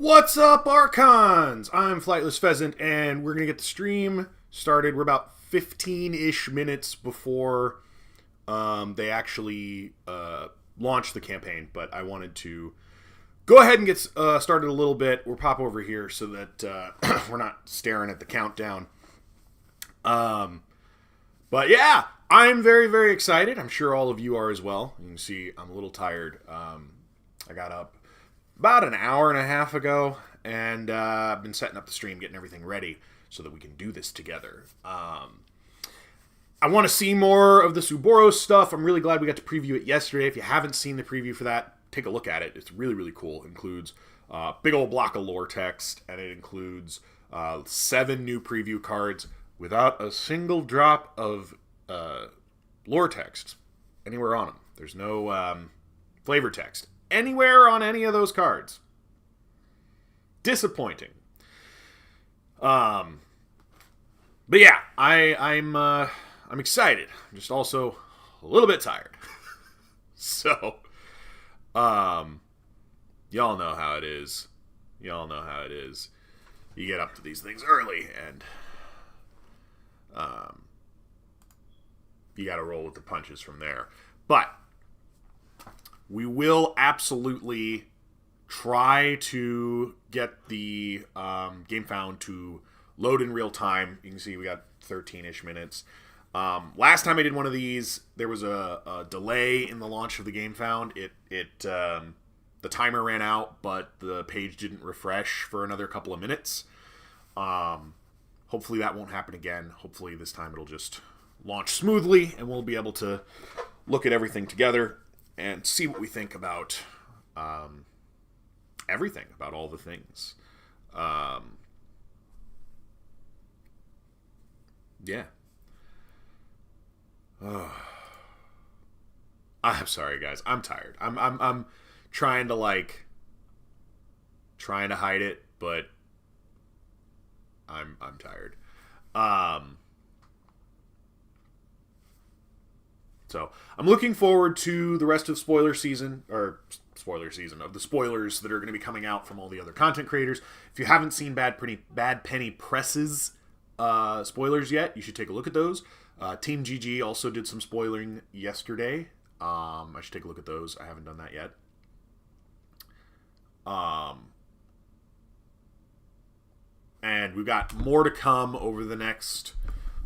What's up, Archons? I'm Flightless Pheasant, and we're going to get the stream started. We're about 15-ish minutes before they actually launch the campaign, but I wanted to go ahead and get started a little bit. We'll pop over here so that we're not staring at the countdown. But yeah, I'm very, very excited. I'm sure all of you are as well. You can see I'm a little tired. I got up about an hour and a half ago, and I've been setting up the stream, getting everything ready so that we can do this together. I want to see more of this Buero stuff. I'm really glad we got to preview it yesterday. If you haven't seen the preview for that, take a look at it. It's really, really cool. It includes a big old block of lore text, and it includes 7 new preview cards without a single drop of lore text anywhere on them. There's no flavor text anywhere on any of those cards. Disappointing. But yeah, I'm excited. I'm just also a little bit tired. So, y'all know how it is. Y'all know how it is. You get up to these things early, and you got to roll with the punches from there. But we will absolutely try to get the Gamefound to load in real time. You can see we got 13-ish minutes. Last time I did one of these, there was a delay in the launch of the Gamefound. The timer ran out, but the page didn't refresh for another couple of minutes. Hopefully that won't happen again. Hopefully this time it'll just launch smoothly, and we'll be able to look at everything together and see what we think about everything, about all the things. Yeah. I'm sorry, guys. I'm tired. I'm trying to hide it, but I'm tired. So I'm looking forward to the rest of of the spoilers that are going to be coming out from all the other content creators. If you haven't seen Bad Penny Press's spoilers yet, you should take a look at those. Team GG also did some spoiling yesterday. I should take a look at those. I haven't done that yet. And we've got more to come over the next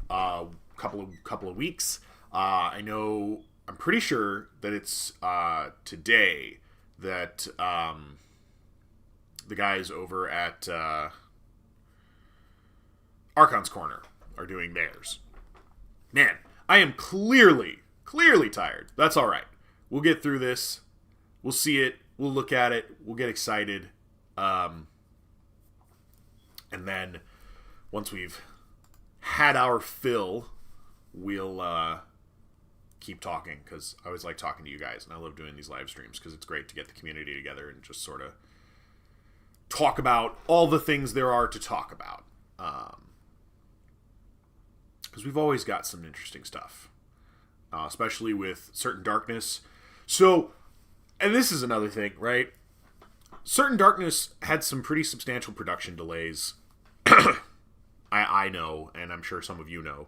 couple of weeks. I'm pretty sure that it's today that the guys over at Archons Corner are doing theirs. Man, I am clearly tired. That's all right. We'll get through this. We'll see it. We'll look at it. We'll get excited. And then once we've had our fill, we'll keep talking, because I always like talking to you guys, and I love doing these live streams because it's great to get the community together and just sort of talk about all the things there are to talk about. Because we've always got some interesting stuff, especially with Certain Darkness. So, and this is another thing, right? Certain Darkness had some pretty substantial production delays. I know, and I'm sure some of you know.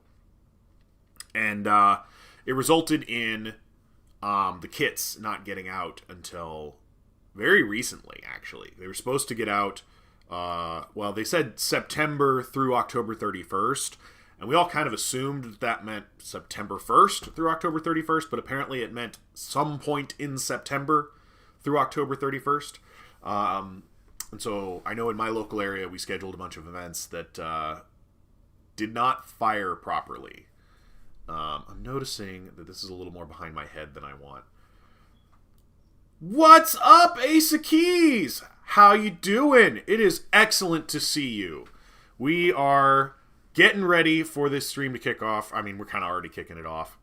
And it resulted in the kits not getting out until very recently, actually. They were supposed to get out, they said September through October 31st, and we all kind of assumed that meant September 1st through October 31st, but apparently it meant some point in September through October 31st. And so I know in my local area we scheduled a bunch of events that did not fire properly. I'm noticing that this is a little more behind my head than I want. What's up, Ace of Keys? How you doing? It is excellent to see you. We are getting ready for this stream to kick off. I mean, we're kind of already kicking it off.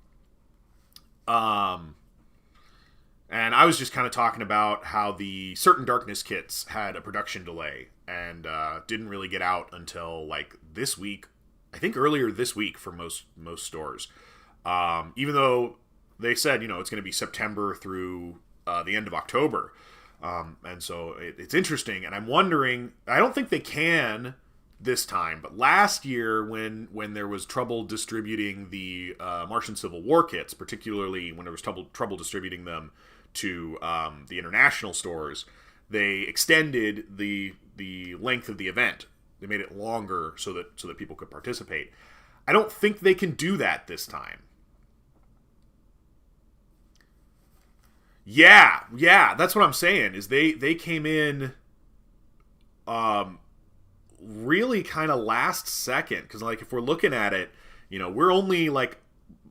And I was just kind of talking about how the Certain Darkness kits had a production delay and didn't really get out until like this week. I think earlier this week for most stores. Even though they said, it's going to be September through the end of October. And so it's interesting, and I'm wondering, I don't think they can this time, but last year when there was trouble distributing the Martian Civil War kits, particularly when there was trouble distributing them to the international stores, they extended the length of the event. They made it longer so that people could participate. I don't think they can do that this time. Yeah, that's what I'm saying, is they came in really kind of last second, because like if we're looking at it, we're only like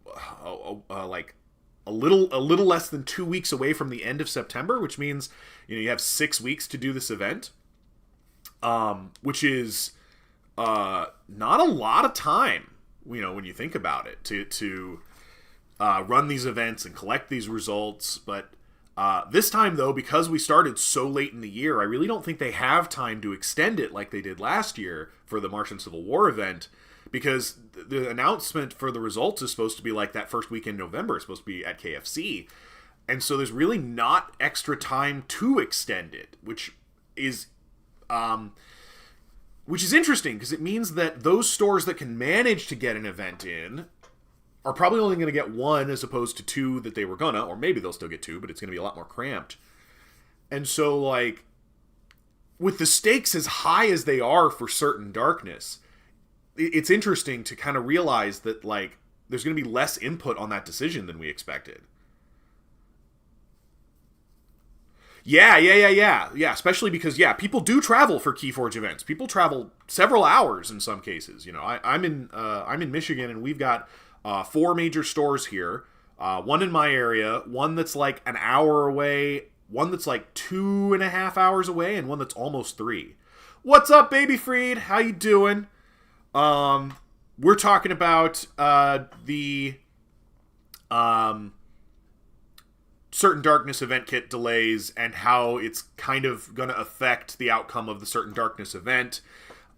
a little less than 2 weeks away from the end of September, which means you have 6 weeks to do this event, which is not a lot of time, when you think about it, to run these events and collect these results. But this time, though, because we started so late in the year, I really don't think they have time to extend it like they did last year for the Martian Civil War event, because the announcement for the results is supposed to be like that first week in November. It's supposed to be at KFC. And so there's really not extra time to extend it, which is interesting, because it means that those stores that can manage to get an event in are probably only going to get one as opposed to two that they were gonna, or maybe they'll still get two, but it's going to be a lot more cramped. And so, like, with the stakes as high as they are for Certain Darkness, it's interesting to kind of realize that, like, there's going to be less input on that decision than we expected. Yeah, especially because, people do travel for KeyForge events. People travel several hours in some cases. I'm in Michigan, and we've got 4 major stores here. One in my area, one that's like an hour away, one that's like 2.5 hours away, and one that's almost 3. What's up, Baby Freed? How you doing? We're talking about the Certain Darkness event kit delays and how it's kind of going to affect the outcome of the Certain Darkness event.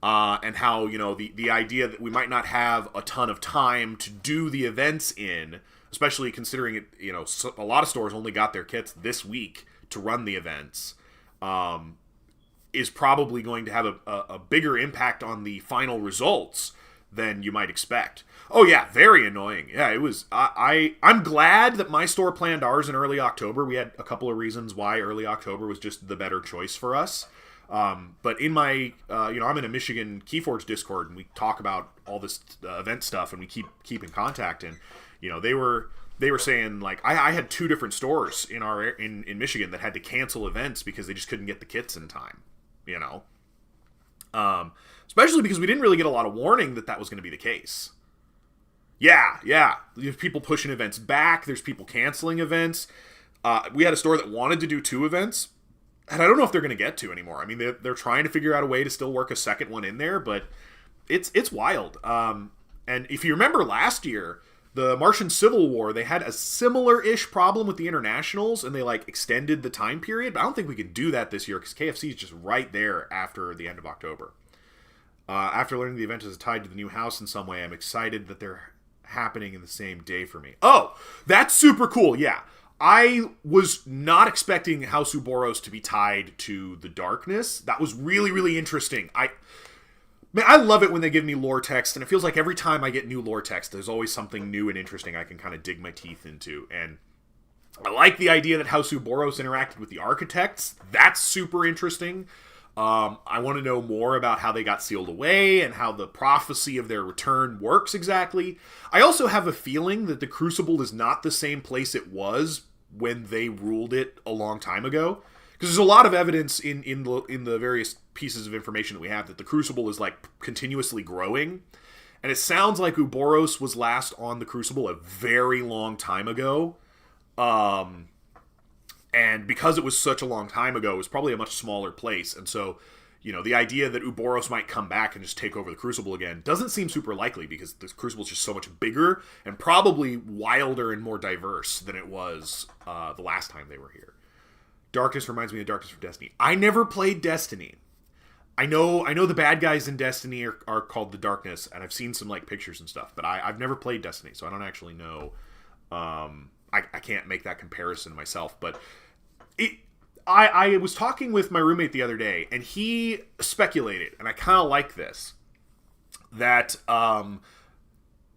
And how, the idea that we might not have a ton of time to do the events in, especially considering it, a lot of stores only got their kits this week to run the events, is probably going to have a bigger impact on the final results than you might expect. Oh yeah, very annoying. Yeah, it was. I'm glad that my store planned ours in early October. We had a couple of reasons why early October was just the better choice for us. But in my, I'm in a Michigan KeyForge Discord, and we talk about all this event stuff, and we keep in contact. And they were saying, like, I had 2 different stores in Michigan that had to cancel events because they just couldn't get the kits in time. Especially because we didn't really get a lot of warning that was going to be the case. Yeah. There's people pushing events back. There's people canceling events. We had a store that wanted to do 2 events. And I don't know if they're going to get to anymore. I mean, they're trying to figure out a way to still work a second one in there, but it's wild. And if you remember last year, the Martian Civil War, they had a similar-ish problem with the internationals, and they, like, extended the time period. But I don't think we can do that this year, because KFC is just right there after the end of October. After learning the event is tied to the new house in some way, I'm excited that they're happening in the same day for me. Oh, that's super cool, yeah. I was not expecting House Uboros to be tied to the Darkness. That was really, really interesting. I love it when they give me lore text, and it feels like every time I get new lore text, there's always something new and interesting I can kind of dig my teeth into. And I like the idea that House Uboros interacted with the Architects. That's super interesting. I want to know more about how they got sealed away and how the prophecy of their return works exactly. I also have a feeling that the Crucible is not the same place it was when they ruled it a long time ago. Because there's a lot of evidence in the various pieces of information that we have that the Crucible is, like, continuously growing. And it sounds like Uboros was last on the Crucible a very long time ago. And because it was such a long time ago, it was probably a much smaller place. And so, the idea that Uboros might come back and just take over the Crucible again doesn't seem super likely, because the Crucible is just so much bigger and probably wilder and more diverse than it was the last time they were here. Darkness reminds me of Darkness from Destiny. I never played Destiny. I know the bad guys in Destiny are called the Darkness, and I've seen some, like, pictures and stuff, but I've never played Destiny, so I don't actually know. I can't make that comparison myself, but I was talking with my roommate the other day, and he speculated, and I kind of like this, that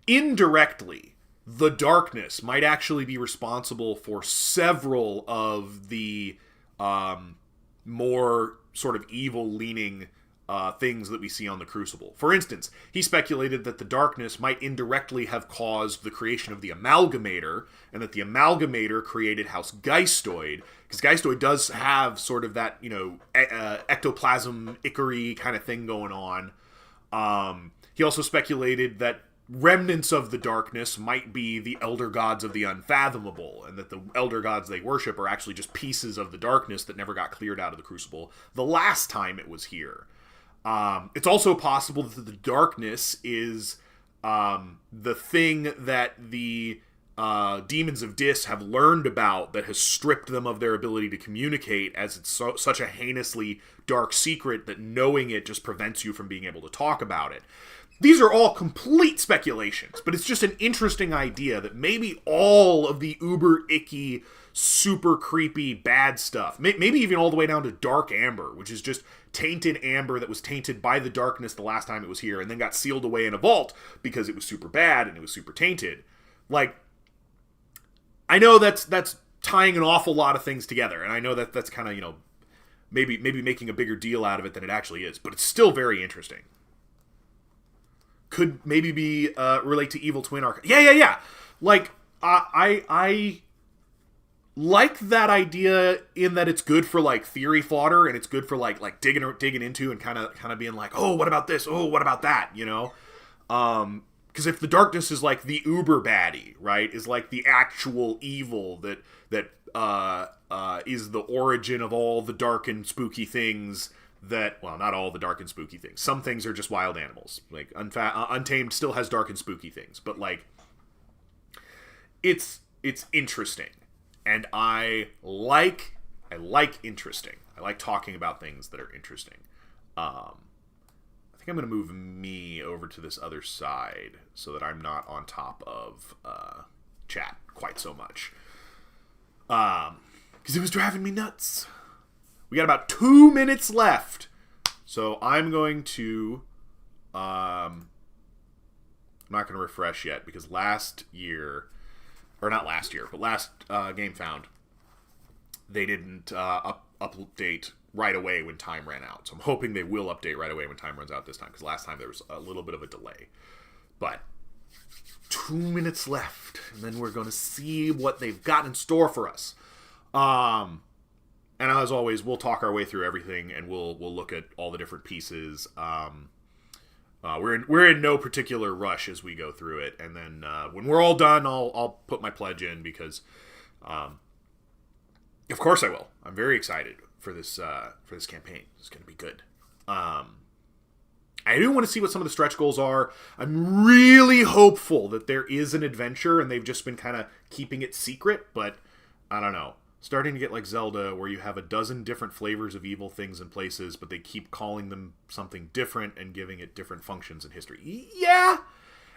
indirectly, the darkness might actually be responsible for several of the more sort of evil-leaning things that we see on the Crucible. For instance, he speculated that the darkness might indirectly have caused the creation of the Amalgamator, and that the Amalgamator created House Geistoid, because Geistoid does have sort of that, ectoplasm Ichary kind of thing going on. He also speculated that remnants of the darkness might be the elder gods of the unfathomable, and that the elder gods they worship are actually just pieces of the darkness that never got cleared out of the Crucible the last time it was here. It's also possible that the darkness is the thing that the demons of Dis have learned about that has stripped them of their ability to communicate, as it's such a heinously dark secret that knowing it just prevents you from being able to talk about it. These are all complete speculations, but it's just an interesting idea that maybe all of the uber icky, super creepy, bad stuff, maybe even all the way down to dark amber, which is just tainted amber that was tainted by the darkness the last time it was here and then got sealed away in a vault because it was super bad and it was super tainted. Like, I know that's tying an awful lot of things together, and I know that that's kind of, maybe making a bigger deal out of it than it actually is, but it's still very interesting. Could maybe be relate to Evil Twin Archons. Yeah. Like, I like that idea in that it's good for, like, theory fodder, and it's good for like digging into and kind of being like, oh, what about this? Oh, what about that? Because if the darkness is like the uber baddie, right, is like the actual evil that is the origin of all the dark and spooky things. Not all the dark and spooky things. Some things are just wild animals. Like, Untamed still has dark and spooky things. But, like, it's interesting. And I like interesting. I like talking about things that are interesting. I think I'm going to move me over to this other side so that I'm not on top of chat quite so much. Because it was driving me nuts. We got about 2 minutes left. So I'm going to... I'm not going to refresh yet, because last Gamefound, they didn't update right away when time ran out. So I'm hoping they will update right away when time runs out this time, because last time there was a little bit of a delay. But 2 minutes left, and then we're going to see what they've got in store for us. And as always, we'll talk our way through everything, and we'll look at all the different pieces. We're in no particular rush as we go through it, and then when we're all done, I'll put my pledge in, because, of course I will. I'm very excited for this campaign. It's going to be good. I do want to see what some of the stretch goals are. I'm really hopeful that there is an adventure, and they've just been kind of keeping it secret, but I don't know. Starting to get like Zelda, where you have a dozen different flavors of evil things and places, but they keep calling them something different and giving it different functions in history. Yeah!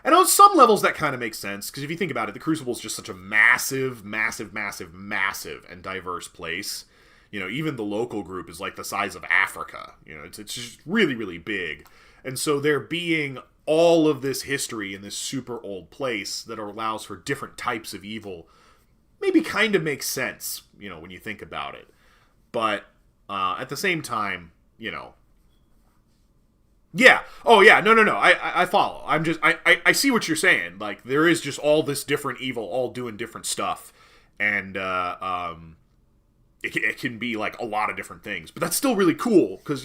And on some levels that kind of makes sense, because if you think about it, the Crucible is just such a massive and diverse place. Even the local group is like the size of Africa. It's just really, really big. And so there being all of this history in this super old place that allows for different types of evil maybe kind of makes sense, when you think about it. But at the same time, yeah. Oh, yeah. No. I follow. I see what you're saying. Like, there is just all this different evil all doing different stuff. And it can be, like, a lot of different things. But that's still really cool, because,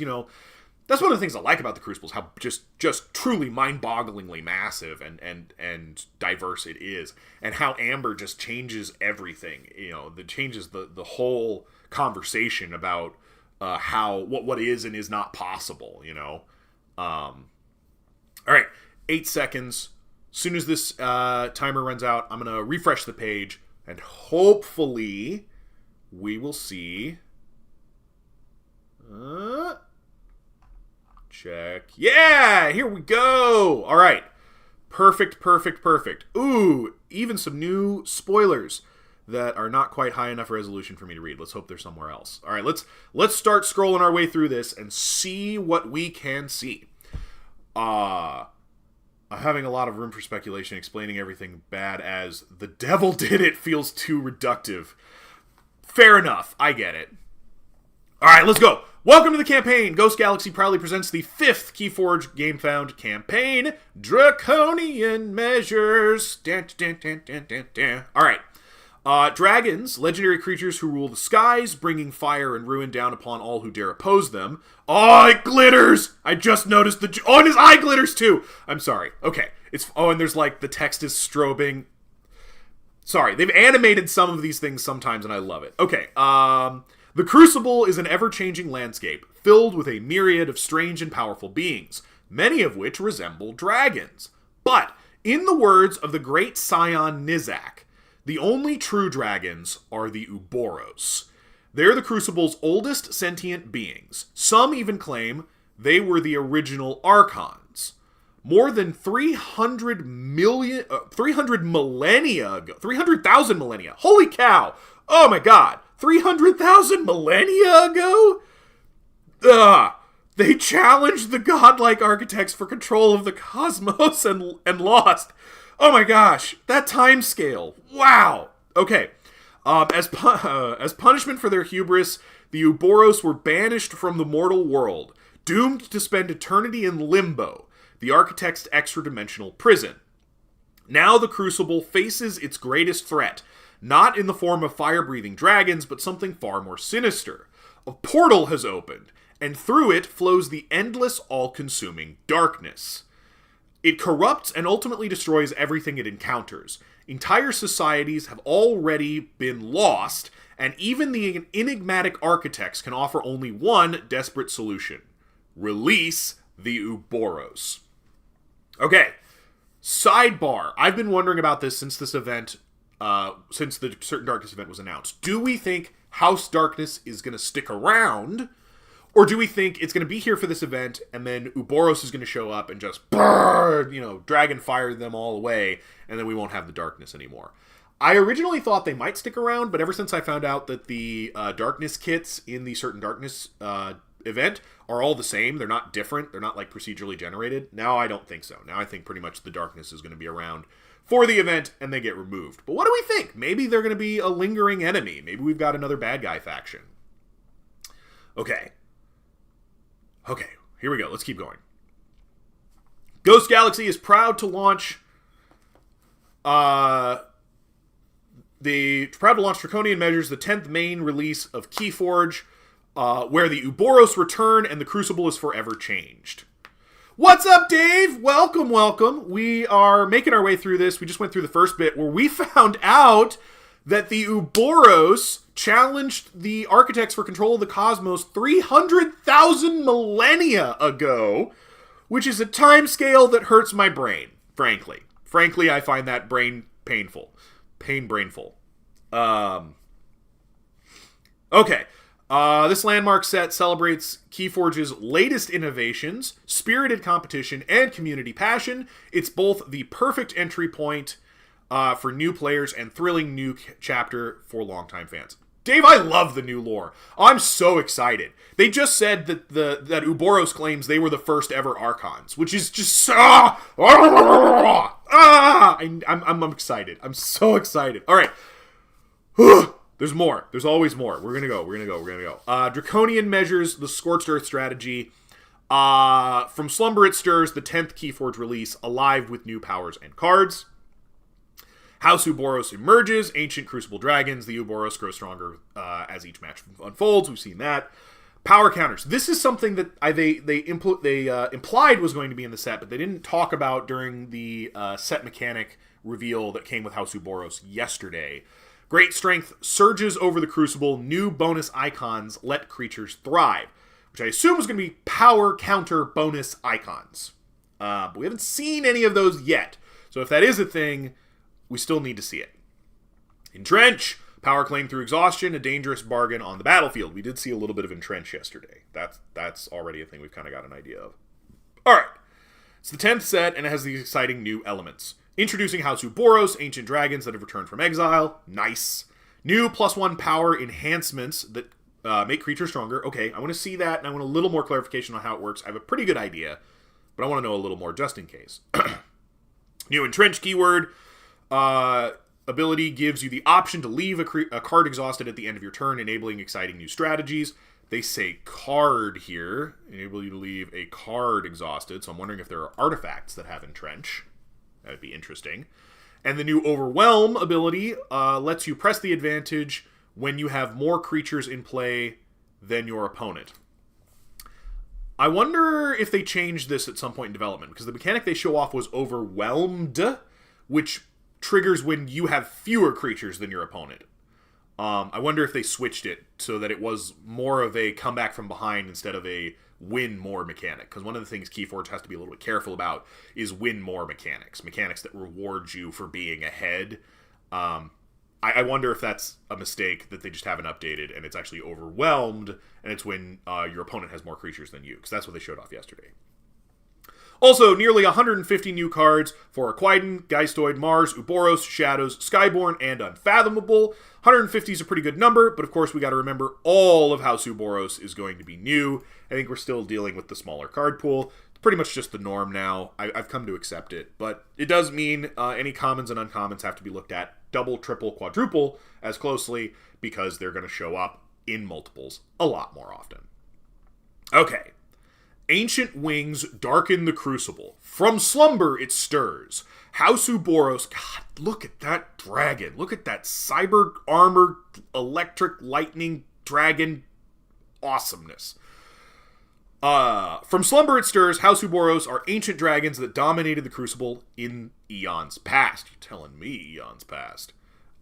that's one of the things I like about the Crucible, is how just truly mind-bogglingly massive and diverse it is, and how Amber just changes everything. That changes the whole conversation about what is and is not possible. All right, 8 seconds. As soon as this timer runs out, I'm gonna refresh the page, and hopefully we will see. Check. Yeah, here we go. All right. Perfect. Ooh, even some new spoilers. that are not quite high enough resolution for me to read. Let's hope they're somewhere else. All right, let's start scrolling our way through this and see what we can see. I'm having a lot of room for speculation. Explaining everything bad as the devil did it feels too reductive. Fair enough. I get it. All right, let's go. Welcome to the campaign. Ghost Galaxy proudly presents the 5th KeyForge Gamefound Campaign, Draconian Measures. Dun, dun, dun, dun, dun, dun. All right. Dragons, legendary creatures who rule the skies, bringing fire and ruin down upon all who dare oppose them. Oh, it glitters! I just noticed oh, and his eye glitters too! I'm sorry. Okay. And there's like, the text is strobing. Sorry, they've animated some of these things sometimes, and I love it. Okay, the Crucible is an ever-changing landscape, filled with a myriad of strange and powerful beings, many of which resemble dragons. But, in the words of the great scion Nizak, the only true dragons are the Uboros. They're the Crucible's oldest sentient beings. Some even claim they were the original Archons. More than 300,000 millennia ago. 300,000 millennia. Holy cow! Oh my god! 300,000 millennia ago? They challenged the godlike architects for control of the cosmos and lost. Oh my gosh, that time scale. Wow. Okay. As punishment for their hubris, the Uboros were banished from the mortal world, doomed to spend eternity in limbo, the architect's extra-dimensional prison. Now the Crucible faces its greatest threat, not in the form of fire-breathing dragons, but something far more sinister. A portal has opened, and through it flows the endless, all-consuming darkness. It corrupts and ultimately destroys everything it encounters. Entire societies have already been lost, and even the enigmatic architects can offer only one desperate solution. Release the Uboros. Okay, sidebar. I've been wondering about this since this event, since the Certain Darkness event was announced. Do we think House Darkness is going to stick around? Or do we think it's going to be here for this event, and then Uboros is going to show up and just, dragon fire them all away, and then we won't have the darkness anymore? I originally thought they might stick around, but ever since I found out that the darkness kits in the Certain Darkness event are all the same, they're not different, they're not like procedurally generated, now I don't think so. Now I think pretty much the darkness is going to be around for the event, and they get removed. But what do we think? Maybe they're going to be a lingering enemy. Maybe we've got another bad guy faction. Okay, here we go. Let's keep going. Ghost Galaxy is proud to launch Draconian Measures, the 10th main release of KeyForge, where the Uboros return and the Crucible is forever changed. What's up, Dave? Welcome, welcome. We are making our way through this. We just went through the first bit where we found out that the Uboros challenged the architects for control of the cosmos 300,000 millennia ago, which is a time scale that hurts my brain, frankly. Frankly, I find that brainful. Okay. This landmark set celebrates KeyForge's latest innovations, spirited competition, and community passion. It's both the perfect entry point for new players and thrilling new chapter for longtime fans. Dave, I love the new lore. I'm so excited. They just said that that Uboros claims they were the first ever Archons, which is just I'm excited. I'm so excited. All right. There's more. There's always more. We're gonna go. Draconian Measures, the Scorched Earth strategy. From Slumber It Stirs, the 10th KeyForge release, alive with new powers and cards. House Uboros emerges, ancient Crucible dragons. The Uboros grow stronger as each match unfolds. We've seen that. Power counters. This is something that they implied was going to be in the set, but they didn't talk about during the set mechanic reveal that came with House Uboros yesterday. Great strength surges over the Crucible. New bonus icons let creatures thrive, which I assume is going to be power counter bonus icons. But we haven't seen any of those yet. So if that is a thing, we still need to see it. Entrench. Power claim through exhaustion, a dangerous bargain on the battlefield. We did see a little bit of Entrench yesterday. That's already a thing we've kind of got an idea of. Alright. It's the 10th set, and it has these exciting new elements. Introducing House Uboros, ancient dragons that have returned from exile. Nice. New +1 power enhancements that make creatures stronger. Okay, I want to see that, and I want a little more clarification on how it works. I have a pretty good idea, but I want to know a little more just in case. New Entrench keyword. Ability gives you the option to leave a card exhausted at the end of your turn, enabling exciting new strategies. They say card here. Enable you to leave a card exhausted, so I'm wondering if there are artifacts that have Entrench. That would be interesting. And the new Overwhelm ability lets you press the advantage when you have more creatures in play than your opponent. I wonder if they changed this at some point in development, because the mechanic they show off was Overwhelmed, which triggers when you have fewer creatures than your opponent. I wonder if they switched it so that it was more of a comeback from behind instead of a win more mechanic. Because one of the things KeyForge has to be a little bit careful about is win more mechanics. Mechanics that reward you for being ahead. I wonder if that's a mistake that they just haven't updated and it's actually Overwhelmed, and it's when your opponent has more creatures than you. Because that's what they showed off yesterday. Also, nearly 150 new cards for Aquidon, Geistoid, Mars, Uboros, Shadows, Skyborn, and Unfathomable. 150 is a pretty good number, but of course we got to remember all of House Uboros is going to be new. I think we're still dealing with the smaller card pool. It's pretty much just the norm now. I've come to accept it, but it does mean any commons and uncommons have to be looked at double, triple, quadruple as closely, because they're going to show up in multiples a lot more often. Okay. Ancient wings darken the crucible. From slumber it stirs. House Uboros. God, look at that dragon. Look at that cyber armored electric lightning dragon awesomeness. From slumber it stirs. House Uboros are ancient dragons that dominated the crucible in eons past. You're telling me eons past.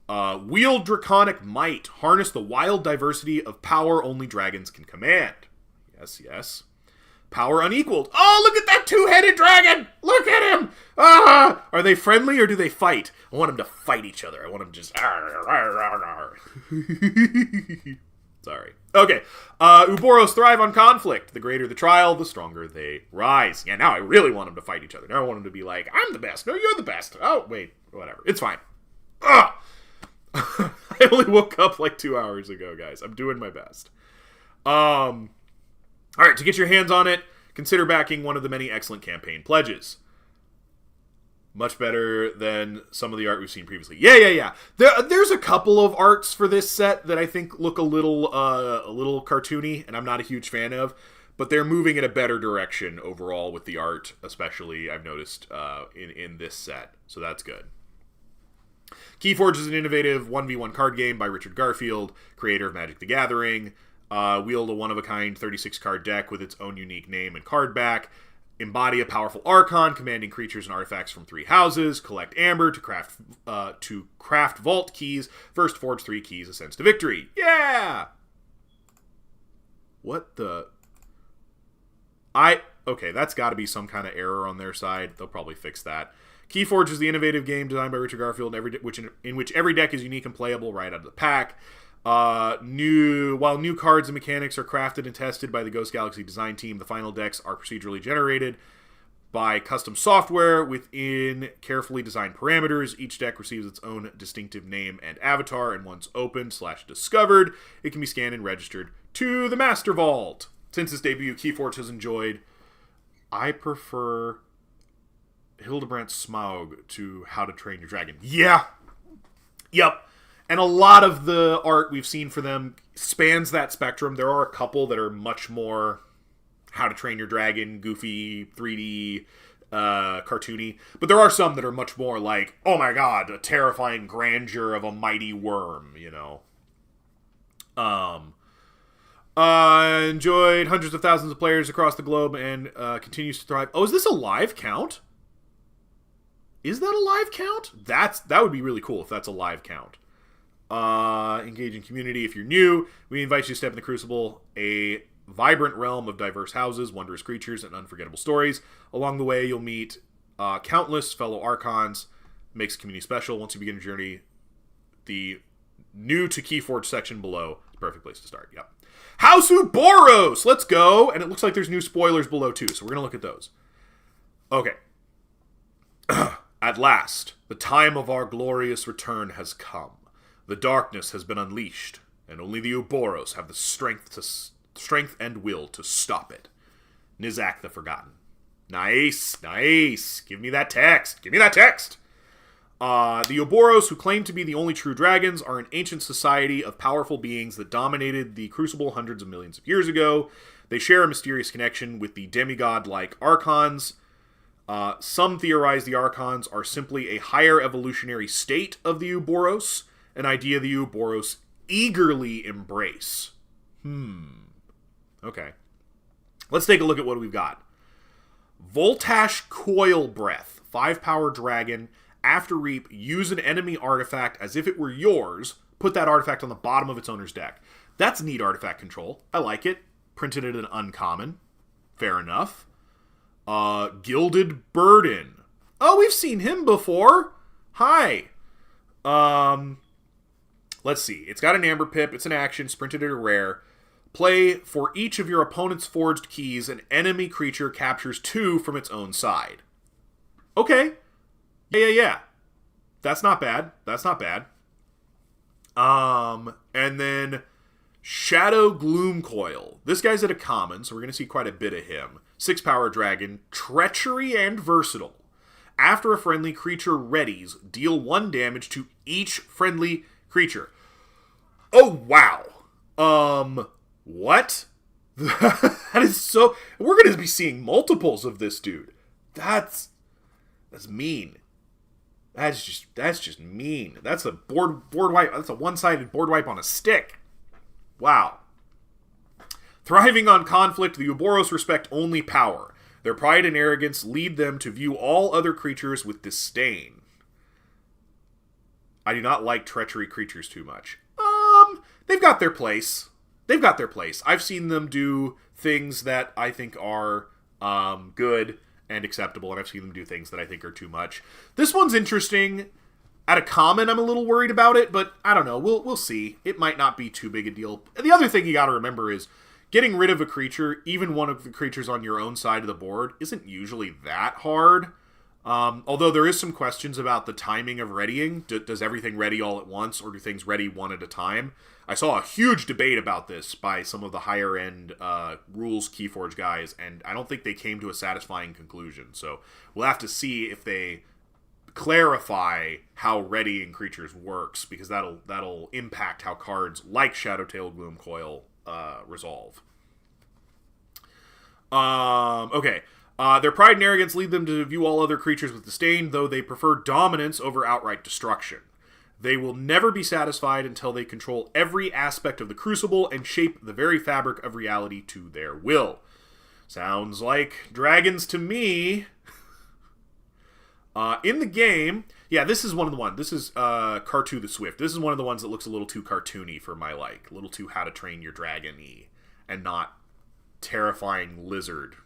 Wield draconic might. Harness the wild diversity of power only dragons can command. Yes, yes. Power unequaled. Oh, look at that two-headed dragon! Look at him! Ah! Are they friendly or do they fight? I want them to fight each other. I want them just... Sorry. Okay. Uboros thrive on conflict. The greater the trial, the stronger they rise. Yeah, now I really want them to fight each other. Now I want them to be like, I'm the best. No, you're the best. Oh, wait. Whatever. It's fine. Ah! I only woke up like 2 hours ago, guys. I'm doing my best. All right, to get your hands on it, consider backing one of the many excellent campaign pledges. Much better than some of the art we've seen previously. Yeah. There's a couple of arts for this set that I think look a little cartoony, and I'm not a huge fan of. But they're moving in a better direction overall with the art, especially I've noticed in this set. So that's good. KeyForge is an innovative 1v1 card game by Richard Garfield, creator of Magic the Gathering. Wield a one-of-a-kind 36-card deck with its own unique name and card back. Embody a powerful Archon, commanding creatures and artifacts from 3 houses. Collect Amber to craft vault keys. First forge 3 keys ascends to victory. Yeah! What the... Okay, that's got to be some kind of error on their side. They'll probably fix that. KeyForge is the innovative game designed by Richard Garfield, in which every deck is unique and playable right out of the pack. While new cards and mechanics are crafted and tested by the Ghost Galaxy design team, the final decks are procedurally generated by custom software within carefully designed parameters. Each deck receives its own distinctive name and avatar, and once opened/discovered, it can be scanned and registered to the Master Vault. Since its debut, KeyForge has enjoyed... I prefer Hildebrandt Smaug to How to Train Your Dragon. Yeah! Yep. And a lot of the art we've seen for them spans that spectrum. There are a couple that are much more How to Train Your Dragon, goofy, 3D, cartoony. But there are some that are much more like, oh my god, a terrifying grandeur of a mighty worm, you know. Enjoyed hundreds of thousands of players across the globe and continues to thrive. Oh, is this a live count? Is that a live count? That would be really cool if that's a live count. Engaging community. If you're new, we invite you to step in the Crucible, a vibrant realm of diverse houses, wondrous creatures, and unforgettable stories. Along the way, you'll meet countless fellow Archons. Makes the community special. Once you begin your journey, the new to KeyForge section below is the perfect place to start. Yep. House Uboros! Let's go! And it looks like there's new spoilers below too, so we're going to look at those. Okay. At last, the time of our glorious return has come. The darkness has been unleashed, and only the Ouroboros have the strength and will to stop it. Nizak the Forgotten. Nice. Give me that text. The Ouroboros, who claim to be the only true dragons, are an ancient society of powerful beings that dominated the Crucible hundreds of millions of years ago. They share a mysterious connection with the demigod-like Archons. Some theorize the Archons are simply a higher evolutionary state of the Ouroboros, an idea the Ouroboros eagerly embrace. Okay. Let's take a look at what we've got. Voltash Coil Breath, 5-power dragon. After Reap, use an enemy artifact as if it were yours. Put that artifact on the bottom of its owner's deck. That's neat artifact control. I like it. Printed it in uncommon. Fair enough. Gilded Burden. Oh, we've seen him before. Hi. Let's see. It's got an Amber Pip. It's an action. It's printed at a rare. Play for each of your opponent's forged keys. An enemy creature captures 2 from its own side. Okay. Yeah. That's not bad. And then Shadow Gloom Coil. This guy's at a common, so we're going to see quite a bit of him. 6-power dragon, treachery and versatile. After a friendly creature readies, deal 1 damage to each friendly creature. Oh, wow. What? That is so... We're going to be seeing multiples of this dude. That's mean. That's just mean. That's a board wipe. That's a one-sided board wipe on a stick. Wow. Thriving on conflict, the Ouroboros respect only power. Their pride and arrogance lead them to view all other creatures with disdain. I do not like treachery creatures too much. They've got their place. I've seen them do things that I think are good and acceptable, and I've seen them do things that I think are too much. This one's interesting. At a common, I'm a little worried about it, but I don't know. We'll see. It might not be too big a deal. The other thing you got to remember is getting rid of a creature, even one of the creatures on your own side of the board, isn't usually that hard. Although there is some questions about the timing of readying. Does everything ready all at once, or do things ready one at a time? I saw a huge debate about this by some of the higher-end rules KeyForge guys, and I don't think they came to a satisfying conclusion. So we'll have to see if they clarify how readying creatures works, because that'll impact how cards like Shadowtail Gloomcoil resolve. Okay. Their pride and arrogance lead them to view all other creatures with disdain, though they prefer dominance over outright destruction. They will never be satisfied until they control every aspect of the Crucible and shape the very fabric of reality to their will. Sounds like dragons to me. In the game, yeah, this is one of the ones. This is Cartu the Swift. This is one of the ones that looks a little too cartoony for my like. A little too How to Train Your Dragon-y. And not terrifying lizard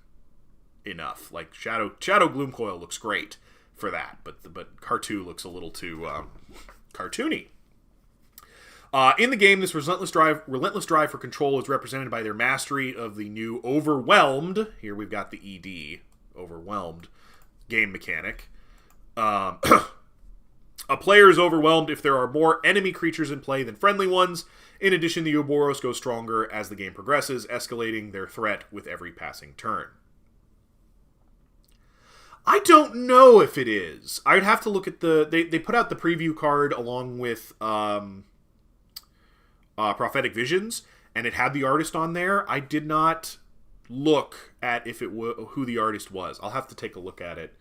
enough. Like Shadow Gloomcoil looks great for that, but Cartu looks a little too cartoony. In the game, this relentless drive for control is represented by their mastery of the new Overwhelmed. Here we've got the ED, Overwhelmed, game mechanic. A player is overwhelmed if there are more enemy creatures in play than friendly ones. In addition, the Ouroboros go stronger as the game progresses, escalating their threat with every passing turn. I don't know if it is. I would have to look at They put out the preview card along with Prophetic Visions, and it had the artist on there. I did not look at who the artist was. I'll have to take a look at it.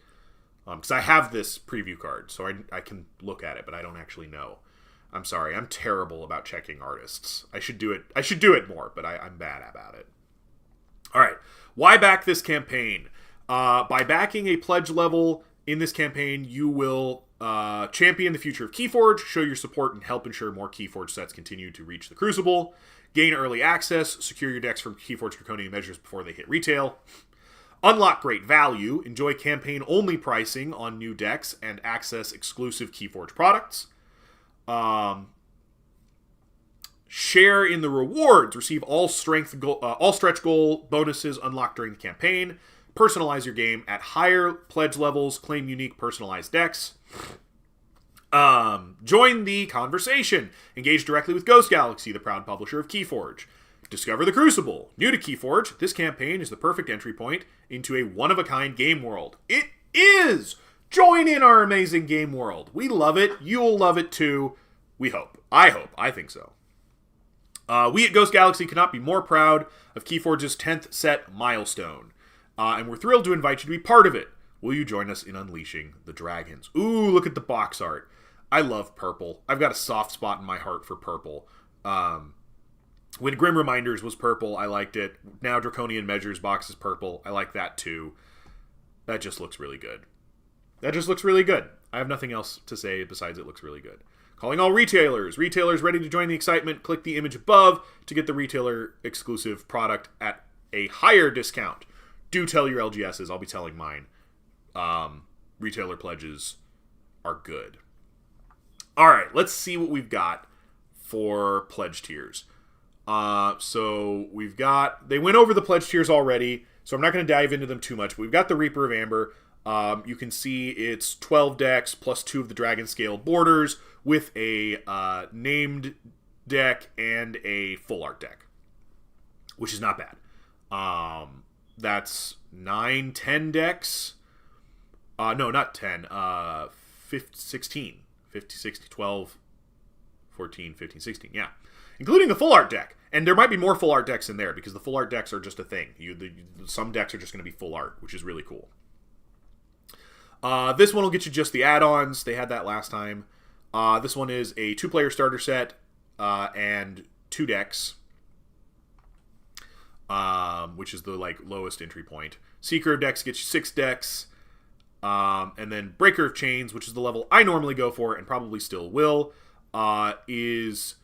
Because I have this preview card, so I can look at it, but I don't actually know. I'm sorry, I'm terrible about checking artists. I should do it more, but I'm bad about it. Alright, why back this campaign? By backing a pledge level in this campaign, you will champion the future of KeyForge, show your support, and help ensure more KeyForge sets continue to reach the Crucible. Gain early access, secure your decks from KeyForge Draconian Measures before they hit retail. Unlock great value, enjoy campaign-only pricing on new decks, and access exclusive KeyForge products. Share in the rewards, receive all stretch goal bonuses unlocked during the campaign. Personalize your game at higher pledge levels, claim unique personalized decks. Join the conversation. Engage directly with Ghost Galaxy, the proud publisher of KeyForge. Discover the Crucible. New to KeyForge, this campaign is the perfect entry point into a one-of-a-kind game world. It is! Join in our amazing game world. We love it. You'll love it too. We hope. I think so. We at Ghost Galaxy cannot be more proud of KeyForge's 10th set milestone. And we're thrilled to invite you to be part of it. Will you join us in unleashing the dragons? Ooh, look at the box art. I love purple. I've got a soft spot in my heart for purple. When Grim Reminders was purple, I liked it. Now Draconian Measures box is purple. I like that too. That just looks really good. I have nothing else to say besides it looks really good. Calling all retailers. Retailers ready to join the excitement. Click the image above to get the retailer exclusive product at a higher discount. Do tell your LGSs. I'll be telling mine. Retailer pledges are good. All right, let's see what we've got for pledge tiers. So we've got, they went over the pledge tiers already, so I'm not going to dive into them too much, but we've got the Reaper of Amber. You can see it's 12 decks plus 2 of the Dragon Scale borders with a named deck and a full art deck, which is not bad. That's 9, 10 decks. No, not 10. 16. 50, 60, 12, 14, 15, 16. Yeah. Including the full art deck. And there might be more full art decks in there because the full art decks are just a thing. Some decks are just going to be full art, which is really cool. This one will get you just the add-ons. They had that last time. This one is a 2-player starter set and 2 decks, which is the lowest entry point. Seeker of Decks gets you 6 decks. And then Breaker of Chains, which is the level I normally go for and probably still will, is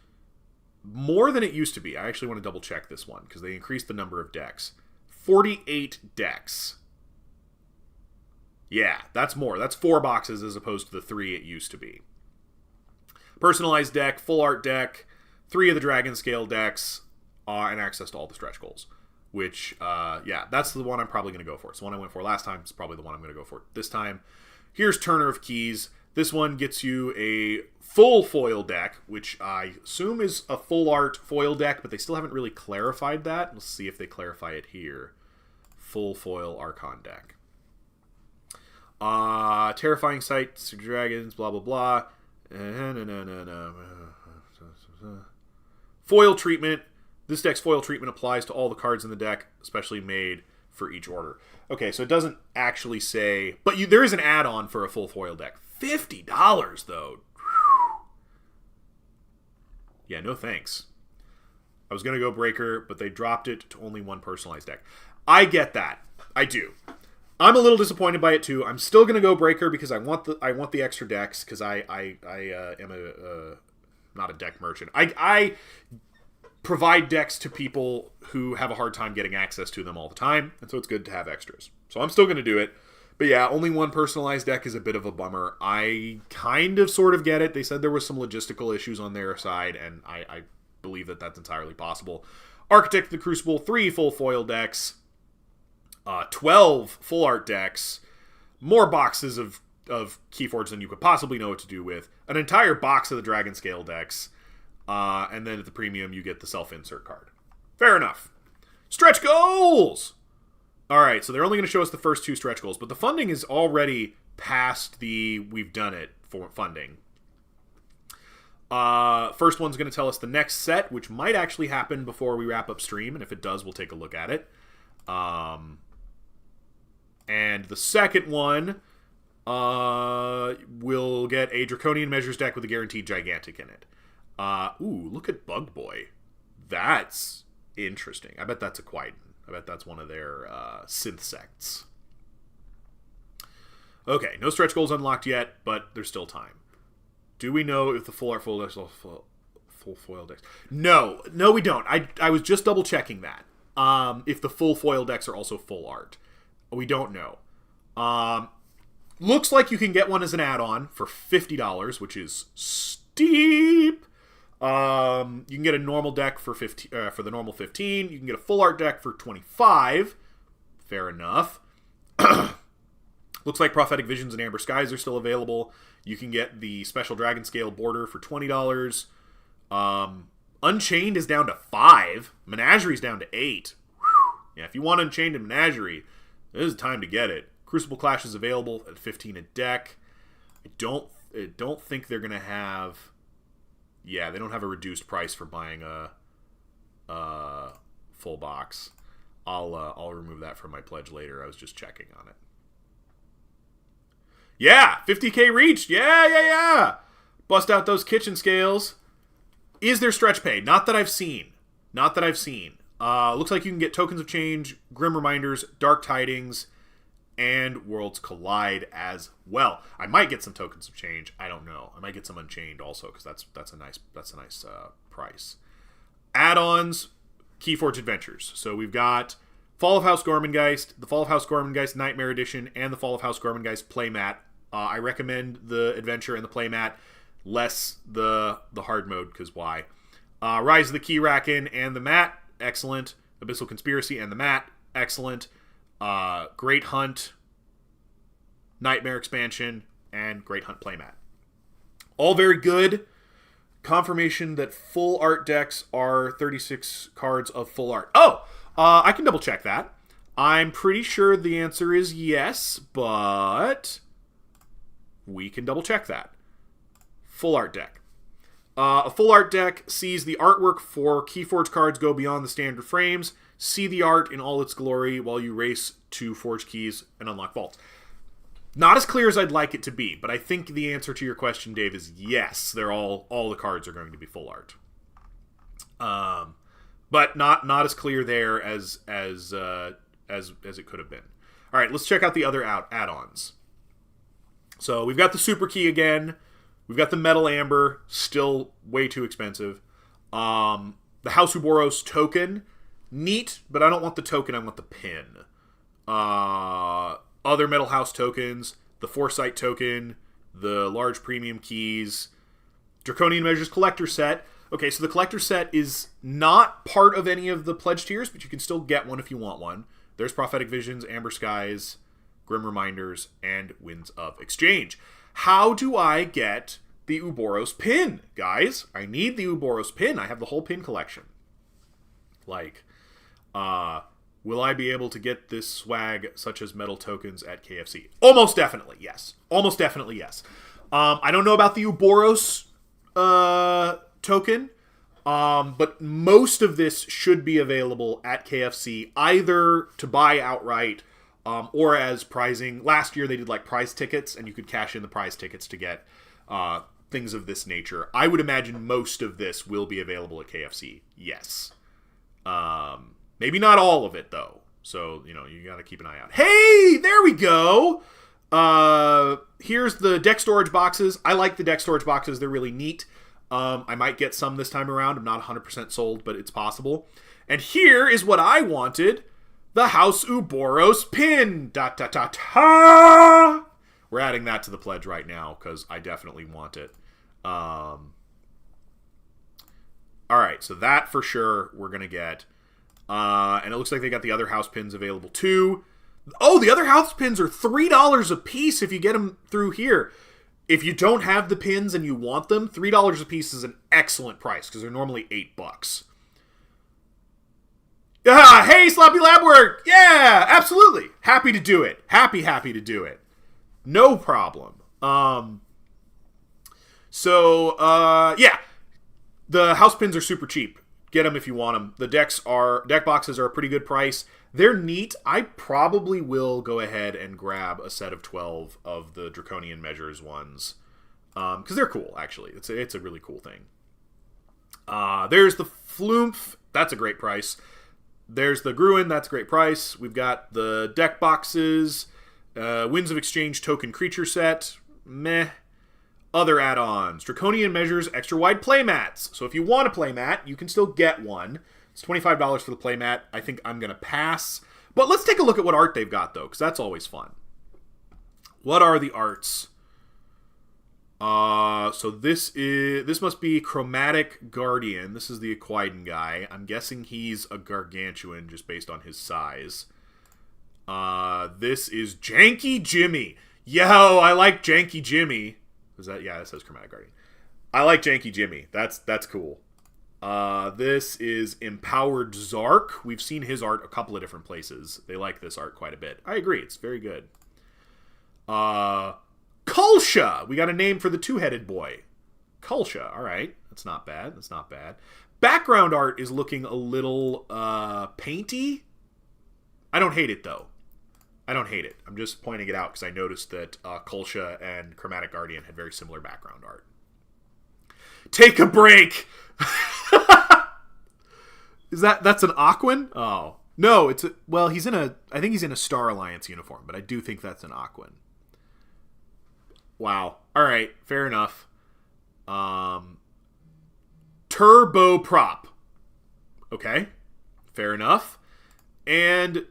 more than it used to be. I actually want to double check this one because they increased the number of decks. 48 decks. Yeah, that's more. That's 4 boxes as opposed to the 3 it used to be. Personalized deck, full art deck, 3 of the Dragon Scale decks, and access to all the stretch goals. Which, yeah, that's the one I'm probably going to go for. It's the one I went for last time. It's probably the one I'm going to go for this time. Here's Turner of Keys. This one gets you a full foil deck, which I assume is a full art foil deck, but they still haven't really clarified that. Let's see if they clarify it here. Full foil Archon deck. Terrifying Sights, Dragons, blah, blah, blah. Foil treatment. This deck's foil treatment applies to all the cards in the deck, especially made for each order. Okay, so it doesn't actually say... But there is an add-on for a full foil deck. $50, though. Whew. Yeah, no thanks. I was going to go Breaker, but they dropped it to only 1 personalized deck. I get that. I do. I'm a little disappointed by it, too. I'm still going to go Breaker because I want the extra decks because I am not a deck merchant. I provide decks to people who have a hard time getting access to them all the time, and so it's good to have extras. So I'm still going to do it. But yeah, only 1 personalized deck is a bit of a bummer. I kind of sort of get it. They said there was some logistical issues on their side, and I believe that that's entirely possible. Architect of the Crucible, 3 full foil decks, 12 full art decks, more boxes of KeyForge than you could possibly know what to do with, an entire box of the Dragon Scale decks, and then at the premium, you get the self-insert card. Fair enough. Stretch goals! Alright, so they're only going to show us the first 2 stretch goals, but the funding is already past the we've done it for funding. First one's going to tell us the next set, which might actually happen before we wrap up stream, and if it does, we'll take a look at it. And the second one will get a Draconian Measures deck with a guaranteed Gigantic in it. Ooh, look at Bug Boy. That's interesting. I bet that's a Quiden. I bet that's one of their synth sects. Okay, no stretch goals unlocked yet, but there's still time. Do we know if the full art full decks are full foil decks? No, we don't. I was just double checking that. If the full foil decks are also full art. We don't know. Looks like you can get one as an add-on for $50, which is steep. You can get a normal deck for the normal 15. You can get a full art deck for 25. Fair enough. Looks like Prophetic Visions and Amber Skies are still available. You can get the special Dragon Scale border for $20. Unchained is down to 5. Menagerie is down to 8. Whew. Yeah, if you want Unchained and Menagerie, this is the time to get it. Crucible Clash is available at 15 a deck. I don't think they're gonna have. Yeah, they don't have a reduced price for buying a full box. I'll remove that from my pledge later. I was just checking on it. Yeah, 50K reached. Yeah. Bust out those kitchen scales. Is there stretch pay? Not that I've seen. Looks like you can get Tokens of Change, Grim Reminders, Dark Tidings, and Worlds Collide as well. I might get some Tokens of Change. I don't know. I might get some Unchained also because that's a nice price. Add-ons, KeyForge Adventures. So we've got Fall of House Gormengeist, the Fall of House Gormengeist Nightmare Edition, and the Fall of House Gormengeist playmat. I recommend the adventure and the playmat, less the hard mode, because why? Rise of the Keyraken and the mat, excellent. Abyssal Conspiracy and the mat, excellent. Great Hunt, Nightmare expansion, and Great Hunt playmat. All very good. Confirmation that full art decks are 36 cards of full art. I can double check that. I'm pretty sure the answer is yes, but we can double check that. Full art deck. A full art deck sees the artwork for KeyForge cards go beyond the standard frames. See the art in all its glory while you race to forge keys and unlock vaults. Not as clear as I'd like it to be, but I think the answer to your question, Dave, is yes. They're all the cards are going to be full art. But not as clear there as it could have been. All right, let's check out the other add-ons. So we've got the Super Key again. We've got the Metal Amber, still way too expensive. The House Uboros token, neat, but I don't want the token, I want the pin. Other Metal House tokens, the Foresight token, the large premium keys, Draconian Measures collector set. Okay, so the collector set is not part of any of the pledge tiers, but you can still get one if you want one. There's Prophetic Visions, Amber Skies, Grim Reminders, and Winds of Exchange. How do I get the Uboros pin, guys? I need the Uboros pin. I have the whole pin collection. Will I be able to get this swag, such as metal tokens, at KFC? Almost definitely, yes. I don't know about the Uboros token, but most of this should be available at KFC, either to buy outright or as prizing. Last year they did prize tickets, and you could cash in the prize tickets to get things of this nature. I would imagine most of this will be available at KFC, yes. Maybe not all of it, though. So, you gotta keep an eye out. Hey, there we go! Here's the deck storage boxes. I like the deck storage boxes. They're really neat. I might get some this time around. I'm not 100% sold, but it's possible. And here is what I wanted. The House Uboros pin. Da-ta-ta-ta! We're adding that to the pledge right now, because I definitely want it. Alright, so that for sure we're going to get. And it looks like they got the other house pins available too. Oh, the other house pins are $3 a piece if you get them through here. If you don't have the pins and you want them, $3 a piece is an excellent price because they're normally $8. Hey, Sloppy Lab Work! Yeah, absolutely. Happy to do it. Happy to do it. No problem. Yeah. The house pins are super cheap. Get them if you want them. The deck boxes are a pretty good price. They're neat. I probably will go ahead and grab a set of 12 of the Draconian Measures ones. Because they're cool, actually. It's a really cool thing. There's the Flumph. That's a great price. There's the Gruen. That's a great price. We've got the deck boxes. Winds of Exchange token creature set. Meh. Other add-ons. Draconian Measures extra wide playmats. So if you want a playmat, you can still get one. It's $25 for the playmat. I think I'm going to pass. But let's take a look at what art they've got, though, because that's always fun. What are the arts? So this must be Chromatic Guardian. This is the Aquiden guy. I'm guessing he's a gargantuan just based on his size. This is Janky Jimmy. Yo, I like Janky Jimmy. Is that? Yeah, that says Chromatic Guardian. I like Janky Jimmy. That's cool. This is Empowered Zark. We've seen his art a couple of different places. They like this art quite a bit. I agree. It's very good. Kulsha. We got a name for the two-headed boy. Kulsha. All right. That's not bad. That's not bad. Background art is looking a little painty. I don't hate it, though. I don't hate it. I'm just pointing it out because I noticed that Kulsha and Chromatic Guardian had very similar background art. Take a break! That's an Aquan? Oh. No, I think he's in a Star Alliance uniform, but I do think that's an Aquan. Wow. Alright, fair enough. Turbo Prop. Okay, fair enough. And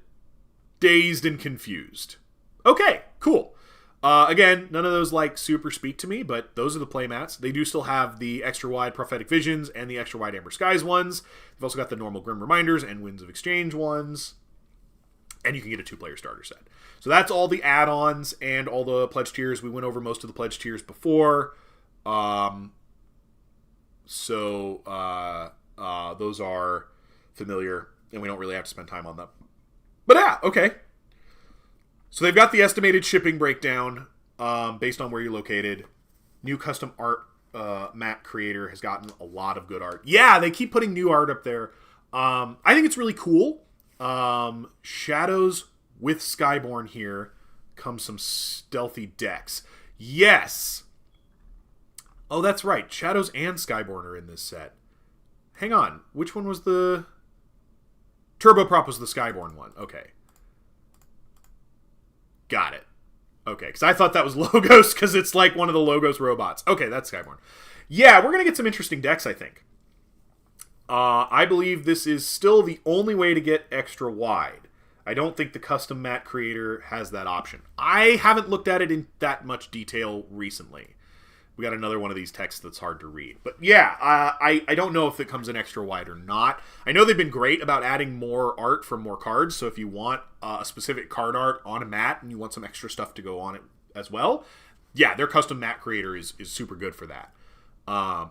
Dazed and Confused. Okay, cool. Again, none of those super speak to me, but those are the playmats. They do still have the extra wide Prophetic Visions and the extra wide Amber Skies ones. They've also got the normal Grim Reminders and Winds of Exchange ones. And you can get a 2-player starter set. So that's all the add-ons and all the pledge tiers. We went over most of the pledge tiers before. Those are familiar, and we don't really have to spend time on them. But yeah, okay. So they've got the estimated shipping breakdown based on where you're located. New custom art mat creator has gotten a lot of good art. Yeah, they keep putting new art up there. I think it's really cool. Shadows with Skyborn here comes some stealthy decks. Yes! Oh, that's right. Shadows and Skyborn are in this set. Hang on. Which one was the... Turboprop was the Skyborn one. Okay. Got it. Okay, because I thought that was Logos, because it's like one of the Logos robots. Okay, that's Skyborn. Yeah, we're going to get some interesting decks, I think. I believe this is still the only way to get extra wide. I don't think the custom mat creator has that option. I haven't looked at it in that much detail recently. We got another one of these texts that's hard to read. But yeah, I don't know if it comes in extra wide or not. I know they've been great about adding more art from more cards. So if you want a specific card art on a mat and you want some extra stuff to go on it as well, yeah, their custom mat creator is super good for that.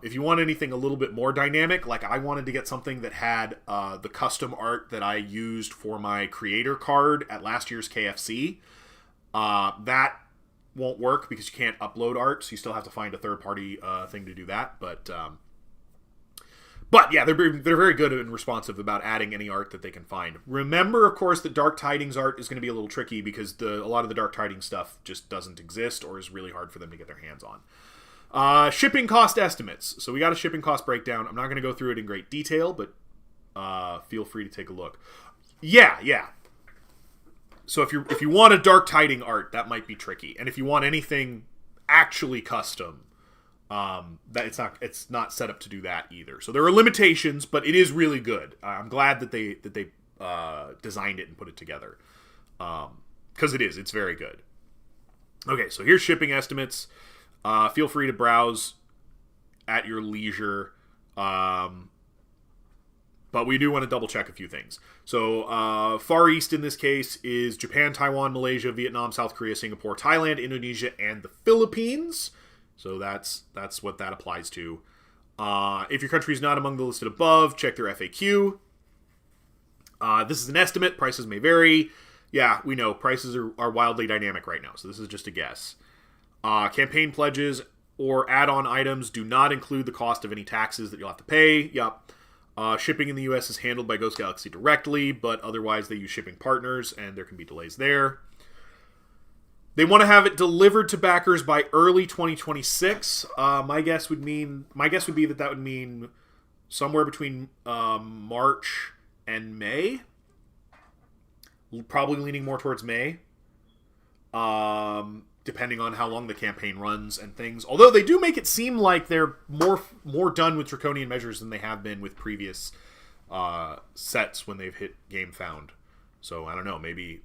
If you want anything a little bit more dynamic, like I wanted to get something that had the custom art that I used for my creator card at last year's KFC, that won't work because you can't upload art, so you still have to find a third-party thing to do that. But yeah, they're very good and responsive about adding any art that they can find. Remember, of course, that Dark Tidings art is going to be a little tricky because a lot of the Dark Tidings stuff just doesn't exist or is really hard for them to get their hands on. Shipping cost estimates. So we got a shipping cost breakdown. I'm not going to go through it in great detail, but feel free to take a look. Yeah. So if you want a Dark Tiding art, that might be tricky. And if you want anything actually custom, that it's not set up to do that either. So there are limitations, but it is really good. I'm glad that they designed it and put it together, because it's very good. Okay, so here's shipping estimates. Feel free to browse at your leisure. But we do want to double check a few things. So Far East in this case is Japan, Taiwan, Malaysia, Vietnam, South Korea, Singapore, Thailand, Indonesia, and the Philippines. So that's what that applies to. If your country is not among the listed above, check their FAQ. This is an estimate. Prices may vary. Yeah, we know prices are wildly dynamic right now, so this is just a guess. Campaign pledges or add-on items do not include the cost of any taxes that you'll have to pay. Yup. Shipping in the U.S. is handled by Ghost Galaxy directly, but otherwise they use shipping partners, and there can be delays there. They want to have it delivered to backers by early 2026. My guess would be that would mean somewhere between March and May. Probably leaning more towards May. Depending on how long the campaign runs and things. Although they do make it seem like they're more done with Draconian Measures than they have been with previous sets when they've hit Gamefound. So I don't know, maybe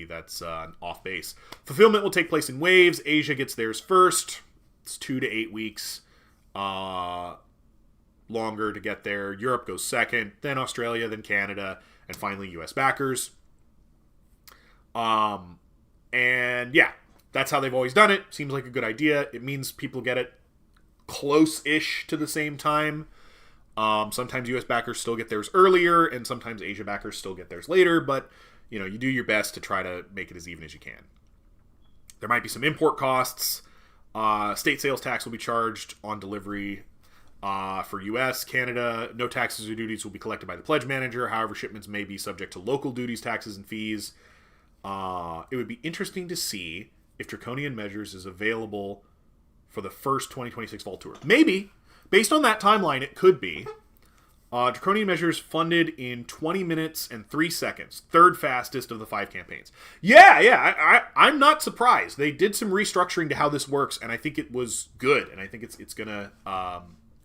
that's off base. Fulfillment will take place in waves. Asia gets theirs first. It's 2 to 8 weeks longer to get there. Europe goes second, then Australia, then Canada, and finally US backers. And yeah, that's how they've always done it. Seems like a good idea. It means people get it close-ish to the same time. Sometimes US backers still get theirs earlier, and sometimes Asia backers still get theirs later, but you do your best to try to make it as even as you can. There might be some import costs. State sales tax will be charged on delivery for US, Canada. No taxes or duties will be collected by the pledge manager. However, shipments may be subject to local duties, taxes, and fees. It would be interesting to see if Draconian Measures is available for the first 2026 Vault Tour. Maybe. Based on that timeline, it could be. Draconian Measures funded in 20 minutes and 3 seconds. Third fastest of the 5 campaigns. Yeah, I'm not surprised. They did some restructuring to how this works, and I think it was good. And I think it's going to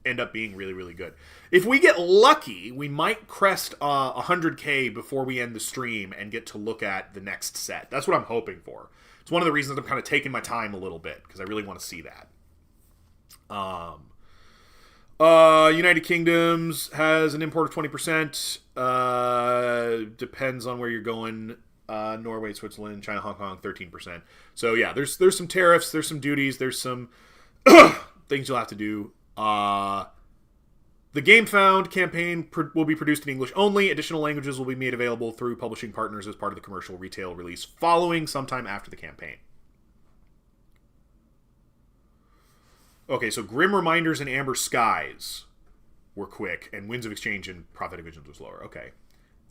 end up being really, really good. If we get lucky, we might crest 100K before we end the stream and get to look at the next set. That's what I'm hoping for. It's one of the reasons I'm kind of taking my time a little bit, because I really want to see that. United Kingdoms has an import of 20%. Depends on where you're going. Norway, Switzerland, China, Hong Kong, 13%. So yeah, there's some tariffs, there's some duties, there's some things you'll have to do. The Gamefound campaign will be produced in English only. Additional languages will be made available through publishing partners as part of the commercial retail release following sometime after the campaign. Okay, so Grim Reminders and Amber Skies were quick, and Winds of Exchange and Prophetic Visions was lower. Okay.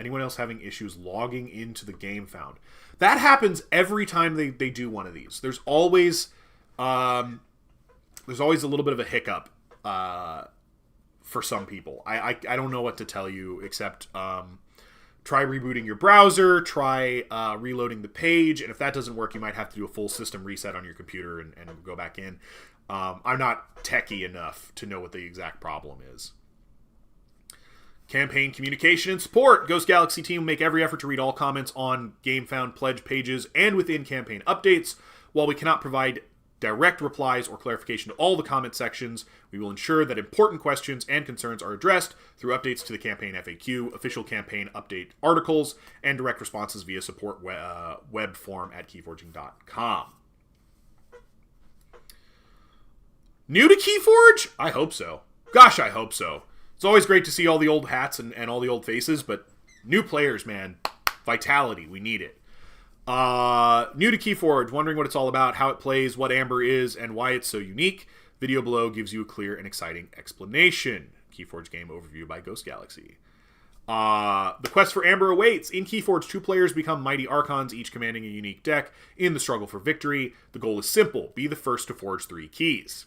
Anyone else having issues logging into the Gamefound? That happens every time they do one of these. There's always a little bit of a hiccup for some people. I don't know what to tell you except try rebooting your browser, try reloading the page, and if that doesn't work, you might have to do a full system reset on your computer and go back in. I'm not techie enough to know what the exact problem is. Campaign communication and support. Ghost Galaxy team will make every effort to read all comments on Gamefound pledge pages and within campaign updates. While we cannot provide direct replies or clarification to all the comment sections, we will ensure that important questions and concerns are addressed through updates to the campaign FAQ, official campaign update articles, and direct responses via support web form at keyforging.com. New to KeyForge? I hope so. Gosh, I hope so. It's always great to see all the old hats and all the old faces, but new players, man. Vitality. We need it. New to KeyForge, wondering what it's all about, how it plays, what Amber is, and why it's so unique. Video below gives you a clear and exciting explanation. KeyForge game overview by Ghost Galaxy. The quest for Amber awaits. In KeyForge, 2 players become mighty Archons, each commanding a unique deck in the struggle for victory. The goal is simple. Be the first to forge 3 keys.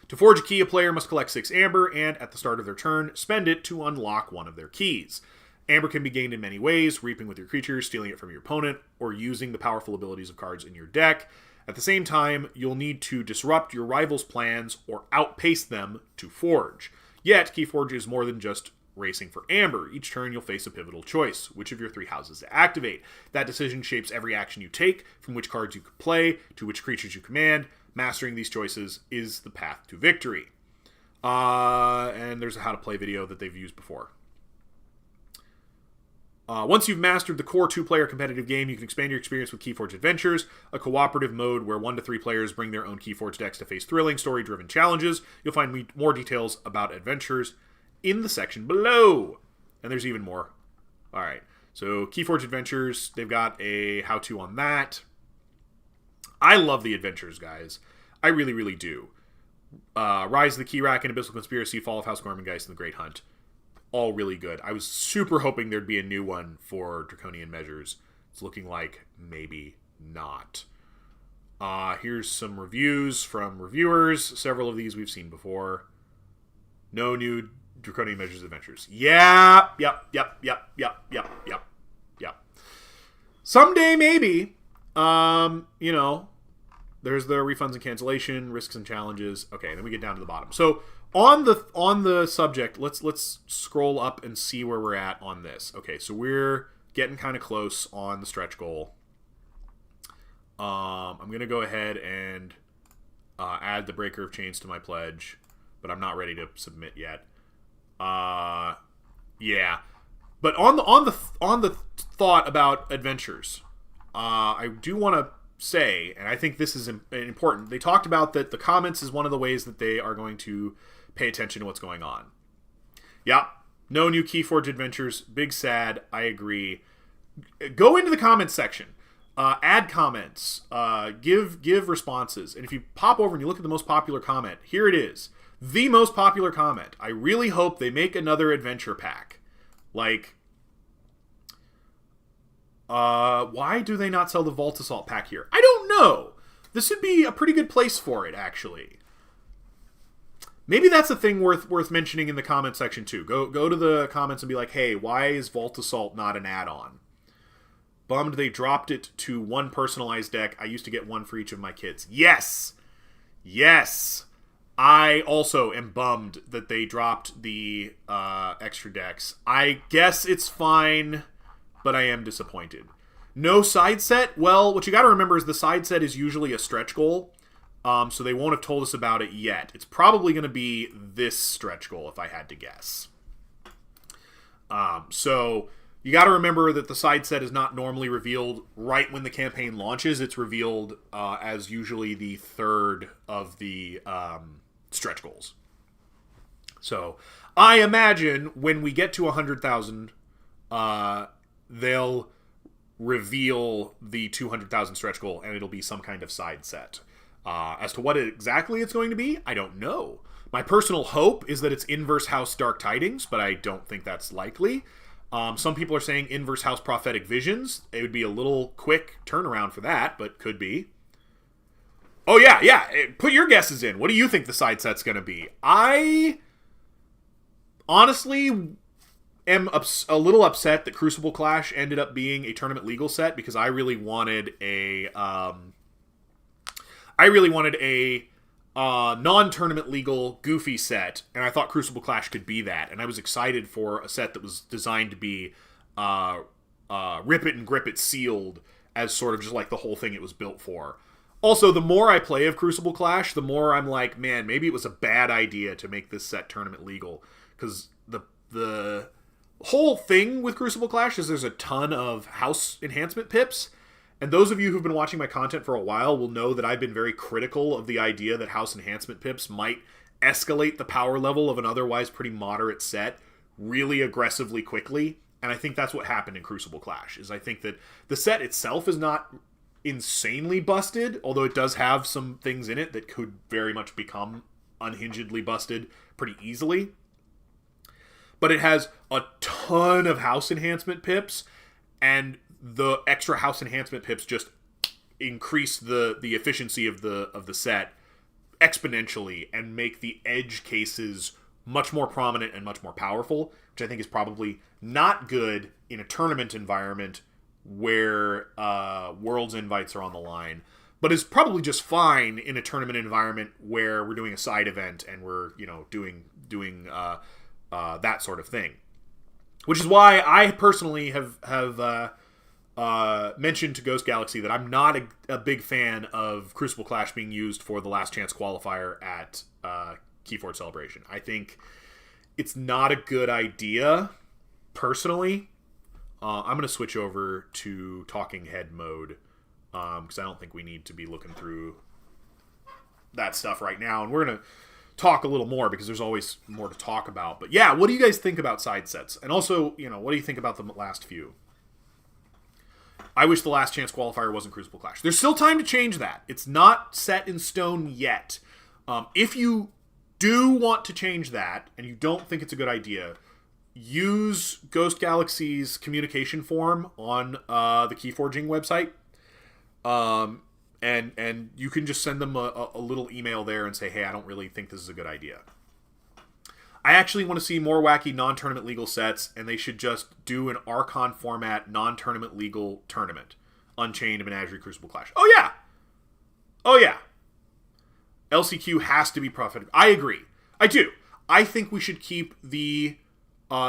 To forge a key, a player must collect 6 Amber, and at the start of their turn, spend it to unlock one of their keys. Amber can be gained in many ways, reaping with your creatures, stealing it from your opponent, or using the powerful abilities of cards in your deck. At the same time, you'll need to disrupt your rivals' plans or outpace them to forge. Yet, KeyForge is more than just racing for Amber. Each turn, you'll face a pivotal choice: which of your 3 houses to activate. That decision shapes every action you take, from which cards you could play to which creatures you command. Mastering these choices is the path to victory. And there's a how to play video that they've used before. Once you've mastered the core 2-player competitive game, you can expand your experience with KeyForge Adventures, a cooperative mode where 1 to 3 players bring their own KeyForge decks to face thrilling, story-driven challenges. You'll find more details about Adventures in the section below. And there's even more. Alright, so KeyForge Adventures, they've got a how-to on that. I love the Adventures, guys. I really, really do. Rise of the Key Rack and Abyssal Conspiracy, Fall of House Gormengeist, and The Great Hunt. All really good. I was super hoping there'd be a new one for Draconian Measures. It's looking like maybe not. Here's some reviews from reviewers. Several of these we've seen before. No new Draconian Measures Adventures. Yep. Someday, maybe. There's the refunds and cancellation, risks and challenges. Okay, then we get down to the bottom. So on the subject, let's scroll up and see where we're at on this. Okay, so we're getting kind of close on the stretch goal. I'm gonna go ahead and add the Breaker of Chains to my pledge, but I'm not ready to submit yet. Yeah, but on the thought about Adventures. I do want to say, and I think this is important, they talked about that the comments is one of the ways that they are going to pay attention to what's going on. Yep. No new KeyForge adventures. Big sad. I agree. Go into the comments section. Add comments. Give responses. And if you pop over and you look at the most popular comment, here it is. The most popular comment. I really hope they make another adventure pack. Like, why do they not sell the Vault Assault pack here? I don't know. This would be a pretty good place for it, actually. Maybe that's a thing worth mentioning in the comment section too. Go to the comments and be like, hey, why is Vault Assault not an add-on? Bummed they dropped it to one personalized deck. I used to get one for each of my kids. Yes! Yes! I also am bummed that they dropped the extra decks. I guess it's fine, but I am disappointed. No side set? Well, what you gotta remember is the side set is usually a stretch goal. So they won't have told us about it yet. It's probably going to be this stretch goal, if I had to guess. So you got to remember that the side set is not normally revealed right when the campaign launches. It's revealed as usually the third of the stretch goals. So I imagine when we get to 100,000, they'll reveal the 200,000 stretch goal, and it'll be some kind of side set. As to what exactly it's going to be, I don't know. My personal hope is that it's Inverse House Dark Tidings, but I don't think that's likely. Some people are saying Inverse House Prophetic Visions. It would be a little quick turnaround for that, but could be. Oh, yeah. Put your guesses in. What do you think the side set's going to be? I honestly am a little upset that Crucible Clash ended up being a tournament legal set, because I really wanted a non-tournament legal goofy set, and I thought Crucible Clash could be that, and I was excited for a set that was designed to be rip it and grip it sealed as sort of just like the whole thing it was built for. Also, the more I play of Crucible Clash, the more I'm like, man, maybe it was a bad idea to make this set tournament legal, because the whole thing with Crucible Clash is there's a ton of house enhancement pips. And those of you who've been watching my content for a while will know that I've been very critical of the idea that house enhancement pips might escalate the power level of an otherwise pretty moderate set really aggressively quickly. And I think that's what happened in Crucible Clash, is I think that the set itself is not insanely busted, although it does have some things in it that could very much become unhingedly busted pretty easily. But it has a ton of house enhancement pips, and the extra house enhancement pips just increase the efficiency of the set exponentially and make the edge cases much more prominent and much more powerful, which I think is probably not good in a tournament environment where Worlds invites are on the line, but is probably just fine in a tournament environment where we're doing a side event and we're doing that sort of thing. Which is why I personally have mentioned to Ghost Galaxy that I'm not a big fan of Crucible Clash being used for the last chance qualifier at KeyForge Celebration. I think it's not a good idea, personally. I'm going to switch over to talking head mode, because I don't think we need to be looking through that stuff right now. And we're going to talk a little more because there's always more to talk about. But yeah, what do you guys think about side sets? And also, what do you think about the last few? I wish the last chance qualifier wasn't Crucible Clash. There's still time to change that. It's not set in stone yet. If you do want to change that and you don't think it's a good idea, use Ghost Galaxy's communication form on the Keyforging website. And you can just send them a little email there and say, hey, I don't really think this is a good idea. I actually want to see more wacky non-tournament legal sets, and they should just do an Archon format non-tournament legal tournament. Unchained, Menagerie, Crucible Clash. Oh, yeah. LCQ has to be prophetic. I agree. I do. I think we should keep the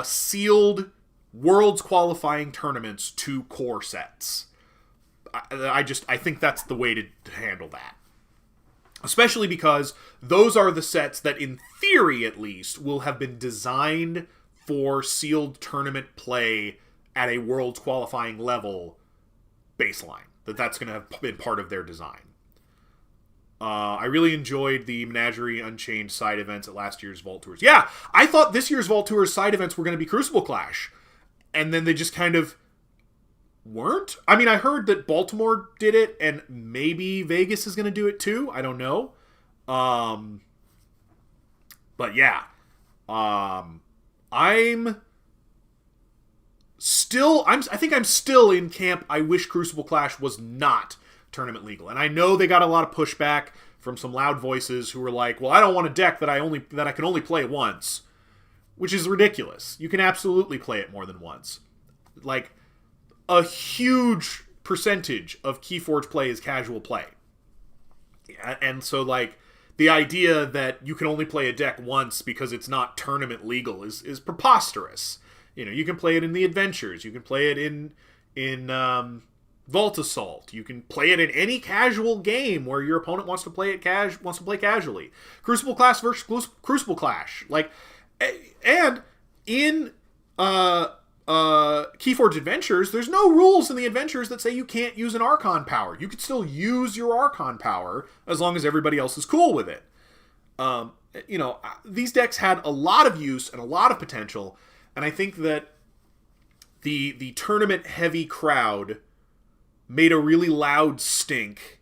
sealed Worlds qualifying tournaments to core sets. I think that's the way to handle that. Especially because those are the sets that, in theory at least, will have been designed for sealed tournament play at a Worlds qualifying level baseline. that's going to have been part of their design. I really enjoyed the Menagerie Unchained side events at last year's Vault Tours. Yeah, I thought this year's Vault Tours side events were going to be Crucible Clash. And then they just kind of weren't. I mean, I heard that Baltimore did it, and maybe Vegas is going to do it too. I don't know. But yeah. I think I'm still in camp. I wish Crucible Clash was not tournament legal. And I know they got a lot of pushback from some loud voices who were like, well, I don't want a deck that I can only play once, which is ridiculous. You can absolutely play it more than once. Like, a huge percentage of KeyForge play is casual play. And so, like, the idea that you can only play a deck once because it's not tournament legal is preposterous. You know, you can play it in the Adventures. You can play it in Vault Assault. You can play it in any casual game where your opponent wants to play casually. Crucible Clash versus Crucible Clash. Like, and in KeyForge Adventures, there's no rules in the Adventures that say you can't use an Archon power. You can still use your Archon power as long as everybody else is cool with it. You know, these decks had a lot of use and a lot of potential, and I think that the tournament-heavy crowd made a really loud stink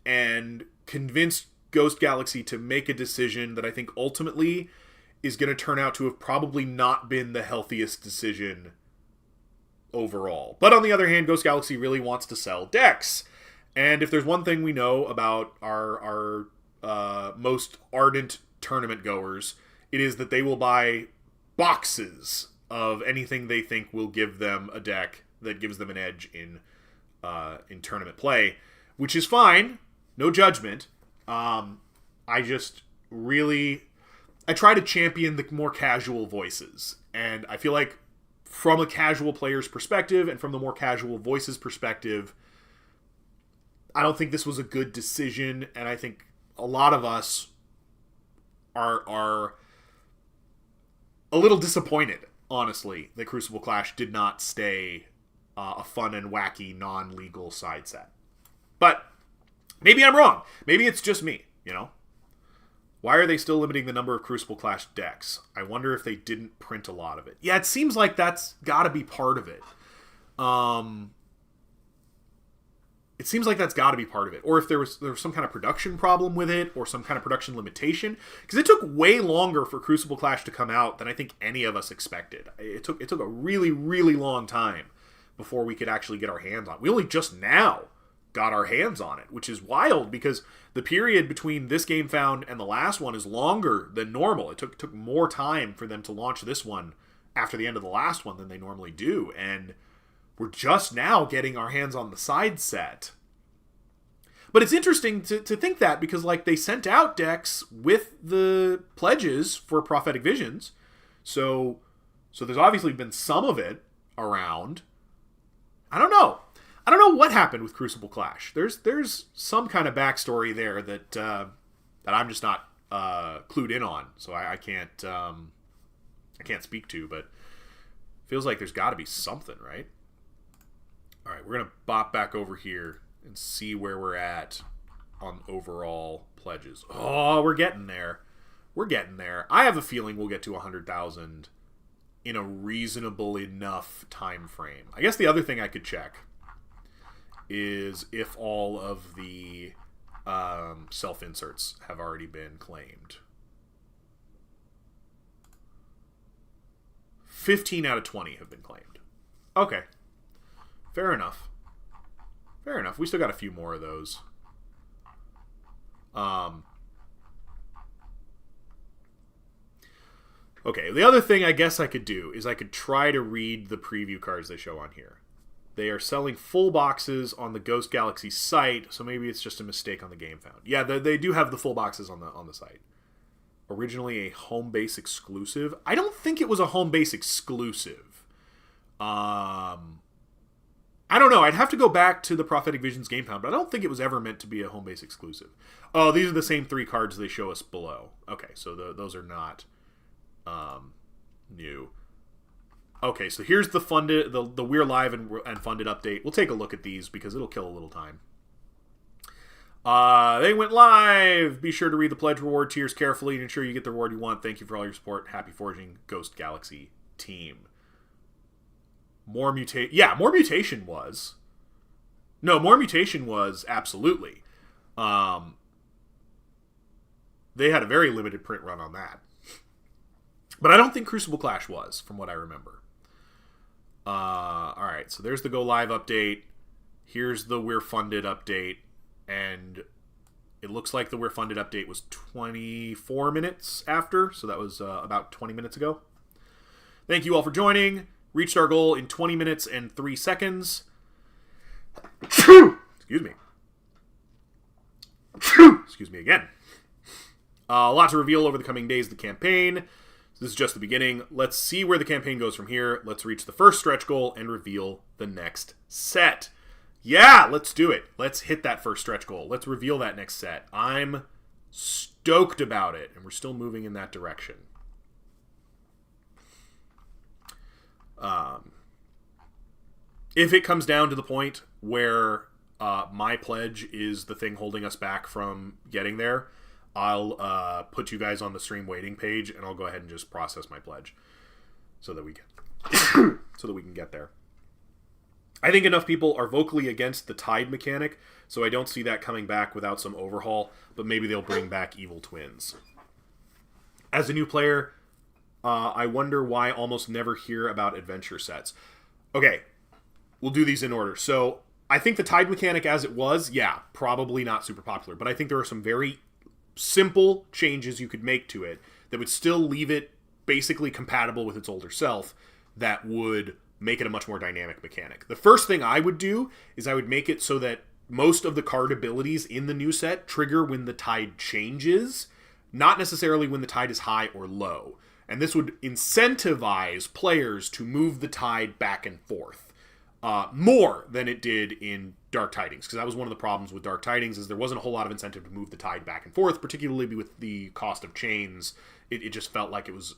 and convinced Ghost Galaxy to make a decision that I think ultimately is going to turn out to have probably not been the healthiest decision overall. But on the other hand, Ghost Galaxy really wants to sell decks. And if there's one thing we know about our most ardent tournament goers, it is that they will buy boxes of anything they think will give them a deck that gives them an edge in tournament play, which is fine. No judgment. I try to champion the more casual voices. And I feel like from a casual player's perspective and from the more casual voices perspective, I don't think this was a good decision. And I think a lot of us are a little disappointed, honestly, that Crucible Clash did not stay a fun and wacky non-legal side set. But maybe I'm wrong. Maybe it's just me, you know? Why are they still limiting the number of Crucible Clash decks? I wonder if they didn't print a lot of it. Yeah, it seems like that's got to be part of it. It seems like that's got to be part of it. Or if there was some kind of production problem with it, or some kind of production limitation. Because it took way longer for Crucible Clash to come out than I think any of us expected. It took a really, really long time before we could actually get our hands on it. We only just now got our hands on it, which is wild because the period between this Gamefound and the last one is longer than normal. It took more time for them to launch this one after the end of the last one than they normally do, and we're just now getting our hands on the side set. But it's interesting to think that, because like they sent out decks with the pledges for Prophetic Visions, so there's obviously been some of it around. I don't know what happened with Crucible Clash. There's some kind of backstory there that I'm just not clued in on, so I can't speak to. But feels like there's got to be something, right? All right, we're gonna bop back over here and see where we're at on overall pledges. Oh, we're getting there. I have a feeling we'll get to 100,000 in a reasonable enough time frame. I guess the other thing I could check is if all of the self-inserts have already been claimed. 15 out of 20 have been claimed. Okay. Fair enough. We still got a few more of those. Okay, the other thing I guess I could do is I could try to read the preview cards they show on here. They are selling full boxes on the Ghost Galaxy site, so maybe it's just a mistake on the Gamefound. Yeah, they do have the full boxes on the site. Originally a home base exclusive. I don't think it was a home base exclusive. I don't know. I'd have to go back to the Prophetic Visions Gamefound, but I don't think it was ever meant to be a home base exclusive. Oh, these are the same 3 cards they show us below. Okay, so those are not new. Okay, so here's the funded, the We're Live and funded update. We'll take a look at these because it'll kill a little time. They went live. Be sure to read the pledge reward tiers carefully and ensure you get the reward you want. Thank you for all your support. Happy forging, Ghost Galaxy team. More mutation. Yeah, more mutation was. No, more mutation was absolutely. They had a very limited print run on that. But I don't think Crucible Clash was, from what I remember. Alright, so there's the Go Live update. Here's the We're Funded update. And it looks like the We're Funded update was 24 minutes after. So that was about 20 minutes ago. Thank you all for joining. Reached our goal in 20 minutes and 3 seconds. Excuse me. Excuse me again. A lot to reveal over the coming days of the campaign. This is just the beginning. Let's see where the campaign goes from here. Let's reach the first stretch goal and reveal the next set. Yeah, let's do it. Let's hit that first stretch goal. Let's reveal that next set. I'm stoked about it, and we're still moving in that direction. If it comes down to the point where my pledge is the thing holding us back from getting there, I'll put you guys on the stream waiting page, and I'll go ahead and just process my pledge so that we can get there. I think enough people are vocally against the tide mechanic, so I don't see that coming back without some overhaul, but maybe they'll bring back Evil Twins. As a new player, I wonder why I almost never hear about adventure sets. Okay, we'll do these in order. So, I think the tide mechanic as it was, yeah, probably not super popular, but I think there are some very simple changes you could make to it that would still leave it basically compatible with its older self that would make it a much more dynamic mechanic. The first thing I would do is I would make it so that most of the card abilities in the new set trigger when the tide changes, not necessarily when the tide is high or low. And this would incentivize players to move the tide back and forth more than it did in Dark Tidings, because that was one of the problems with Dark Tidings is there wasn't a whole lot of incentive to move the tide back and forth, particularly with the cost of chains. It just felt like it was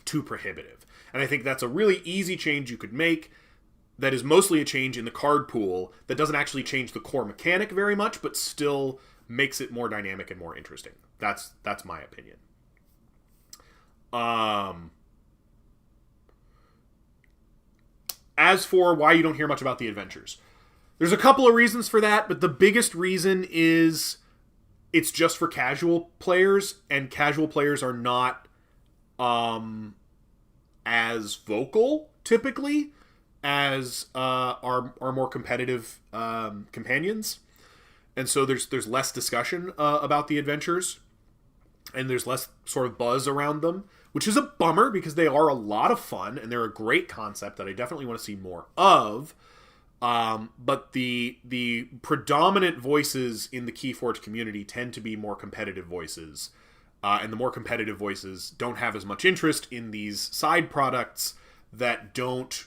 too prohibitive. And I think that's a really easy change you could make that is mostly a change in the card pool that doesn't actually change the core mechanic very much, but still makes it more dynamic and more interesting. That's my opinion. As for why you don't hear much about the adventures, there's a couple of reasons for that, but the biggest reason is it's just for casual players, and casual players are not as vocal typically as our more competitive companions, and so there's less discussion about the adventures, and there's less sort of buzz around them, which is a bummer because they are a lot of fun and they're a great concept that I definitely want to see more of. But the predominant voices in the KeyForge community tend to be more competitive voices. And the more competitive voices don't have as much interest in these side products that don't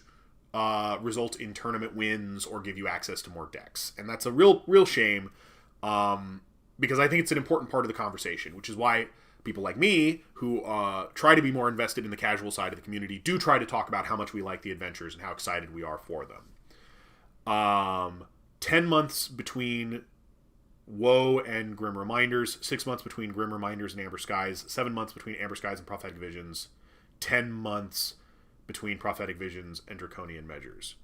result in tournament wins or give you access to more decks. And that's a real shame, because I think it's an important part of the conversation, which is why people like me, who try to be more invested in the casual side of the community, do try to talk about how much we like the adventures and how excited we are for them. 10 months between Woe and Grim Reminders, 6 months between Grim Reminders and Amber Skies, 7 months between Amber Skies and Prophetic Visions, 10 months between Prophetic Visions and Draconian Measures.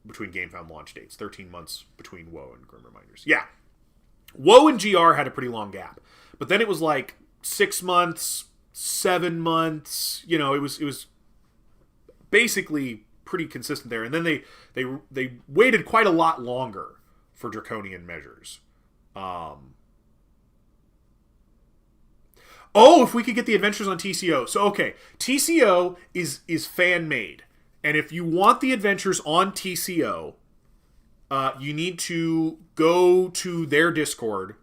Between Gamefound launch dates, 13 months between Woe and Grim Reminders. Yeah. Woe and GR had a pretty long gap. But then it was like 6 months, 7 months, it was basically pretty consistent there. And then they waited quite a lot longer for Draconian Measures. If we could get the adventures on TCO. So, okay, TCO is fan-made. And if you want the adventures on TCO, you need to go to their Discord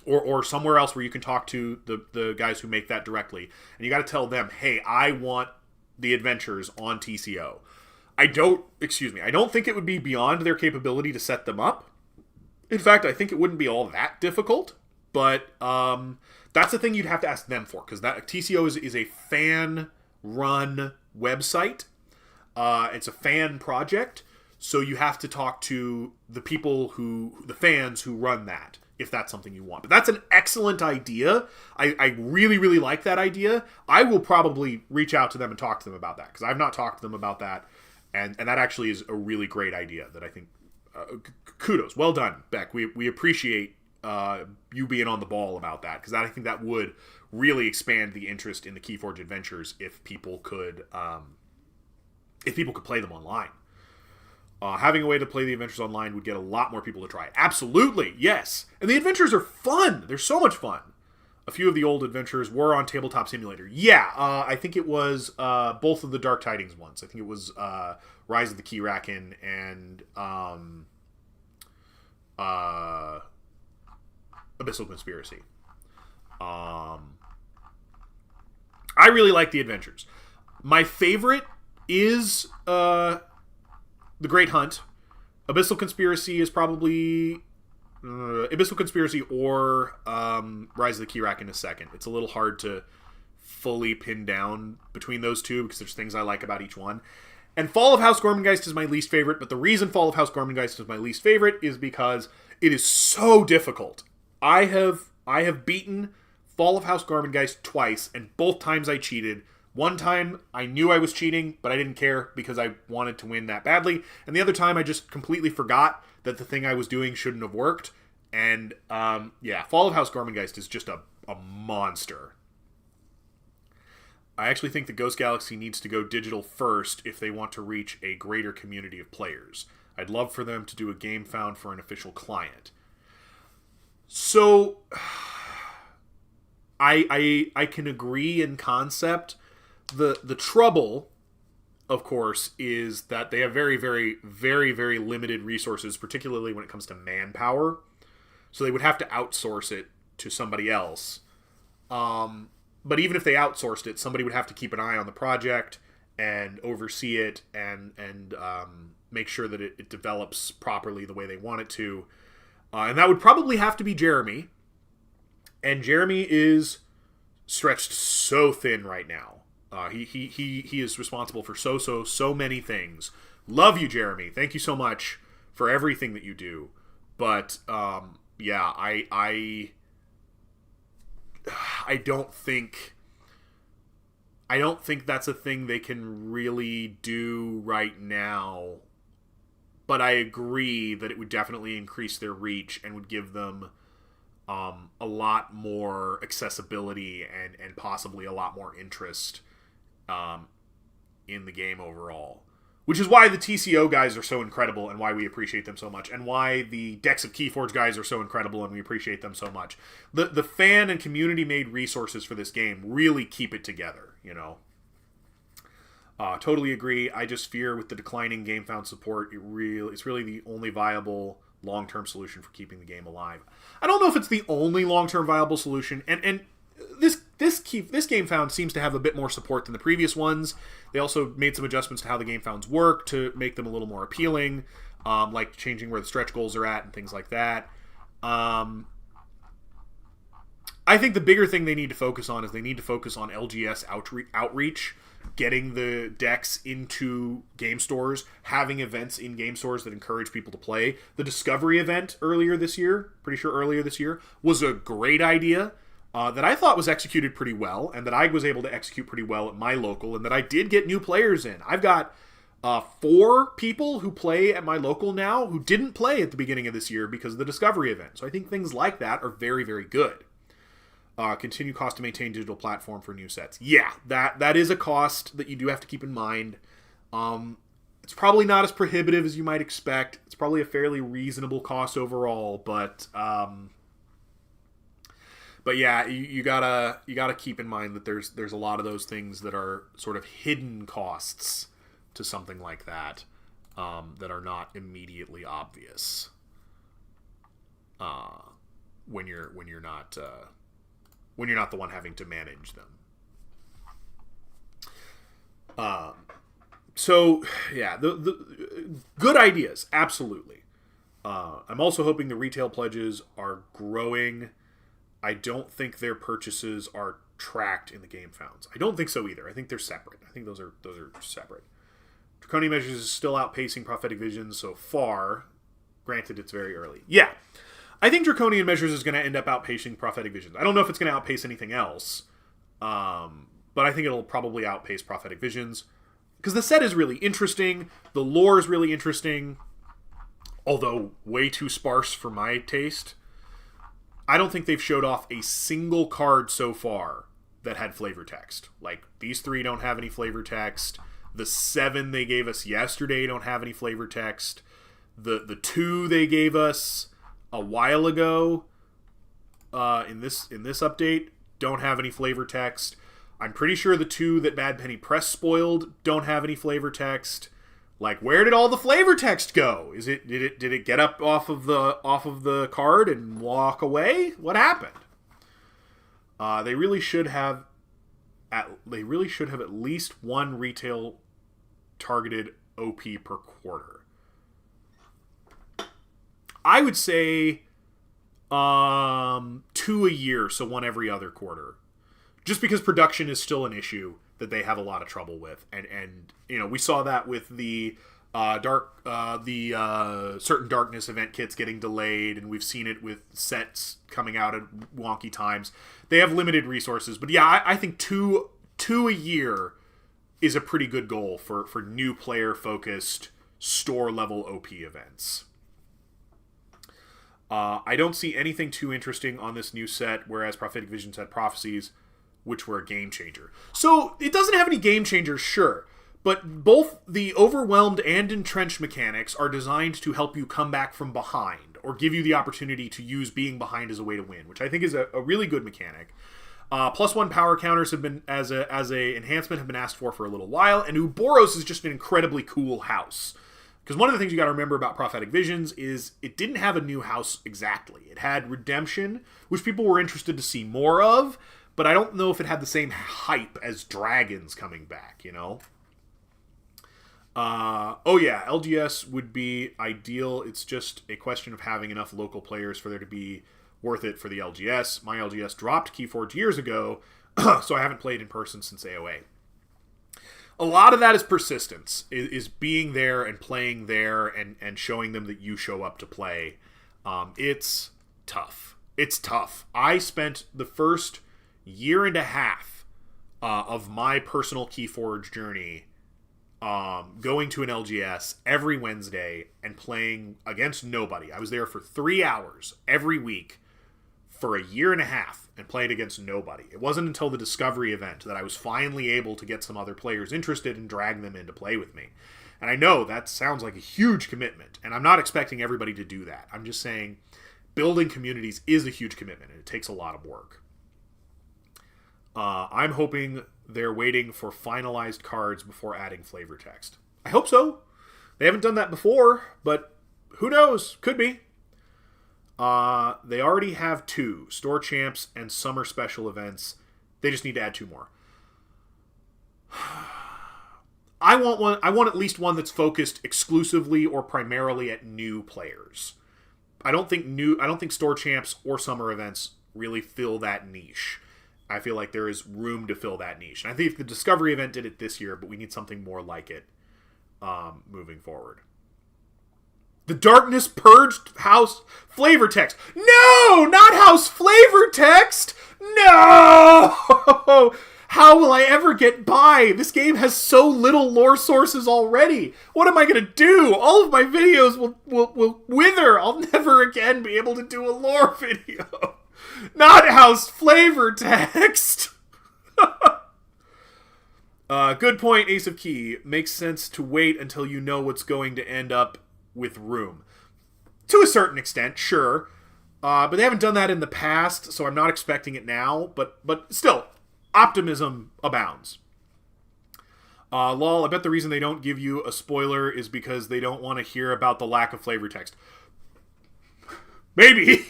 or somewhere else where you can talk to the guys who make that directly. And you got to tell them, hey, I want the adventures on TCO. I don't think it would be beyond their capability to set them up. In fact, I think it wouldn't be all that difficult. But that's the thing you'd have to ask them for, because that TCO is a fan-run website. It's a fan project, so you have to talk to the fans who run that, if that's something you want. But that's an excellent idea. I really, really like that idea. I will probably reach out to them and talk to them about that, because I've not talked to them about that, and that actually is a really great idea that I think, kudos. Well done, Beck. We appreciate you being on the ball about that, because I think that would really expand the interest in the KeyForge adventures if people could play them online. Having a way to play the adventures online would get a lot more people to try it. Absolutely, yes. And the adventures are fun. They're so much fun. A few of the old adventures were on Tabletop Simulator. Yeah, I think it was both of the Dark Tidings ones. I think it was Rise of the Keyraken and Abyssal Conspiracy. I really like the adventures. My favorite is The Great Hunt. Abyssal Conspiracy is probably Abyssal Conspiracy or Rise of the Keyraken a second. It's a little hard to fully pin down between those two, because there's things I like about each one. And Fall of House Gormengeist is my least favorite, but the reason Fall of House Gormengeist is my least favorite is because it is so difficult. I have beaten Fall of House Gormengeist twice, and both times I cheated. One time I knew I was cheating, but I didn't care because I wanted to win that badly. And the other time I just completely forgot that the thing I was doing shouldn't have worked. And Fall of House Gormengeist is just a monster. I actually think the Ghost Galaxy needs to go digital first if they want to reach a greater community of players. I'd love for them to do a Gamefound for an official client. So, I can agree in concept. The trouble, of course, is that they have very, very, very, very limited resources, particularly when it comes to manpower. So they would have to outsource it to somebody else. But even if they outsourced it, somebody would have to keep an eye on the project and oversee it and make sure that it develops properly the way they want it to. And that would probably have to be Jeremy. And Jeremy is stretched so thin right now. He is responsible for so many things. Love you, Jeremy. Thank you so much for everything that you do. But I don't think that's a thing they can really do right now. But I agree that it would definitely increase their reach and would give them a lot more accessibility and possibly a lot more interest in the game overall. Which is why the TCO guys are so incredible and why we appreciate them so much, and why the Decks of KeyForge guys are so incredible and we appreciate them so much. The fan and community-made resources for this game really keep it together, you know. Totally agree. I just fear with the declining Gamefound support, it's really the only viable long-term solution for keeping the game alive. I don't know if it's the only long-term viable solution, and this Gamefound seems to have a bit more support than the previous ones. They also made some adjustments to how the Gamefounds work to make them a little more appealing, like changing where the stretch goals are at and things like that. I think the bigger thing they need to focus on is they need to focus on LGS outreach, getting the decks into game stores, having events in game stores that encourage people to play. The Discovery event earlier this year, was a great idea. That I thought was executed pretty well, and that I was able to execute pretty well at my local, and that I did get new players in. I've got 4 people who play at my local now who didn't play at the beginning of this year because of the Discovery event. So I think things like that are very, very good. Continue cost to maintain digital platform for new sets. Yeah, that is a cost that you do have to keep in mind. It's probably not as prohibitive as you might expect. It's probably a fairly reasonable cost overall, but yeah, you gotta keep in mind that there's a lot of those things that are sort of hidden costs to something like that that are not immediately obvious when you're not the one having to manage them. So yeah, the good ideas, absolutely. I'm also hoping the retail pledges are growing. I don't think their purchases are tracked in the Gamefounds. I don't think so either. I think they're separate. I think those are separate. Draconian Measures is still outpacing Prophetic Visions so far. Granted, it's very early. Yeah. I think Draconian Measures is going to end up outpacing Prophetic Visions. I don't know if it's going to outpace anything else. But I think it'll probably outpace Prophetic Visions. Because the set is really interesting. The lore is really interesting. Although way too sparse for my taste. I don't think they've showed off a single card so far that had flavor text. Like, these 3 don't have any flavor text. The 7 they gave us yesterday don't have any flavor text. The 2 they gave us a while ago in this update don't have any flavor text. I'm pretty sure the 2 that Bad Penny Press spoiled don't have any flavor text. Like, where did all the flavor text go? Did it get up off of the card and walk away? What happened? They really should have at least one retail targeted OP per quarter. I would say 2 a year, so 1 every other quarter. Just because production is still an issue that they have a lot of trouble with, and you know, we saw that with the Certain Darkness event kits getting delayed, and we've seen it with sets coming out at wonky times. They have limited resources, but yeah, I think two a year is a pretty good goal for new player focused store level OP events. I don't see anything too interesting on this new set, whereas Prophetic Visions had Prophecies, which were a game changer. So, it doesn't have any game changers, sure, but both the Overwhelmed and Entrenched mechanics are designed to help you come back from behind, or give you the opportunity to use being behind as a way to win, which I think is a really good mechanic. +1 power counters have been, as a enhancement, have been asked for a little while, and Uboros is just an incredibly cool house. Because one of the things you got to remember about Prophetic Visions is it didn't have a new house exactly. It had Redemption, which people were interested to see more of, but I don't know if it had the same hype as Dragons coming back, you know? Oh yeah, LGS would be ideal. It's just a question of having enough local players for there to be worth it for the LGS. My LGS dropped KeyForge years ago, so I haven't played in person since AOA. A lot of that is persistence, is being there and playing there and showing them that you show up to play. It's tough. It's tough. I spent the first year and a half of my personal KeyForge journey going to an LGS every Wednesday and playing against nobody. I was there for 3 hours every week for a year and a half and played against nobody. It wasn't until the Discovery event that I was finally able to get some other players interested and drag them in to play with me. And I know that sounds like a huge commitment, and I'm not expecting everybody to do that. I'm just saying building communities is a huge commitment, and it takes a lot of work. I'm hoping they're waiting for finalized cards before adding flavor text. I hope so. They haven't done that before, but who knows? Could be. They already have 2, Store Champs and Summer Special events. They just need to add 2 more. I want at least one that's focused exclusively or primarily at new players. I don't think Store Champs or Summer events really fill that niche. I feel like there is room to fill that niche. And I think the Discovery event did it this year, but we need something more like it moving forward. The Darkness Purged House Flavor Text. No! Not House Flavor Text! No! How will I ever get by? This game has so little lore sources already. What am I going to do? All of my videos will wither. I'll never again be able to do a lore video. Not House Flavor Text! Good point, Ace of Key. Makes sense to wait until you know what's going to end up with room. To a certain extent, sure. But they haven't done that in the past, so I'm not expecting it now. But still, optimism abounds. Lol, I bet the reason they don't give you a spoiler is because they don't want to hear about the lack of flavor text. Maybe.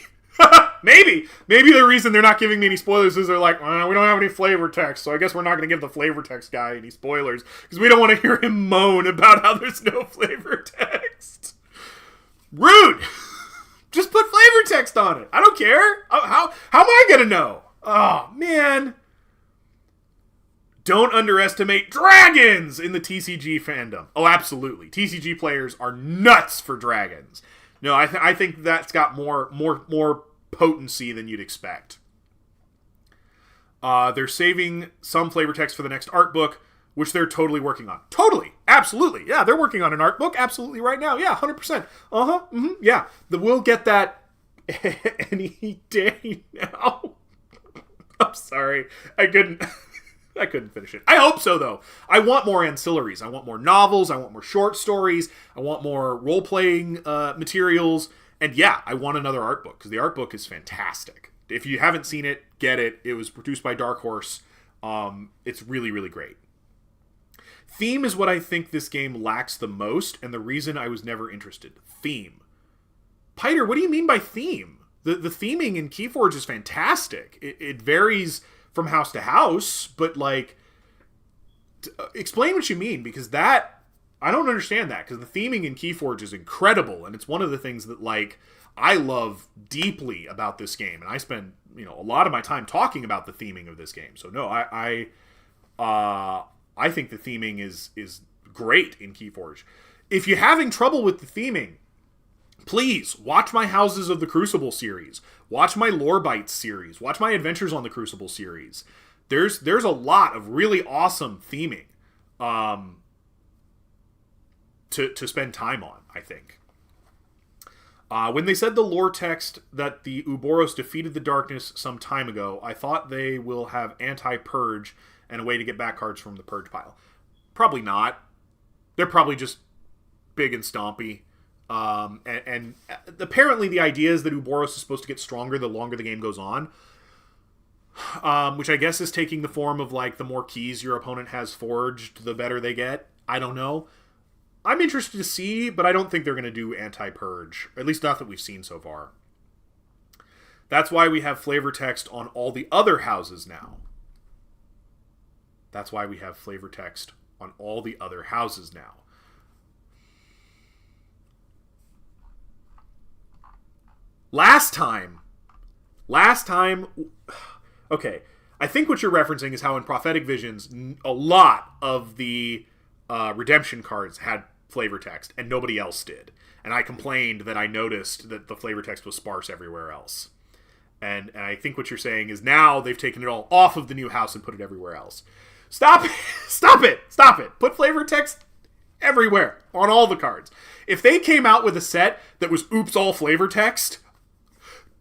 Maybe the reason they're not giving me any spoilers is they're like, we don't have any flavor text, so I guess we're not going to give the flavor text guy any spoilers, because we don't want to hear him moan about how there's no flavor text. Rude! Just put flavor text on it. I don't care. How am I going to know? Oh, man. Don't underestimate dragons in the TCG fandom. Oh, absolutely. TCG players are nuts for dragons. No, I think that's got more potency than you'd expect. They're saving some flavor text for the next art book, which they're totally working on. Totally. Absolutely. Yeah, they're working on an art book absolutely right now. Yeah, 100%. Uh-huh. Mm-hmm. Yeah. We'll get that any day now. I'm sorry. I couldn't finish it. I hope so, though. I want more ancillaries. I want more novels. I want more short stories. I want more role-playing materials. And yeah, I want another art book, because the art book is fantastic. If you haven't seen it, get it. It was produced by Dark Horse. It's really, really great. Theme is what I think this game lacks the most, and the reason I was never interested. Theme. Piter, what do you mean by theme? The theming in KeyForge is fantastic. It varies from house to house, but, like, explain what you mean, because that, I don't understand that, because the theming in KeyForge is incredible, and it's one of the things that, like, I love deeply about this game, and I spend, a lot of my time talking about the theming of this game. So no, I think the theming is great in KeyForge. If you're having trouble with the theming, please watch my Houses of the Crucible series. Watch my Lore Bites series. Watch my Adventures on the Crucible series. There's a lot of really awesome theming to spend time on, I think. When they said the lore text that the Ouroboros defeated the darkness some time ago, I thought they will have anti-purge and a way to get back cards from the purge pile. Probably not. They're probably just big and stompy. And apparently the idea is that Ouroboros is supposed to get stronger the longer the game goes on. Which I guess is taking the form of, like, the more keys your opponent has forged, the better they get. I don't know. I'm interested to see, but I don't think they're going to do anti-purge. At least not that we've seen so far. That's why we have flavor text on all the other houses now. That's why we have flavor text on all the other houses now. Last time, okay, I think what you're referencing is how in Prophetic Visions, a lot of the redemption cards had flavor text, and nobody else did. And I complained that I noticed that the flavor text was sparse everywhere else. And I think what you're saying is now they've taken it all off of the new house and put it everywhere else. Stop it! Stop it! Stop it! Put flavor text everywhere, on all the cards. If they came out with a set that was oops all flavor text,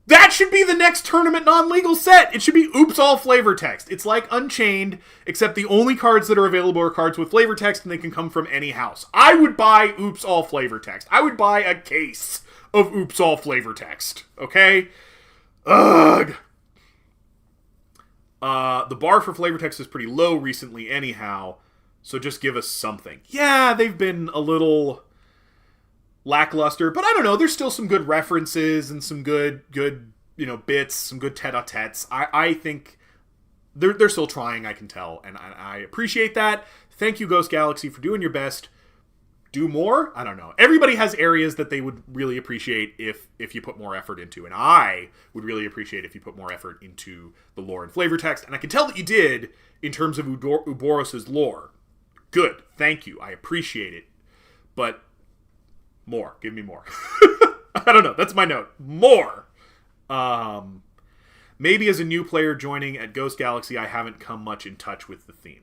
that should be the next tournament non-legal set. It should be oops all flavor text. It's like Unchained, except the only cards that are available are cards with flavor text, and they can come from any house. I would buy oops all flavor text. I would buy a case of oops all flavor text. Okay? Ugh. The bar for flavor text is pretty low recently anyhow, so just give us something. Yeah, they've been a little lackluster, but I don't know, there's still some good references and some good bits, some good tete-a-tetes. I think they're still trying, I can tell, and I appreciate that. Thank you, Ghost Galaxy, for doing your best. Do more? I don't know. Everybody has areas that they would really appreciate if you put more effort into, and I would really appreciate if you put more effort into the lore and flavor text, and I can tell that you did in terms of Ouroboros' lore. Good. Thank you. I appreciate it. But more. Give me more. I don't know. That's my note. More. Maybe as a new player joining at Ghost Galaxy, I haven't come much in touch with the theme.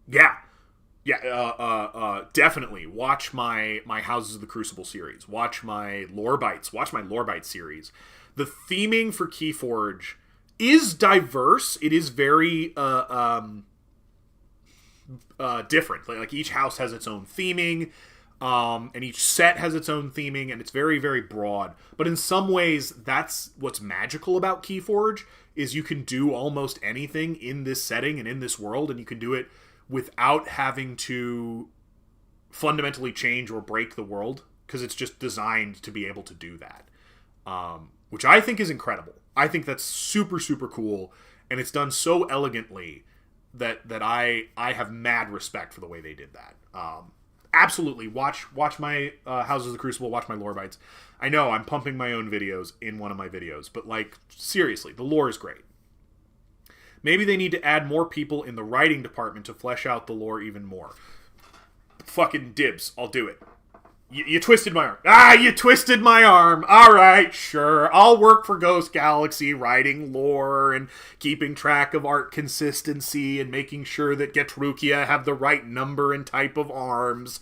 Yeah. Yeah, definitely. Watch my Houses of the Crucible series. Watch my Lore Bites. Watch my Lore Bites series. The theming for KeyForge is diverse. It is very different. Like each house has its own theming, and each set has its own theming, and it's very, very broad. But in some ways, that's what's magical about KeyForge, is you can do almost anything in this setting and in this world, and you can do it without having to fundamentally change or break the world, because it's just designed to be able to do that, which I think is incredible. I think that's super, super cool, and it's done so elegantly that I have mad respect for the way they did that. absolutely watch my Houses of the Crucible, watch my lore bites. I know I'm pumping my own videos in one of my videos, but like seriously, the lore is great. Maybe they need to add more people in the writing department to flesh out the lore even more. Fucking dibs, I'll do it. You twisted my arm. Ah, you twisted my arm. All right, sure. I'll work for Ghost Galaxy, writing lore and keeping track of art consistency and making sure that Getrukia have the right number and type of arms.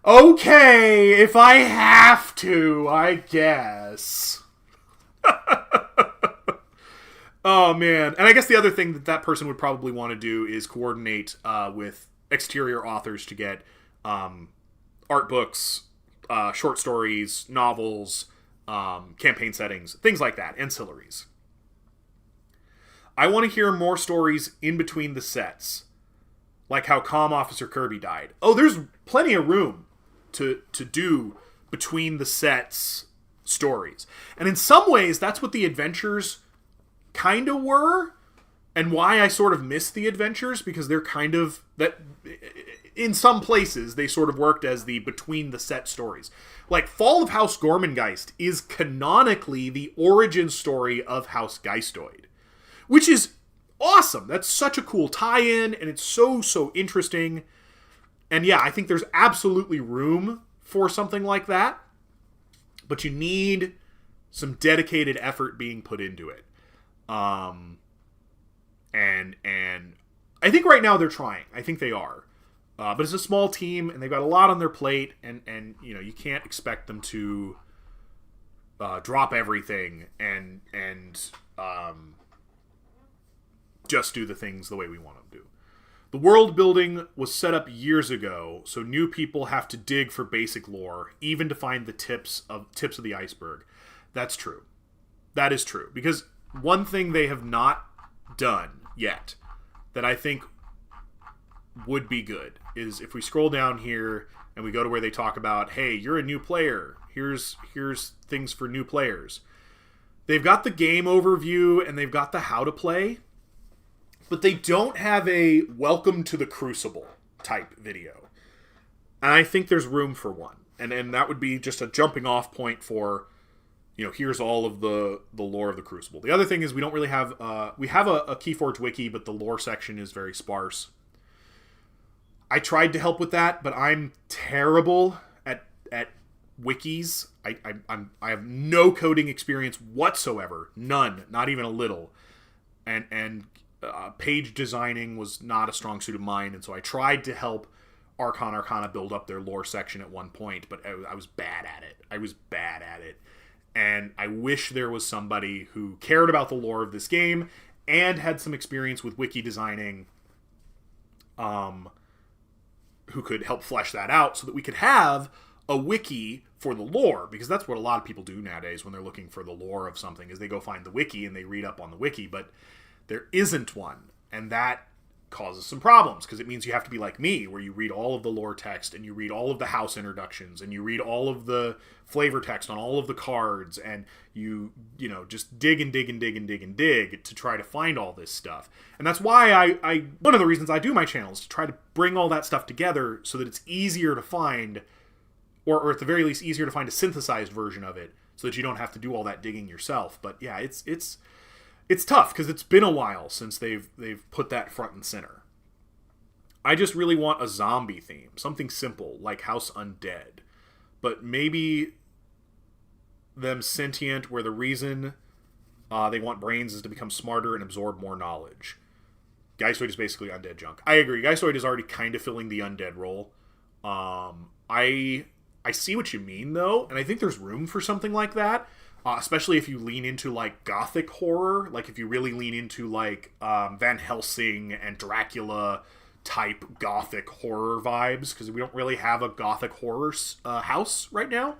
Okay, if I have to, I guess. Oh, man. And I guess the other thing that person would probably want to do is coordinate with exterior authors to get art books, short stories, novels, campaign settings, things like that, ancillaries. I want to hear more stories in between the sets, like how Comm Officer Kirby died. Oh, there's plenty of room to do between the sets stories. And in some ways, that's what the adventures kind of were, and why I sort of miss the adventures, because they're kind of that in some places they sort of worked as the between the set stories. Like Fall of House Gormengeist is canonically the origin story of House Geistoid, which is awesome. That's such a cool tie-in, and it's so interesting. And yeah, I think there's absolutely room for something like that, but you need some dedicated effort being put into it. And I think right now they're trying. I think they are. But it's a small team, and they've got a lot on their plate, and you know, you can't expect them to drop everything and just do the things the way we want them to. The world building was set up years ago, so new people have to dig for basic lore, even to find the tips of the iceberg. That's true. That is true. Because one thing they have not done yet that I think would be good is if we scroll down here and we go to where they talk about, hey, you're a new player. Here's things for new players. They've got the game overview and they've got the how to play, but they don't have a welcome to the Crucible type video. And I think there's room for one. And that would be just a jumping off point for, you know, here's all of the lore of the Crucible. The other thing is we don't really have, we have a KeyForge wiki, but the lore section is very sparse. I tried to help with that, but I'm terrible at wikis. I have no coding experience whatsoever. None. Not even a little. And page designing was not a strong suit of mine, and so I tried to help Arcana build up their lore section at one point, but I was bad at it. And I wish there was somebody who cared about the lore of this game and had some experience with wiki designing, who could help flesh that out so that we could have a wiki for the lore, because that's what a lot of people do nowadays when they're looking for the lore of something, is they go find the wiki and they read up on the wiki, but there isn't one, and that causes some problems, because it means you have to be like me, where you read all of the lore text, and you read all of the house introductions, and you read all of the flavor text on all of the cards, and you know, just dig to try to find all this stuff. And that's why I one of the reasons I do my channel is to try to bring all that stuff together so that it's easier to find, or at the very least easier to find a synthesized version of it, so that you don't have to do all that digging yourself. But yeah, it's tough, because it's been a while since they've put that front and center. I just really want a zombie theme. Something simple, like House Undead. But maybe them sentient, where the reason they want brains is to become smarter and absorb more knowledge. Geistoid is basically undead junk. I agree. Geistoid is already kind of filling the undead role. I see what you mean, though, and I think there's room for something like that. Especially if you lean into, like, gothic horror. Like, if you really lean into, like, Van Helsing and Dracula type gothic horror vibes. Because we don't really have a gothic horror house right now.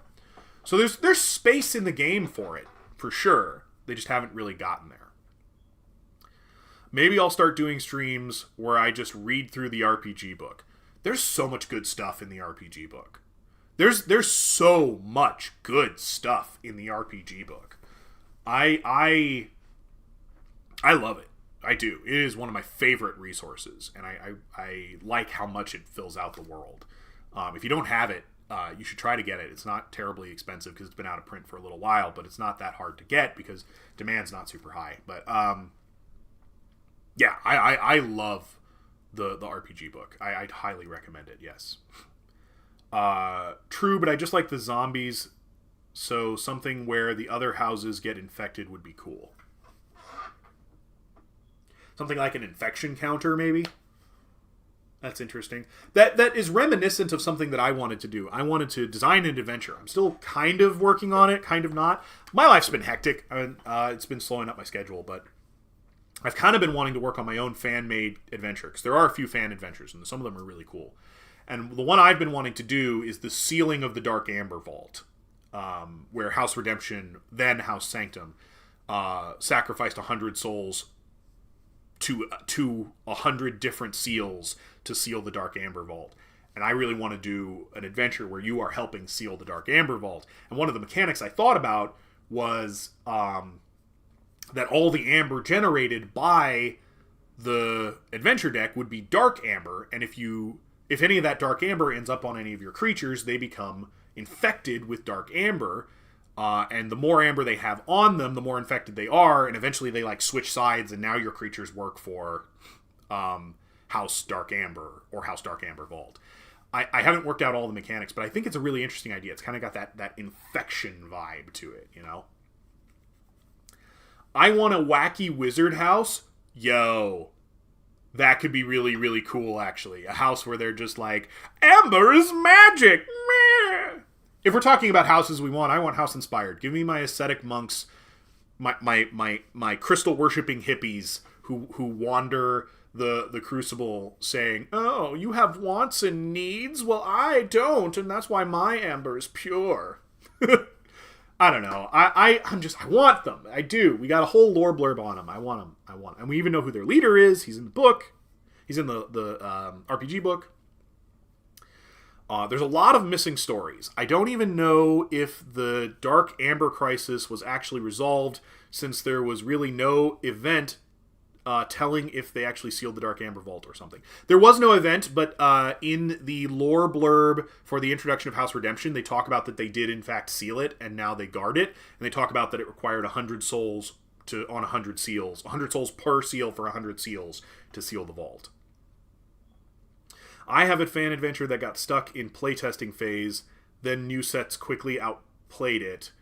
So there's space in the game for it, for sure. They just haven't really gotten there. Maybe I'll start doing streams where I just read through the RPG book. There's so much good stuff in the RPG book. There's so much good stuff in the RPG book. I love it. I do. It is one of my favorite resources, and I like how much it fills out the world. If you don't have it, you should try to get it. It's not terribly expensive because it's been out of print for a little while, but it's not that hard to get because demand's not super high. But yeah, I love the RPG book. I'd highly recommend it, yes. True, but I just like the zombies, so something where the other houses get infected would be cool. Something like an infection counter, maybe? That's interesting. That is reminiscent of something that I wanted to do. I wanted to design an adventure. I'm still kind of working on it, kind of not. My life's been hectic. It's been slowing up my schedule, but I've kind of been wanting to work on my own fan-made adventure, because there are a few fan adventures, and some of them are really cool. And the one I've been wanting to do is the sealing of the Dark Amber Vault, where House Redemption, then House Sanctum, sacrificed 100 souls to 100 different seals to seal the Dark Amber Vault. And I really want to do an adventure where you are helping seal the Dark Amber Vault. And one of the mechanics I thought about was that all the amber generated by the adventure deck would be dark amber, and if any of that dark amber ends up on any of your creatures, they become infected with dark amber, and the more amber they have on them, the more infected they are, and eventually they like switch sides, and now your creatures work for House Dark Amber or House Dark Amber Vault. I haven't worked out all the mechanics, but I think it's a really interesting idea. It's kind of got that infection vibe to it, you know? I want a wacky wizard house. Yo, that could be really, really cool, actually. A house where they're just like, amber is magic! Meh. If we're talking about houses we want, I want house-inspired. Give me my ascetic monks, my crystal-worshipping hippies who wander the Crucible saying, oh, you have wants and needs? Well, I don't, and that's why my amber is pure. I don't know. I want them. I do. We got a whole lore blurb on them. I want them. And we even know who their leader is. He's in the book. He's in the RPG book. There's a lot of missing stories. I don't even know if the Dark Amber crisis was actually resolved, since there was really no event telling if they actually sealed the Dark Amber Vault or something. There was no event, but in the lore blurb for the introduction of House Redemption, they talk about that they did in fact seal it, and now they guard it. And they talk about that it required 100 souls on 100 seals, 100 souls per seal for 100 seals to seal the vault. I have a fan adventure that got stuck in playtesting phase, then new sets quickly outplayed it.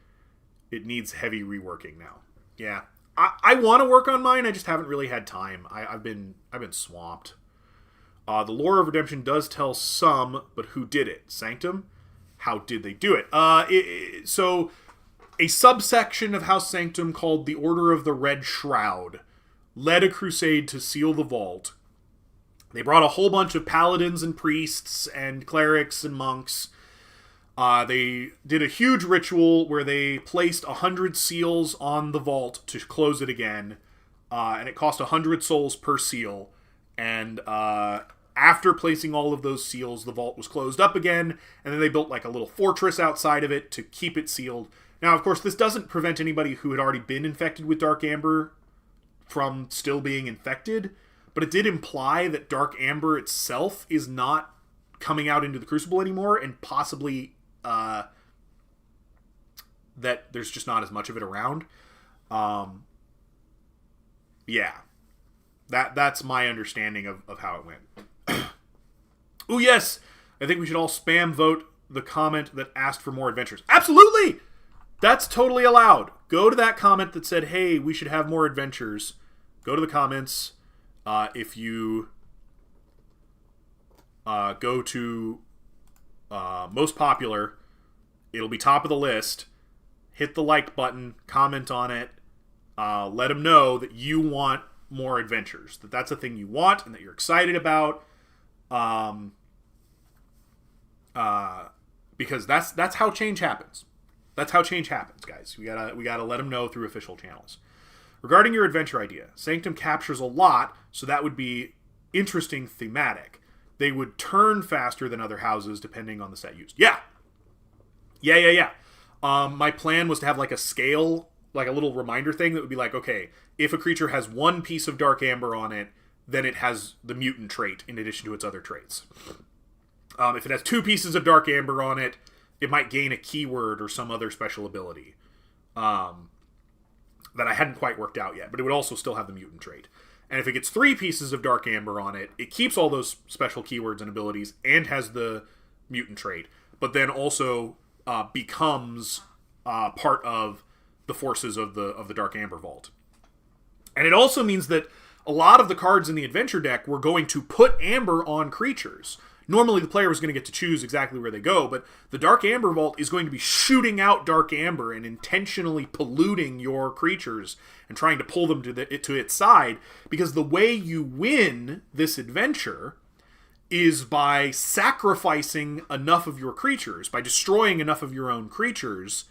It needs heavy reworking now. Yeah. I want to work on mine, I just haven't really had time. I've been swamped. The lore of Redemption does tell some, but who did it? Sanctum? How did they do it? So, a subsection of House Sanctum called the Order of the Red Shroud led a crusade to seal the vault. They brought a whole bunch of paladins and priests and clerics and monks. They did a huge ritual where they placed 100 seals on the vault to close it again, and it cost 100 souls per seal. And after placing all of those seals, the vault was closed up again, and then they built like a little fortress outside of it to keep it sealed. Now, of course, this doesn't prevent anybody who had already been infected with Dark Amber from still being infected, but it did imply that Dark Amber itself is not coming out into the Crucible anymore, and possibly that there's just not as much of it around. Yeah. That's my understanding of how it went. Ooh, yes! I think we should all spam vote the comment that asked for more adventures. Absolutely! That's totally allowed. Go to that comment that said, hey, we should have more adventures. Go to the comments. If you go to most popular, it'll be top of the list. Hit the like button, comment on it, let them know that you want more adventures, that's a thing you want and that you're excited about, because that's how change happens. That's how change happens, guys. We gotta let them know through official channels. Regarding your adventure idea, Sanctum captures a lot, so that would be interesting thematic. They would turn faster than other houses depending on the set used. Yeah. My plan was to have like a scale, like a little reminder thing that would be like, okay, if a creature has one piece of Dark Amber on it, then it has the mutant trait in addition to its other traits. If it has 2 pieces of Dark Amber on it, it might gain a keyword or some other special ability that I hadn't quite worked out yet, but it would also still have the mutant trait. And if it gets 3 pieces of Dark Amber on it, it keeps all those special keywords and abilities and has the mutant trait, but then also becomes part of the forces of the Dark Amber Vault. And it also means that a lot of the cards in the adventure deck were going to put Amber on creatures. Normally the player was going to get to choose exactly where they go, but the Dark Amber Vault is going to be shooting out Dark Amber and intentionally polluting your creatures and trying to pull them to its side, because the way you win this adventure is by sacrificing enough of your creatures, by destroying enough of your own creatures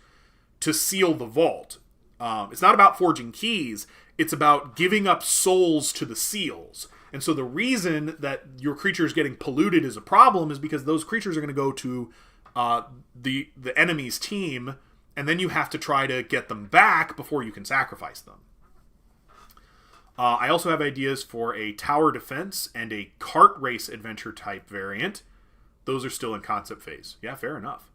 to seal the vault. It's not about forging keys, it's about giving up souls to the seals. And so the reason that your creature is getting polluted is a problem is because those creatures are going to go to the enemy's team, and then you have to try to get them back before you can sacrifice them. I also have ideas for a tower defense and a kart race adventure type variant. Those are still in concept phase. Yeah, fair enough.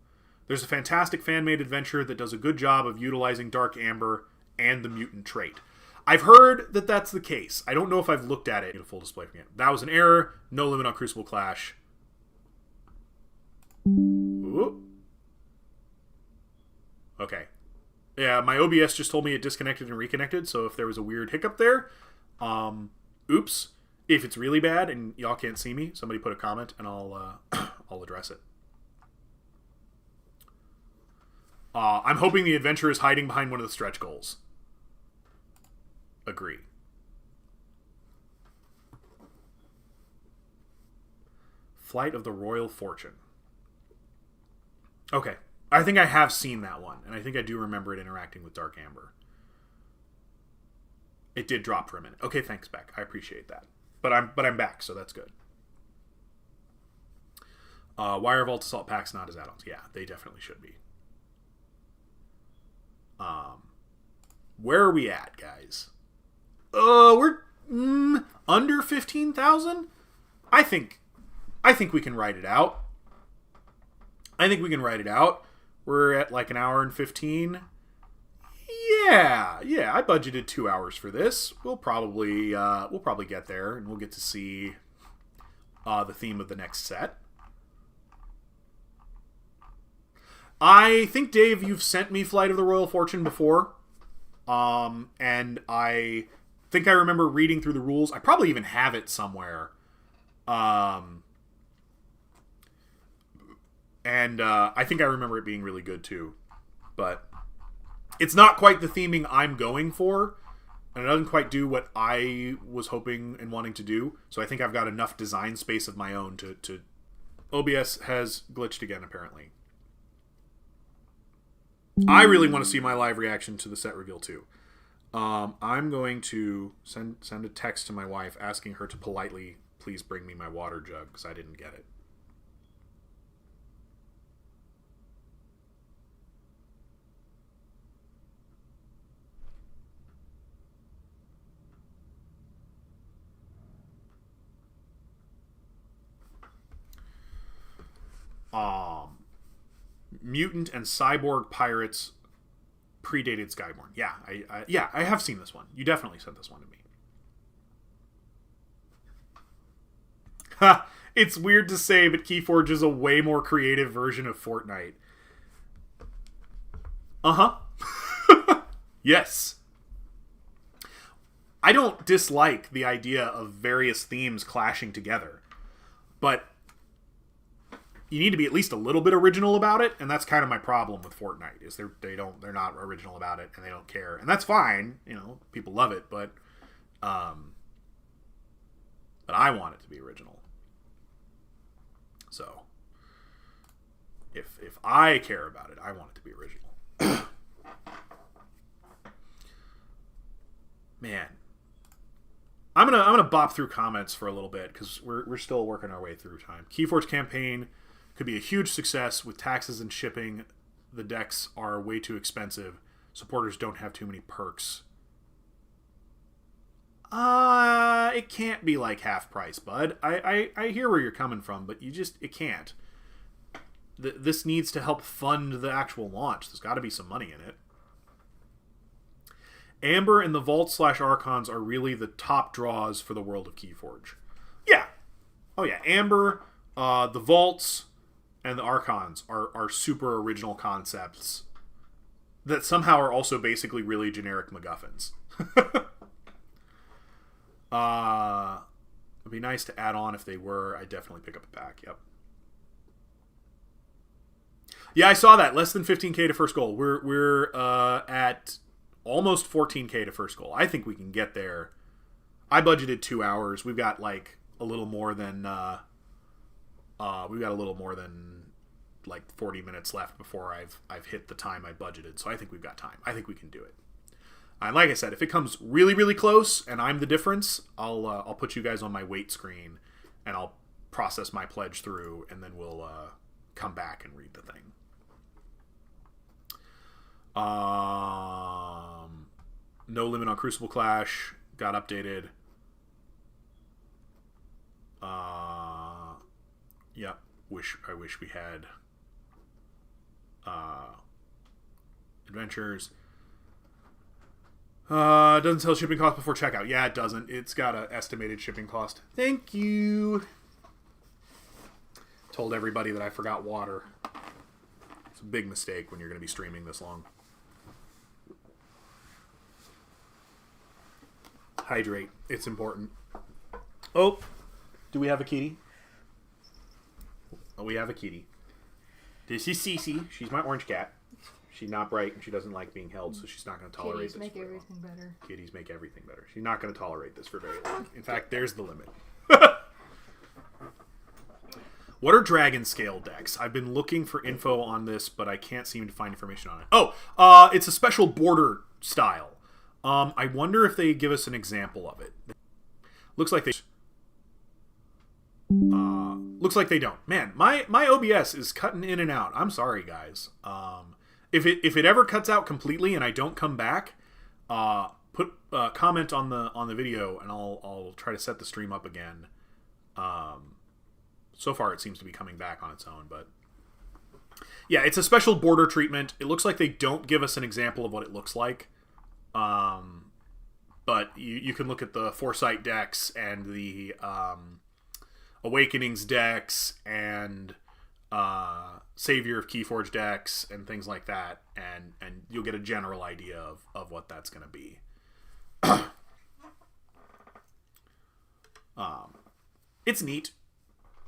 There's a fantastic fan-made adventure that does a good job of utilizing Dark Amber and the mutant trait. I've heard that that's the case. I don't know if I've looked at it in a full display again. That was an error. No limit on Crucible Clash. Ooh. Okay. Yeah, my OBS just told me it disconnected and reconnected, so if there was a weird hiccup there, oops. If it's really bad and y'all can't see me, somebody put a comment and I'll address it. I'm hoping the adventure is hiding behind one of the stretch goals. Agree. Flight of the Royal Fortune. Okay. I think I have seen that one, and I think I do remember it interacting with Dark Amber. It did drop for a minute. Okay, thanks, Beck. I appreciate that. But I'm back, so that's good. Wire Vault Assault packs not as add-ons. Yeah, they definitely should be. Where are we at, guys? We're under 15,000. I think we can write it out. We're at like an hour and 15. Yeah. I budgeted 2 hours for this. We'll probably get there, and we'll get to see the theme of the next set. I think, Dave, you've sent me Flight of the Royal Fortune before, and I think I remember reading through the rules. I probably even have it somewhere. And I think I remember it being really good too. But it's not quite the theming I'm going for, and it doesn't quite do what I was hoping and wanting to do. So I think I've got enough design space of my own to OBS has glitched again, apparently. I really want to see my live reaction to the set reveal too. I'm going to send a text to my wife asking her to politely please bring me my water jug because I didn't get it. Mutant and Cyborg Pirates predated Skyborn. Yeah, I have seen this one. You definitely sent this one to me. Ha! It's weird to say, but KeyForge is a way more creative version of Fortnite. Uh-huh. Yes. I don't dislike the idea of various themes clashing together, but you need to be at least a little bit original about it, and that's kind of my problem with Fortnite, is they're not original about it, and they don't care. And that's fine, people love it, but I want it to be original. So if I care about it, I want it to be original. Man. I'm gonna bop through comments for a little bit because we're still working our way through time. KeyForge Campaign could be a huge success with taxes and shipping. The decks are way too expensive. Supporters don't have too many perks. It can't be like half price, bud. I hear where you're coming from, but it can't. This needs to help fund the actual launch. There's got to be some money in it. Amber and the Vault/Archons are really the top draws for the world of KeyForge. Yeah. Oh yeah, Amber, the Vaults, and the Archons are super original concepts that somehow are also basically really generic MacGuffins. It'd be nice to add on if they were. I'd definitely pick up a pack. Yep. Yeah, I saw that. Less than 15k to first goal. We're at almost 14k to first goal. I think we can get there. I budgeted 2 hours. We've got like a little more than like 40 minutes left before I've hit the time I budgeted. So I think we've got time. I think we can do it. And like I said, if it comes really, really close and I'm the difference, I'll put you guys on my wait screen and I'll process my pledge through, and then we'll come back and read the thing. No limit on Crucible Clash got updated. Yep. I wish we had adventures. Doesn't tell shipping cost before checkout. Yeah, it doesn't. It's got an estimated shipping cost. Thank you. Told everybody that I forgot water. It's a big mistake when you're going to be streaming this long. Hydrate. It's important. Oh, do we have a kitty? Oh, we have a kitty. This is Cece. She's my orange cat. She's not bright and she doesn't like being held, so she's not going to tolerate this. Kitties make everything better. Kitties make everything better. She's not going to tolerate this for very long. In fact, there's the limit. What are dragon scale decks? I've been looking for info on this, but I can't seem to find information on it. Oh, it's a special border style. I wonder if they give us an example of it. Looks like they. Looks like they don't. Man, my OBS is cutting in and out. I'm sorry, guys. If it ever cuts out completely and I don't come back, put a comment on the video and I'll try to set the stream up again. So far it seems to be coming back on its own, but yeah, it's a special border treatment. It looks like they don't give us an example of what it looks like. But you can look at the Foresight decks and the Awakenings decks and Savior of KeyForge decks and things like that, and you'll get a general idea of what that's going to be. It's neat.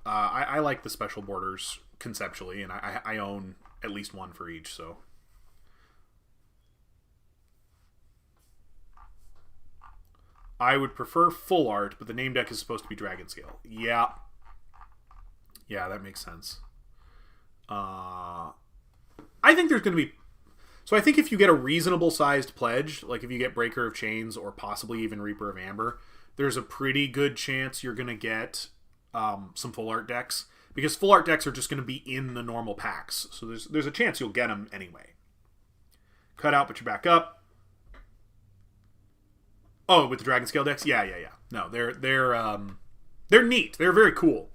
I like the special borders conceptually, and I own at least one for each, so. I would prefer full art, but the name deck is supposed to be dragon scale. Yeah. Yeah, that makes sense. I think there's going to be... So I think if you get a reasonable sized pledge, like if you get Breaker of Chains or possibly even Reaper of Amber, there's a pretty good chance you're going to get some full art decks. Because full art decks are just going to be in the normal packs. So there's a chance you'll get them anyway. Cut out, but you're back up. Oh, with the Dragon Scale decks? Yeah. No, they're neat. They're very cool.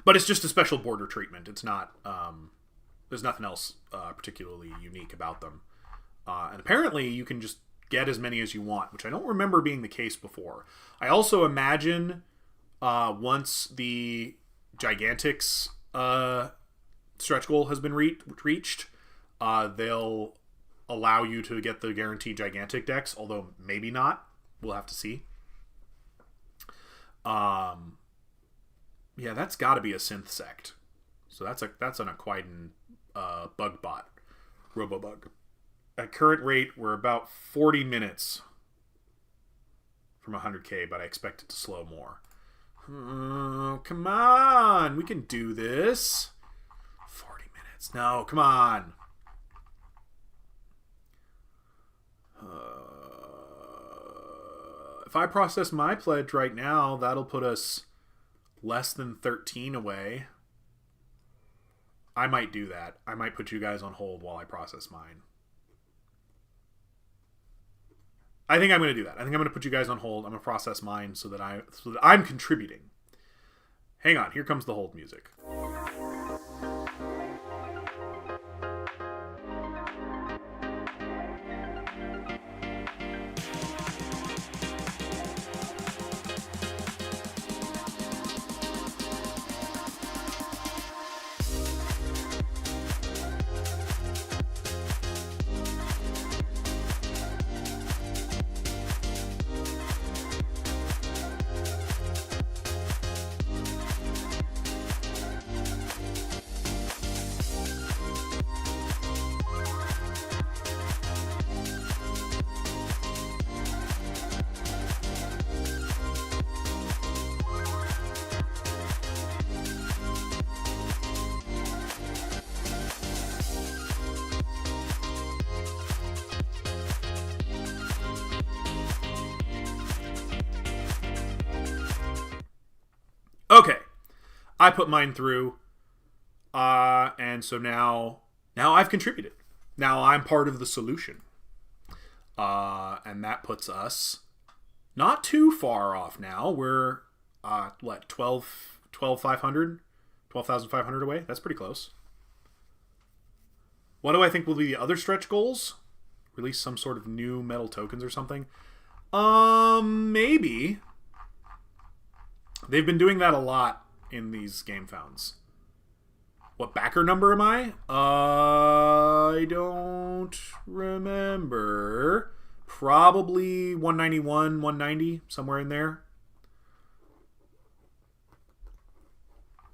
But it's just a special border treatment. It's not... there's nothing else particularly unique about them. And apparently you can just get as many as you want, which I don't remember being the case before. I also imagine once the Gigantics stretch goal has been reached, they'll allow you to get the guaranteed Gigantic decks, although maybe not. We'll have to see. Yeah, that's got to be a synth sect. So that's an Aquidon bug bot, Robobug. At current rate, we're about 40 minutes from 100k, but I expect it to slow more. Oh, come on, we can do this. 40 minutes. No, come on. If I process my pledge right now, that'll put us less than 13 away. I might do that. I might put you guys on hold while I process mine. I think I'm going to do that. I think I'm going to put you guys on hold. I'm going to process mine so that I'm contributing. Hang on. Here comes the hold music. Okay, I put mine through, and so now I've contributed. Now I'm part of the solution, and that puts us not too far off now. We're, 12,500 away? That's pretty close. What do I think will be the other stretch goals? Release some sort of new metal tokens or something? Maybe. They've been doing that a lot in these Gamefounds. What backer number am I? I don't remember. Probably 191, 190, somewhere in there.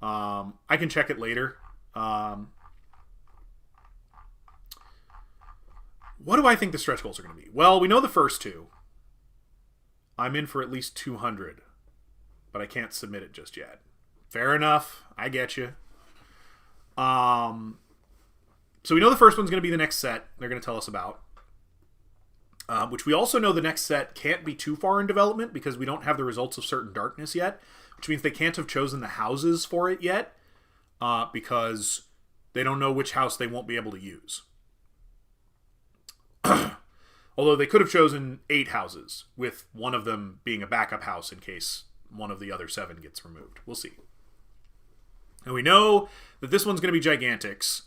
I can check it later. What do I think the stretch goals are going to be? Well, we know the first two. I'm in for at least 200. But I can't submit it just yet. Fair enough. I get you. So we know the first one's going to be the next set they're going to tell us about. Which we also know the next set can't be too far in development because we don't have the results of Certain Darkness yet. Which means they can't have chosen the houses for it yet. Because they don't know which house they won't be able to use. Although they could have chosen 8 houses, with one of them being a backup house in case one of the other 7 gets removed. We'll see. And we know that this one's going to be Gigantics.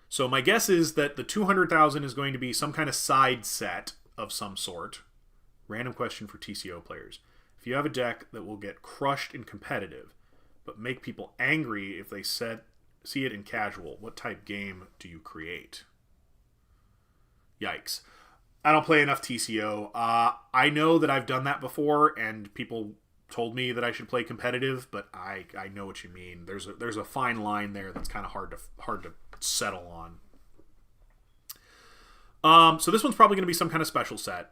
So my guess is that the 200,000 is going to be some kind of side set of some sort. Random question for TCO players. If you have a deck that will get crushed in competitive, but make people angry if they see it in casual, what type game do you create? Yikes. I don't play enough TCO. I know that I've done that before, and people told me that I should play competitive, but I know what you mean. There's a fine line there that's kind of hard to settle on. So this one's probably going to be some kind of special set.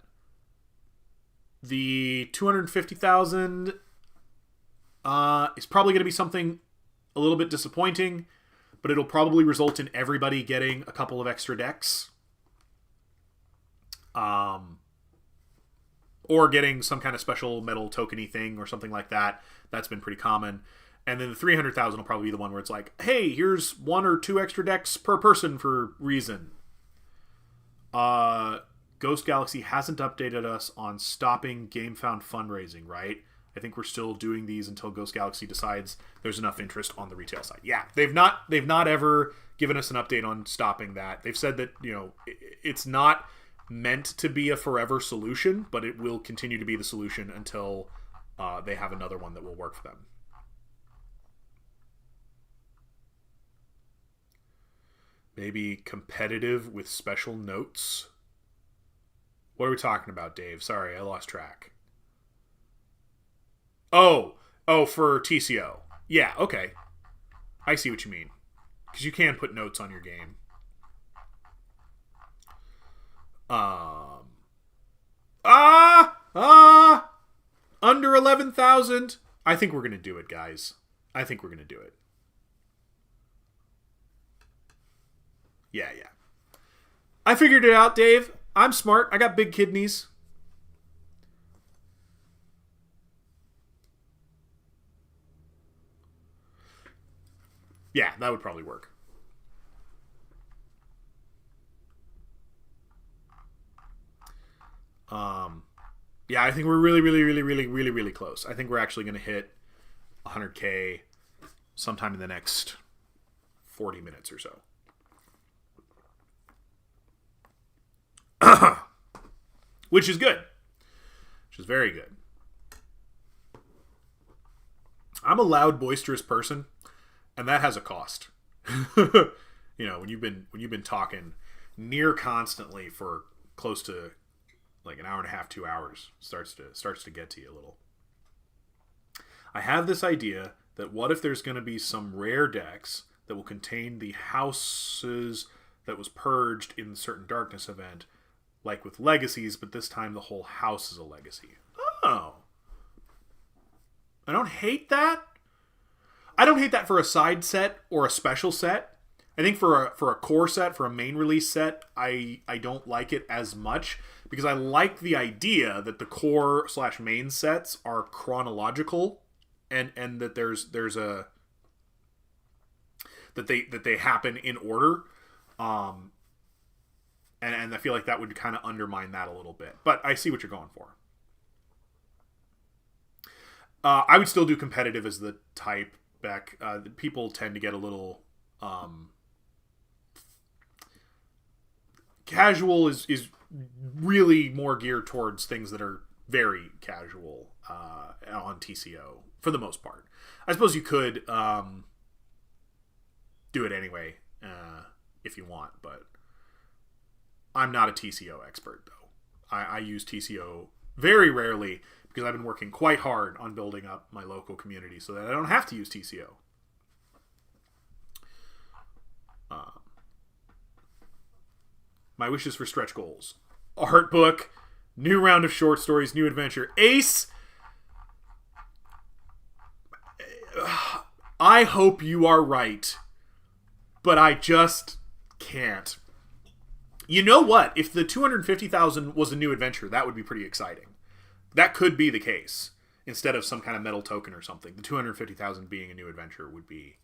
The 250,000 is probably going to be something a little bit disappointing, but it'll probably result in everybody getting a couple of extra decks. Or getting some kind of special metal tokeny thing or something like that. That's been pretty common. And then the 300,000 will probably be the one where it's like, hey, here's 1 or 2 extra decks per person for reason. Ghost Galaxy hasn't updated us on stopping Gamefound fundraising, right? I think we're still doing these until Ghost Galaxy decides there's enough interest on the retail side. Yeah, they've not ever given us an update on stopping that. They've said that, it's not meant to be a forever solution, but it will continue to be the solution until they have another one that will work for them. Maybe competitive with special notes. What are we talking about, Dave? Sorry, I lost track. Oh, for TCO. Yeah, okay. I see what you mean. Because you can put notes on your game. Under 11,000. I think we're going to do it, guys. I think we're going to do it. Yeah. I figured it out, Dave. I'm smart. I got big kidneys. Yeah, that would probably work. Yeah, I think we're really, really, really, really, really, really close. I think we're actually going to hit 100K sometime in the next 40 minutes or so. Which is good. Which is very good. I'm a loud, boisterous person, and that has a cost. You know, when you've been talking near constantly for close to like an hour and a half, 2 hours, starts to get to you a little. I have this idea that what if there's going to be some rare decks that will contain the houses that was purged in the Certain Darkness event, like with legacies, but this time the whole house is a legacy. Oh. I don't hate that. I don't hate that for a side set or a special set. I think for a core set, for a main release set, I don't like it as much because I like the idea that the core / main sets are chronological and that there's a that they happen in order. And I feel like that would kind of undermine that a little bit. But I see what you're going for. I would still do competitive as the type, Beck. People tend to get a little... casual is really more geared towards things that are very casual on TCO, for the most part. I suppose you could do it anyway if you want, but I'm not a TCO expert, though. I use TCO very rarely because I've been working quite hard on building up my local community so that I don't have to use TCO. My wishes for stretch goals. Art book, new round of short stories, new adventure. Ace! I hope you are right, but I just can't. You know what? If the 250,000 was a new adventure, that would be pretty exciting. That could be the case. Instead of some kind of metal token or something. The 250,000 being a new adventure would be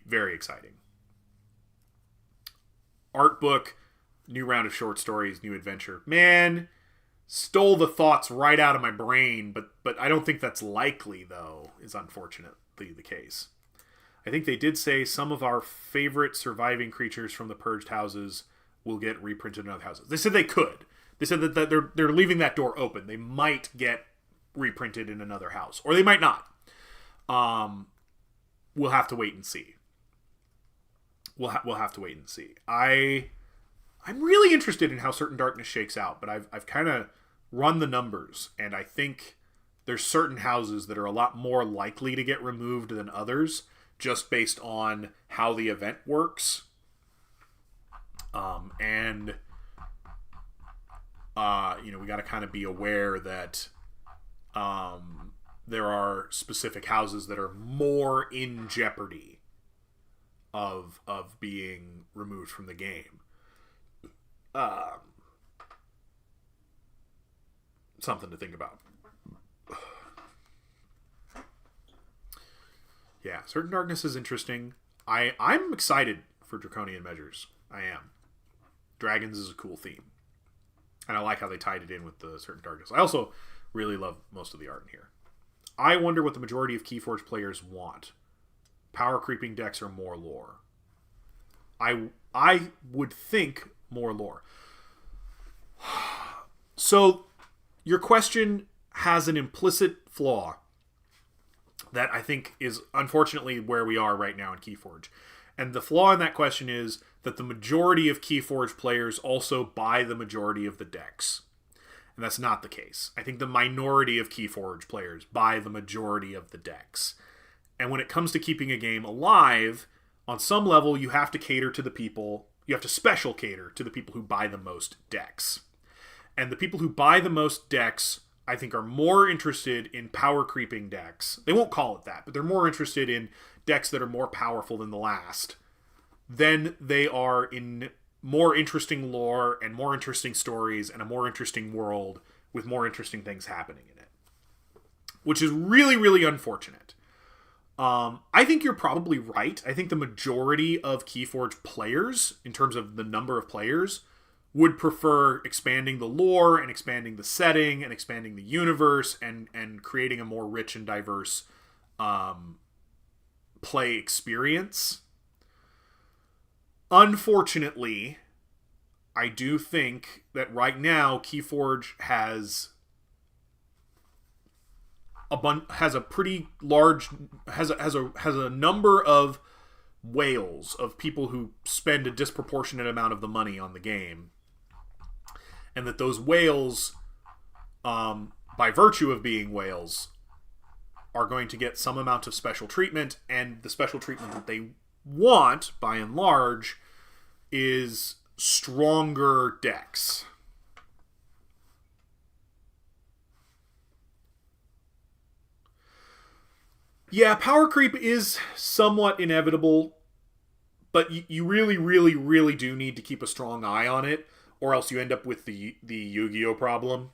very exciting. Art book, new round of short stories, new adventure. Man, stole the thoughts right out of my brain, but I don't think that's likely, though, is unfortunately the case. I think they did say some of our favorite surviving creatures from the purged houses will get reprinted in other houses. They said they could. They said that they're leaving that door open. They might get reprinted in another house, or they might not. We'll have to wait and see. We'll have to wait and see. I'm really interested in how Certain Darkness shakes out, but I've kind of run the numbers, and I think there's certain houses that are a lot more likely to get removed than others, just based on how the event works. We got to kind of be aware that there are specific houses that are more in jeopardy of being removed from the game. Something to think about. Yeah, Certain Darkness is interesting. I'm excited for Draconian Measures. I am. Dragons is a cool theme. And I like how they tied it in with the Certain Darkness. I also really love most of the art in here. I wonder what the majority of KeyForge players want. Power creeping decks or more lore? I would think more lore. So, your question has an implicit flaw that I think is unfortunately where we are right now in KeyForge. And the flaw in that question is that the majority of KeyForge players also buy the majority of the decks. And that's not the case. I think the minority of KeyForge players buy the majority of the decks. And when it comes to keeping a game alive, on some level you have to cater to the people, you have to special cater to the people who buy the most decks. And the people who buy the most decks, I think, are more interested in power creeping decks. They won't call it that, but they're more interested in decks that are more powerful than the last. Then they are in more interesting lore and more interesting stories and a more interesting world with more interesting things happening in it. Which is really, really unfortunate. I think you're probably right. I think the majority of KeyForge players, in terms of the number of players, would prefer expanding the lore and expanding the setting and expanding the universe and creating a more rich and diverse play experience. Unfortunately, I do think that right now KeyForge has a pretty large has a number of whales of people who spend a disproportionate amount of the money on the game, and that those whales, by virtue of being whales, are going to get some amount of special treatment, and the special treatment that they want, by and large, is stronger decks. Yeah, power creep is somewhat inevitable, but you really, really, really do need to keep a strong eye on it, or else you end up with the Yu-Gi-Oh problem.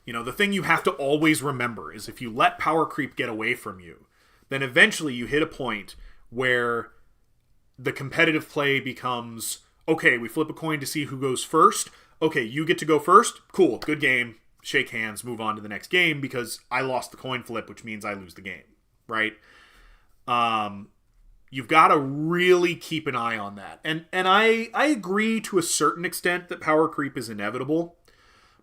You know, the thing you have to always remember is if you let power creep get away from you, then eventually you hit a point where the competitive play becomes, okay, we flip a coin to see who goes first. Okay, you get to go first. Cool, good game. Shake hands, move on to the next game because I lost the coin flip, which means I lose the game, right? You've got to really keep an eye on that. And I agree to a certain extent that power creep is inevitable,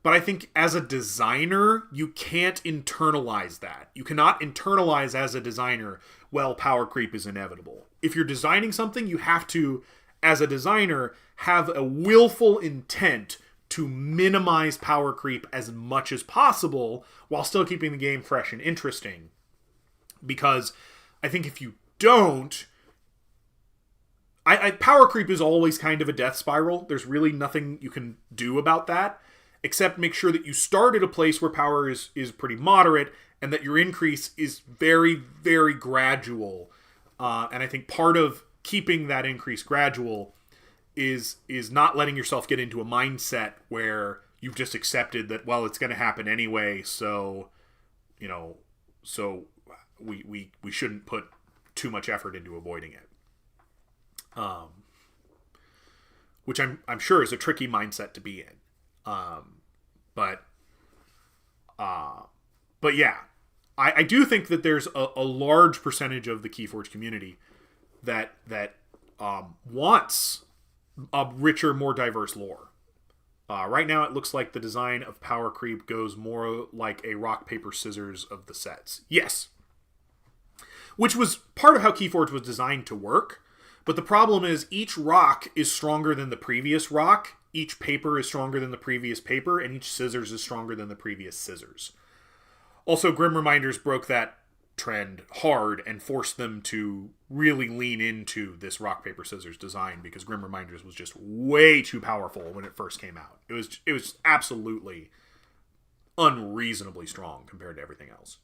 but I think as a designer, you can't internalize that. You cannot internalize as a designer, well, power creep is inevitable. If you're designing something, you have to, as a designer, have a willful intent to minimize power creep as much as possible while still keeping the game fresh and interesting. Because I think if you don't, power creep is always kind of a death spiral. There's really nothing you can do about that, except make sure that you start at a place where power is pretty moderate and that your increase is very, very gradual. And I think part of keeping that increase gradual is not letting yourself get into a mindset where you've just accepted that, well, it's going to happen anyway, so, you know, so we shouldn't put too much effort into avoiding it. Which I'm sure is a tricky mindset to be in. But yeah, I do think that there's a large percentage of the KeyForge community that wants a richer, more diverse lore. Right now, it looks like the design of power creep goes more like a rock, paper, scissors of the sets. Yes. Which was part of how KeyForge was designed to work. But the problem is each rock is stronger than the previous rock, each paper is stronger than the previous paper, and each scissors is stronger than the previous scissors. Also, Grim Reminders broke that trend hard and forced them to really lean into this rock, paper, scissors design because Grim Reminders was just way too powerful when it first came out. It was absolutely unreasonably strong compared to everything else.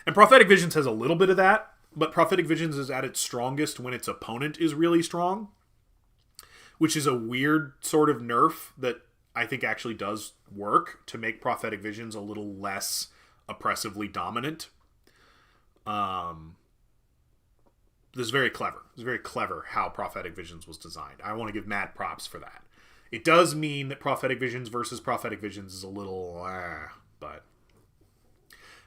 And Prophetic Visions has a little bit of that, but Prophetic Visions is at its strongest when its opponent is really strong, which is a weird sort of nerf that I think actually does work to make Prophetic Visions a little less oppressively dominant. This is very clever. It's very clever how Prophetic Visions was designed. I want to give mad props for that. It does mean that Prophetic Visions versus Prophetic Visions is a little, but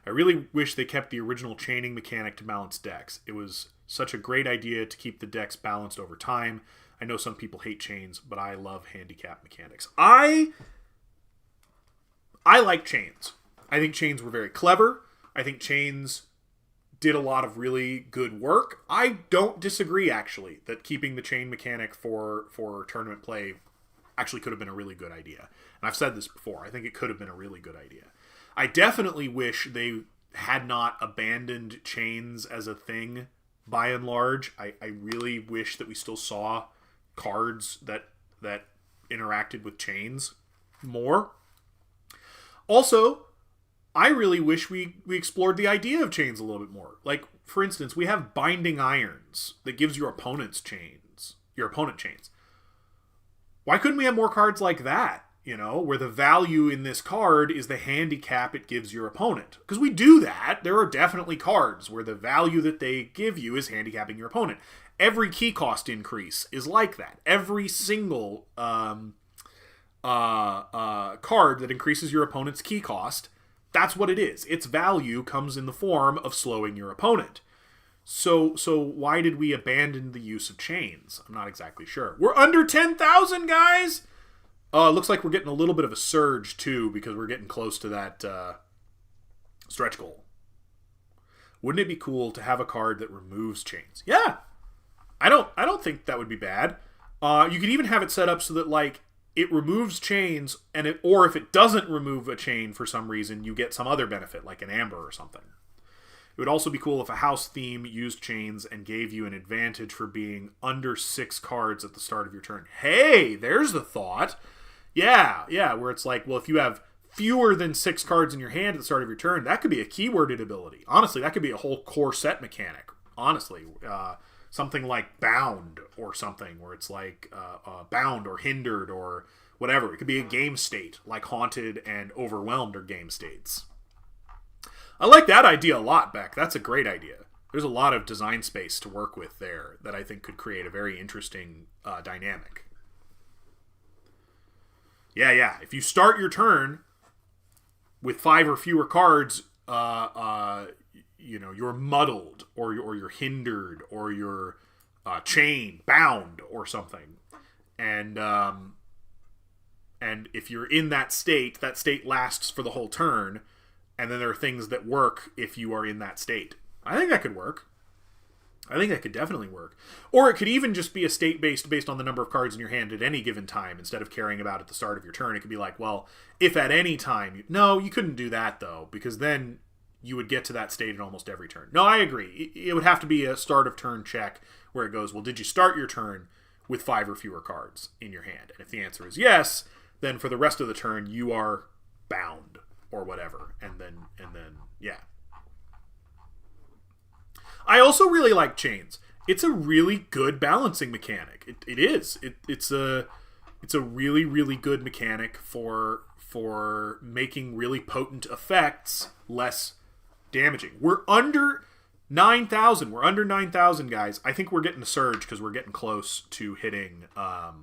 I really wish they kept the original chaining mechanic to balance decks. It was such a great idea to keep the decks balanced over time. I know some people hate chains, but I love handicap mechanics. I like chains. I think chains were very clever. I think chains did a lot of really good work. I don't disagree, actually, that keeping the chain mechanic for tournament play actually could have been a really good idea. And I've said this before. I think it could have been a really good idea. I definitely wish they had not abandoned chains as a thing, by and large. I really wish that we still saw cards that interacted with chains more. Also, I really wish we explored the idea of chains a little bit more. Like, for instance, we have Binding Irons that gives your opponent chains. Why couldn't we have more cards like that? You know, where the value in this card is the handicap it gives your opponent. Because we do that. There are definitely cards where the value that they give you is handicapping your opponent. every key cost increase is like that. Every single card that increases your opponent's key cost, that's what it is. Its value comes in the form of slowing your opponent. So why did we abandon the use of chains? I'm not exactly sure. We're under 10,000, guys! Looks like we're getting a little bit of a surge, too, because we're getting close to that stretch goal. Wouldn't it be cool to have a card that removes chains? Yeah! I don't think that would be bad. You could even have it set up so that, like, it removes chains, or if it doesn't remove a chain for some reason, you get some other benefit, like an amber or something. It would also be cool if a house theme used chains and gave you an advantage for being under 6 cards at the start of your turn. Hey, there's the thought. Yeah, where it's like, well, if you have fewer than 6 cards in your hand at the start of your turn, that could be a keyworded ability. Honestly, that could be a whole core set mechanic. Honestly, something like bound or something, where it's like bound or hindered or whatever. It could be a game state, like haunted and overwhelmed are game states. I like that idea a lot, Beck. That's a great idea. There's a lot of design space to work with there that I think could create a very interesting dynamic. Yeah. If you start your turn with 5 or fewer cards, you're muddled, or you're hindered, or you're chained, bound, or something. And if you're in that state lasts for the whole turn. And then there are things that work if you are in that state. I think that could work. I think that could definitely work. Or it could even just be a state based on the number of cards in your hand at any given time, instead of caring about at the start of your turn. It could be like, well, if at any time... No, you couldn't do that, though, because then you would get to that state in almost every turn. No, I agree. It would have to be a start of turn check where it goes, well, did you start your turn with 5 or fewer cards in your hand? And if the answer is yes, then for the rest of the turn, you are bound. Or whatever, and then, yeah. I also really like chains. It's a really good balancing mechanic. It is. It's a really, really good mechanic for making really potent effects less damaging. We're under 9,000. We're under 9,000, guys. I think we're getting a surge because we're getting close to hitting that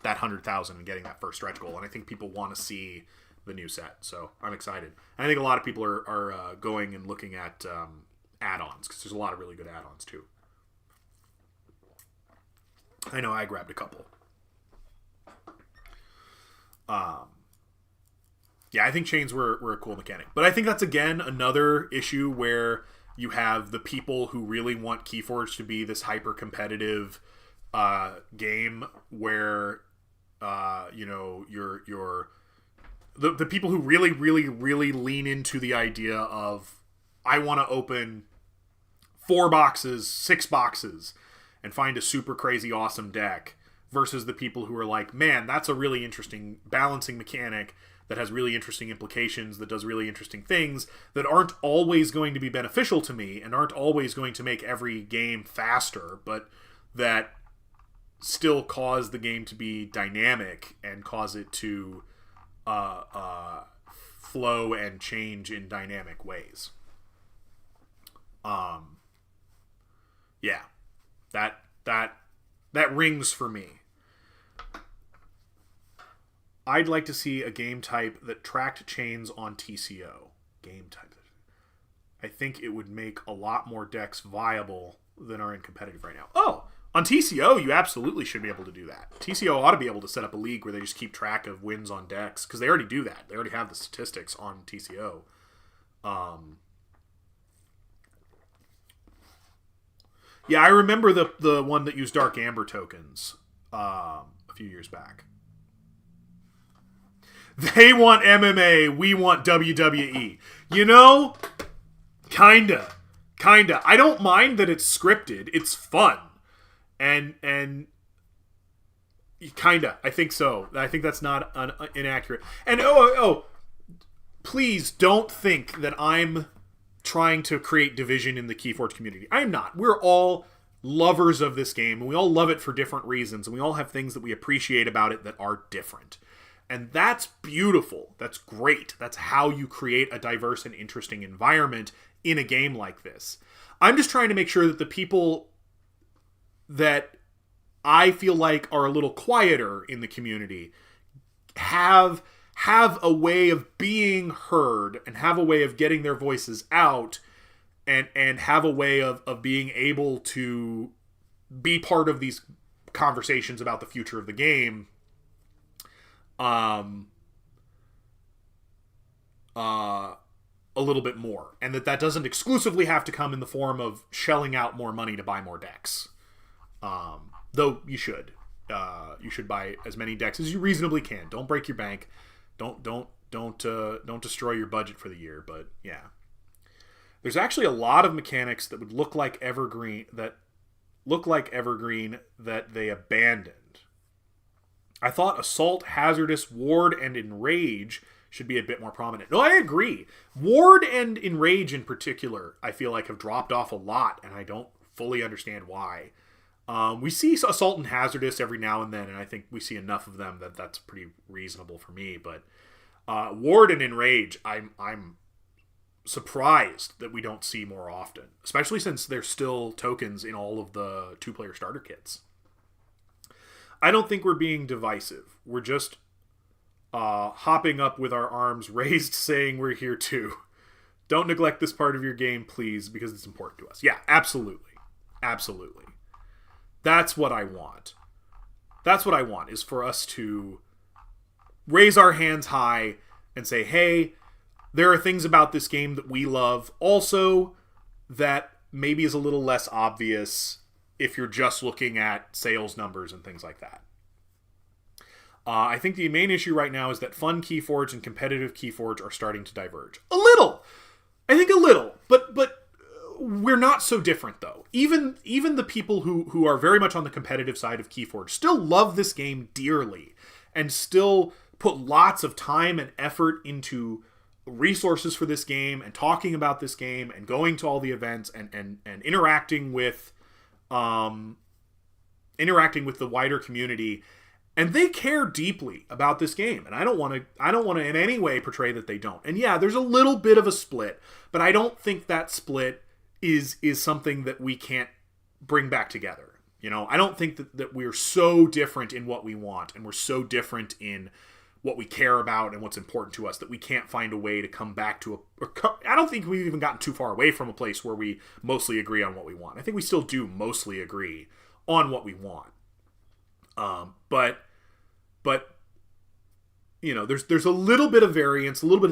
100,000 and getting that first stretch goal. And I think people want to see the new set, so I'm excited. And I think a lot of people are going and looking at add-ons, because there's a lot of really good add-ons too. I know I grabbed a couple. Yeah, I think chains were a cool mechanic, but I think that's again another issue where you have the people who really want KeyForge to be this hyper competitive game where you're the people who really, really, really lean into the idea of, I want to open 4 boxes, 6 boxes, and find a super crazy awesome deck, versus the people who are like, man, that's a really interesting balancing mechanic that has really interesting implications, that does really interesting things, that aren't always going to be beneficial to me, and aren't always going to make every game faster, but that still cause the game to be dynamic and cause it to flow and change in dynamic ways. Yeah, that rings for me. I'd like to see a game type that tracked chains on TCO. Game type. I think it would make a lot more decks viable than are in competitive right now. Oh, on TCO, you absolutely should be able to do that. TCO ought to be able to set up a league where they just keep track of wins on decks, because they already do that. They already have the statistics on TCO. Yeah, I remember the one that used Dark Amber tokens a few years back. They want MMA, we want WWE. You know? Kinda. I don't mind that it's scripted. It's fun. And kinda. I think so. I think that's not inaccurate. And please don't think that I'm trying to create division in the KeyForge community. I am not. We're all lovers of this game, and we all love it for different reasons, and we all have things that we appreciate about it that are different. And that's beautiful. That's great. That's how you create a diverse and interesting environment in a game like this. I'm just trying to make sure that the people that I feel like are a little quieter in the community have a way of being heard and have a way of getting their voices out and have a way of being able to be part of these conversations about the future of the game a little bit more, and that doesn't exclusively have to come in the form of shelling out more money to buy more decks. Though you should buy as many decks as you reasonably can. Don't break your bank. Don't destroy your budget for the year. But yeah, there's actually a lot of mechanics that would look like Evergreen that they abandoned. I thought Assault, Hazardous, Ward, and Enrage should be a bit more prominent. No, I agree. Ward and Enrage in particular, I feel like have dropped off a lot, and I don't fully understand why. We see Assault and Hazardous every now and then, and I think we see enough of them that's pretty reasonable for me. But Ward and Enrage, I'm surprised that we don't see more often, especially since there's still tokens in all of the 2-player starter kits. I don't think we're being divisive. We're just hopping up with our arms raised, saying we're here too. Don't neglect this part of your game, please, because it's important to us. Yeah, absolutely. Absolutely. That's what I want. That's what I want, is for us to raise our hands high and say, hey, there are things about this game that we love also that maybe is a little less obvious if you're just looking at sales numbers and things like that. I think the main issue right now is that fun KeyForge and competitive KeyForge are starting to diverge. A little! I think a little. But we're not so different, though. Even the people who are very much on the competitive side of KeyForge still love this game dearly and still put lots of time and effort into resources for this game and talking about this game and going to all the events and interacting with the wider community. And they care deeply about this game, and I don't want to in any way portray that they don't. And yeah, there's a little bit of a split, but I don't think that split is something that we can't bring back together. You know, I don't think that we're so different in what we want, and we're so different in what we care about and what's important to us that we can't find a way to come back to I don't think we've even gotten too far away from a place where we mostly agree on what we want. I think we still do mostly agree on what we want. But you know, there's a little bit of variance, a little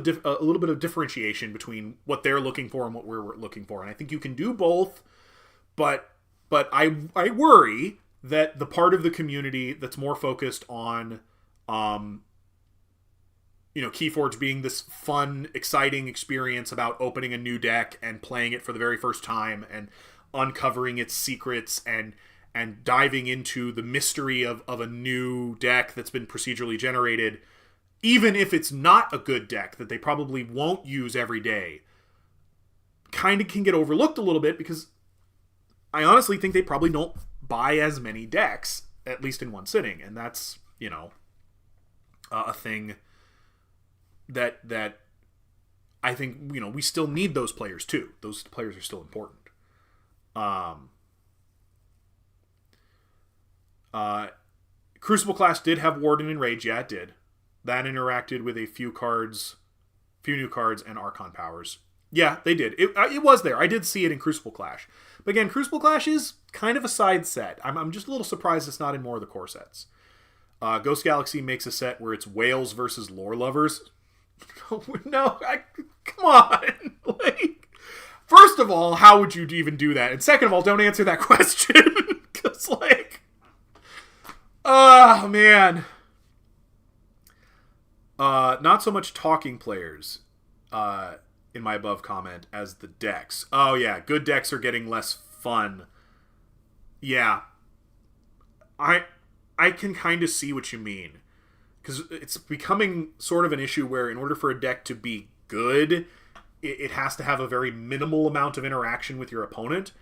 bit of differentiation between what they're looking for and what we're looking for, and I think you can do both. But I worry that the part of the community that's more focused on, KeyForge being this fun, exciting experience about opening a new deck and playing it for the very first time and uncovering its secrets and diving into the mystery of a new deck that's been procedurally generated, even if it's not a good deck that they probably won't use every day, kind of can get overlooked a little bit, because I honestly think they probably don't buy as many decks, at least in one sitting, and that's, a thing that I think, we still need those players too. Those players are still important. Crucible Clash did have Warden and Rage. Yeah, it did. That interacted with a few new cards, and Archon powers. Yeah, they did. It was there. I did see it in Crucible Clash. But again, Crucible Clash is kind of a side set. I'm just a little surprised it's not in more of the core sets. Ghost Galaxy makes a set where it's whales versus lore lovers. Come on. First of all, how would you even do that? And second of all, don't answer that question. Because, oh, man. Not so much talking players in my above comment as the decks. Oh, yeah. Good decks are getting less fun. Yeah. I can kind of see what you mean. Because it's becoming sort of an issue where in order for a deck to be good, it has to have a very minimal amount of interaction with your opponent.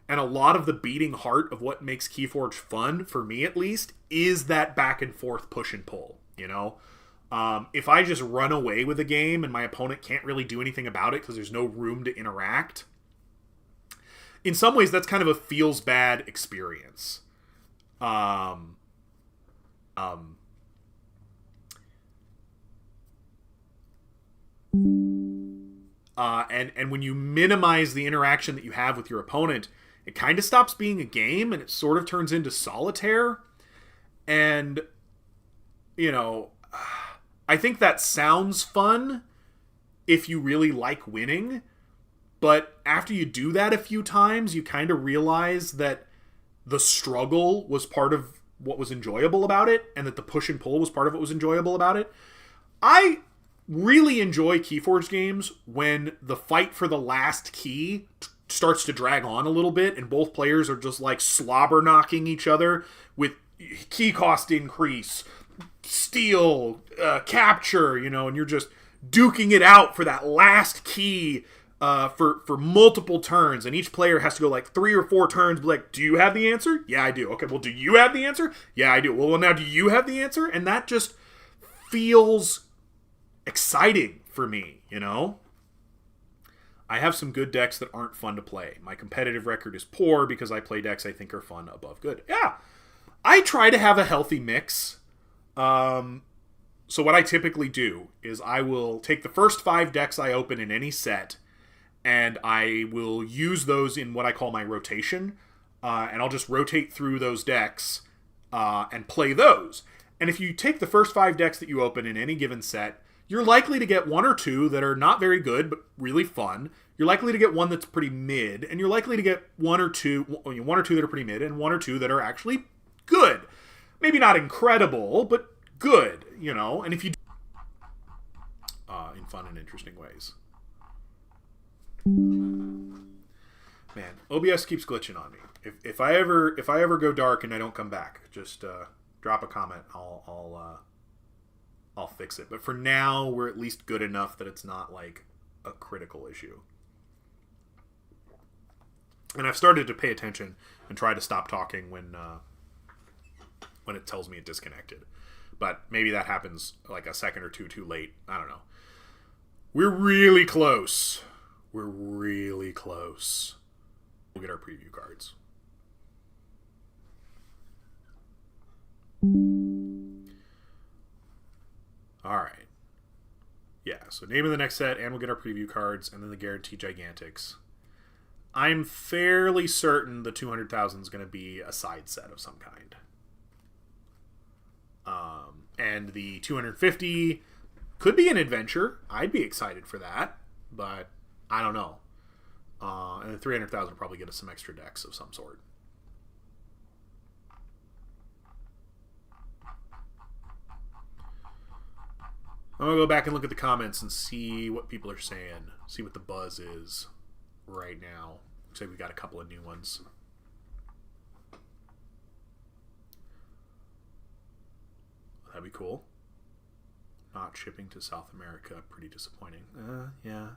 And a lot of the beating heart of what makes KeyForge fun, for me at least, is that back and forth push and pull, If I just run away with a game and my opponent can't really do anything about it because there's no room to interact, in some ways that's kind of a feels bad experience. Um, um, and when you minimize the interaction that you have with your opponent, it kind of stops being a game and it sort of turns into solitaire. And, you know, I think that sounds fun if you really like winning. But after you do that a few times, you kind of realize that the struggle was part of what was enjoyable about it, and that the push and pull was part of what was enjoyable about it. I really enjoy KeyForge games when the fight for the last key starts to drag on a little bit, and both players are just like slobber knocking each other with key cost increase, steal, capture, you know, and you're just duking it out for that last key for multiple turns, and each player has to go like 3 or 4 turns, be like, do you have the answer? Yeah, I do. Okay, well, do you have the answer? Yeah, I do. Well, now do you have the answer? And that just feels exciting for me, you know? I have some good decks that aren't fun to play. My competitive record is poor because I play decks I think are fun above good. Yeah, I try to have a healthy mix. So what I typically do is I will take the first 5 decks I open in any set, and I will use those in what I call my rotation. And I'll just rotate through those decks and play those. And if you take the first 5 decks that you open in any given set, you're likely to get 1 or 2 that are not very good, but really fun. You're likely to get 1 that's pretty mid, and you're likely to get 1 or 2 that are pretty mid, and 1 or 2 that are actually good. Maybe not incredible, but good, you know. And if you in fun and interesting ways. Man, OBS keeps glitching on me. If I ever go dark and I don't come back, just drop a comment. I'll fix it. But for now, we're at least good enough that it's not like a critical issue. And I've started to pay attention and try to stop talking when it tells me it disconnected. But maybe that happens like a second or two too late. I don't know. We're really close. We're really close. We'll get our preview cards. Alright. Yeah, so name of the next set, and we'll get our preview cards, and then the Guaranteed Gigantics. I'm fairly certain the 200,000 is going to be a side set of some kind. And the 250 could be an adventure. I'd be excited for that, but I don't know. And the 300,000 will probably get us some extra decks of some sort. I'm going to go back and look at the comments and see what people are saying. See what the buzz is right now. Looks like we got a couple of new ones. That'd be cool. Not shipping to South America. Pretty disappointing. Yeah.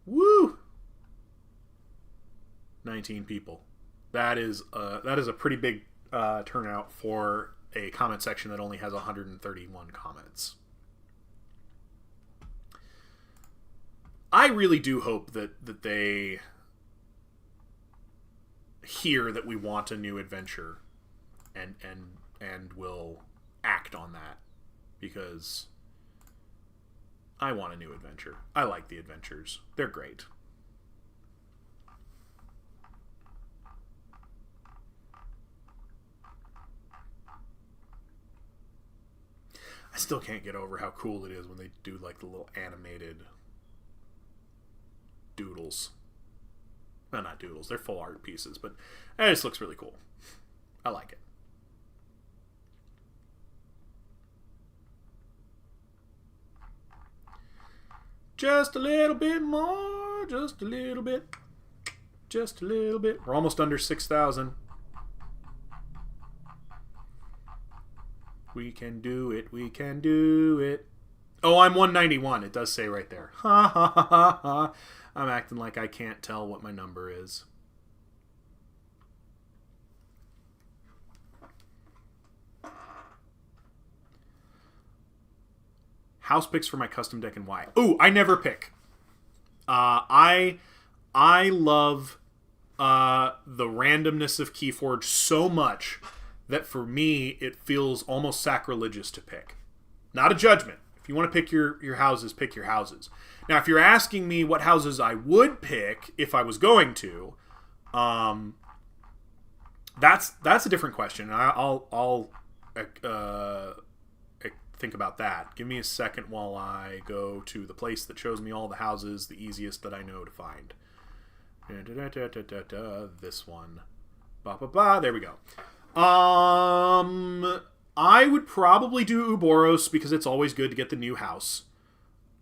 Woo! 19 people. That is a pretty big turnout for a comment section that only has 131 comments. I really do hope that they hear that we want a new adventure and will act on that, because I want a new adventure. I like the adventures. They're great. I still can't get over how cool it is when they do like the little animated doodles. Well, not doodles, they're full art pieces, but it just looks really cool. I like it. Just a little bit more, just a little bit, just a little bit. We're almost under 6,000. We can do it, we can do it. Oh, I'm 191, it does say right there. Ha ha ha ha ha. I'm acting like I can't tell what my number is. House picks for my custom deck and why? Ooh, I never pick. I love the randomness of KeyForge so much that for me it feels almost sacrilegious to pick. Not a judgment. If you want to pick your houses, pick your houses. Now, if you're asking me what houses I would pick if I was going to, that's a different question. I'll think about that. Give me a second while I go to the place that shows me all the houses, the easiest that I know to find. This one. There we go. I would probably do Uboros because it's always good to get the new house.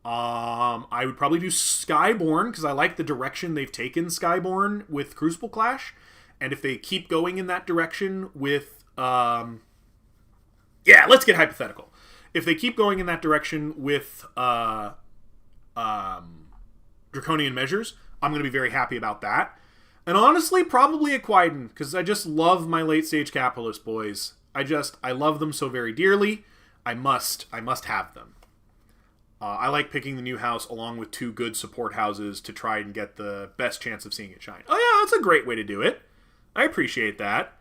I would probably do Skyborn because I like the direction they've taken Skyborn with Crucible Clash. And if they keep going in that direction with... let's get hypothetical. If they keep going in that direction with Draconian Measures, I'm going to be very happy about that. And honestly, probably a Quiden, because I just love my late-stage capitalist boys. I love them so very dearly. I must have them. I like picking the new house along with 2 good support houses to try and get the best chance of seeing it shine. Oh yeah, that's a great way to do it. I appreciate that.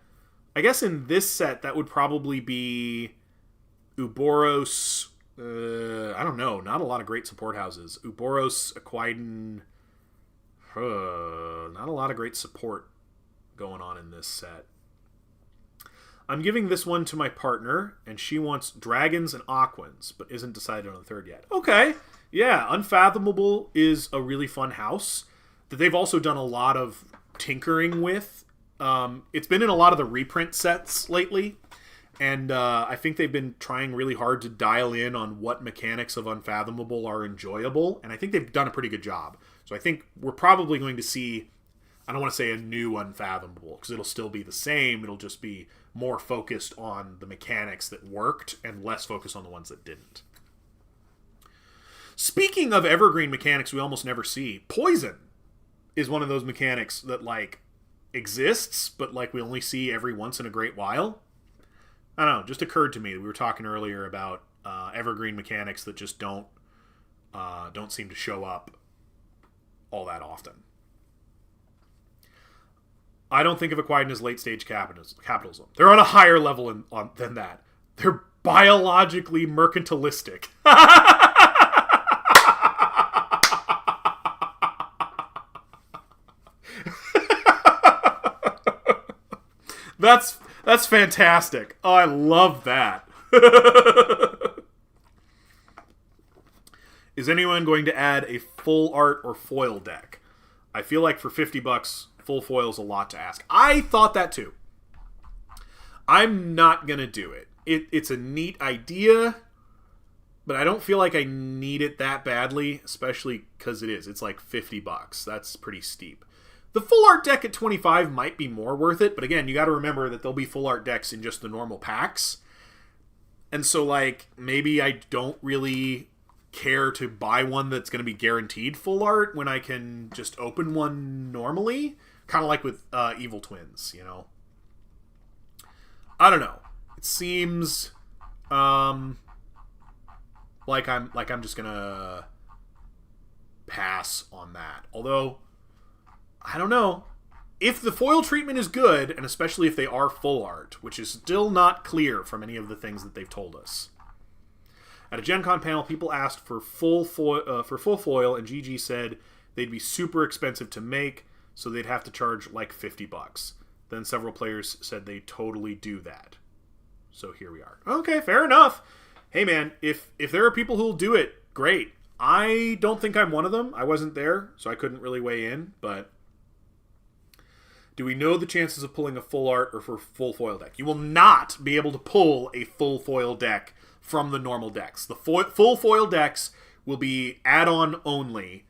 I guess in this set, that would probably be Uboros. I don't know. Not a lot of great support houses. Uboros, Aquiden. Not a lot of great support going on in this set. I'm giving this one to my partner, and she wants Dragons and Aquans, but isn't decided on the third yet. Okay. Yeah, Unfathomable is a really fun house that they've also done a lot of tinkering with. It's been in a lot of the reprint sets lately, and I think they've been trying really hard to dial in on what mechanics of Unfathomable are enjoyable, and I think they've done a pretty good job. So I think we're probably going to see, I don't want to say a new Unfathomable, because it'll still be the same. It'll just be more focused on the mechanics that worked and less focused on the ones that didn't. Speaking of evergreen mechanics we almost never see, Poison is one of those mechanics that, like, exists, but, like, we only see every once in a great while. I don't know, it just occurred to me. We were talking earlier about evergreen mechanics that just don't seem to show up all that often. I don't think of Aquiden as late-stage capitalism. They're on a higher level than that. They're biologically mercantilistic. That's fantastic. Oh, I love that. Is anyone going to add a full art or foil deck? I feel like for $50, full foil's a lot to ask. I thought that too. I'm not going to do it. It's a neat idea, but I don't feel like I need it that badly, especially because it's like $50. That's pretty steep. The full art deck at $25 might be more worth it, but again, you got to remember that there'll be full art decks in just the normal packs. And so, like, maybe I don't really care to buy one that's going to be guaranteed full art when I can just open one normally. Kind of like with Evil Twins, you know? I don't know. It seems like I'm just going to pass on that. Although, I don't know. If the foil treatment is good, and especially if they are full art, which is still not clear from any of the things that they've told us. At a Gen Con panel, people asked for full foil, and GG said they'd be super expensive to make, so they'd have to charge like $50. Then several players said they totally do that. So here we are. Okay, fair enough. Hey man, if there are people who'll do it, great. I don't think I'm one of them. I wasn't there, so I couldn't really weigh in, but do we know the chances of pulling a full art or for full foil deck? You will not be able to pull a full foil deck from the normal decks. The full foil decks will be add-on only,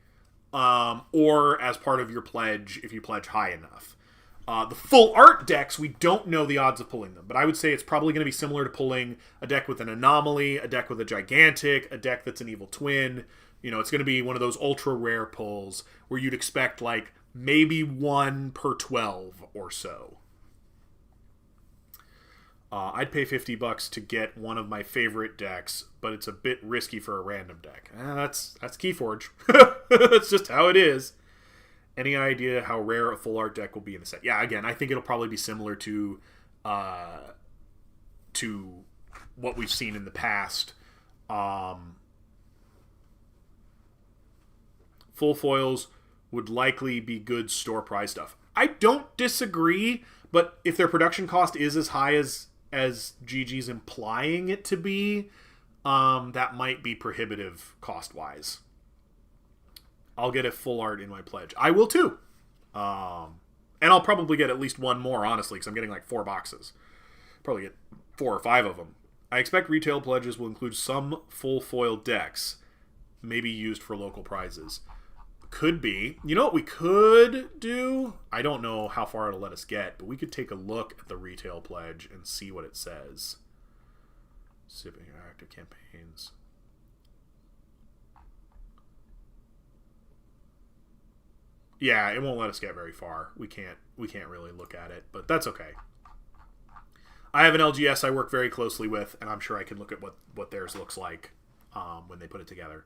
or as part of your pledge if you pledge high enough. The full art decks, we don't know the odds of pulling them, but I would say it's probably going to be similar to pulling a deck with an anomaly, a deck with a gigantic, a deck that's an evil twin. You know, it's going to be one of those ultra rare pulls where you'd expect like maybe 1 per 12 or so. I'd pay $50 to get one of my favorite decks, but it's a bit risky for a random deck. That's KeyForge. That's just how it is. Any idea how rare a full art deck will be in the set? Yeah, again, I think it'll probably be similar to what we've seen in the past. Full foils would likely be good store prize stuff. I don't disagree, but if their production cost is as high as GG's implying it to be, that might be prohibitive cost-wise. I'll get a full art in my pledge. I will too. And I'll probably get at least one more, honestly, because I'm getting like 4 boxes. Probably get 4 or 5 of them. I expect retail pledges will include some full foil decks, maybe used for local prizes. Could be. You know what we could do? I don't know how far it'll let us get, but we could take a look at the retail pledge and see what it says. Sipping active campaigns. Yeah, it won't let us get very far. We can't really look at it, but that's okay. I have an LGS I work very closely with, and I'm sure I can look at what theirs looks like when they put it together.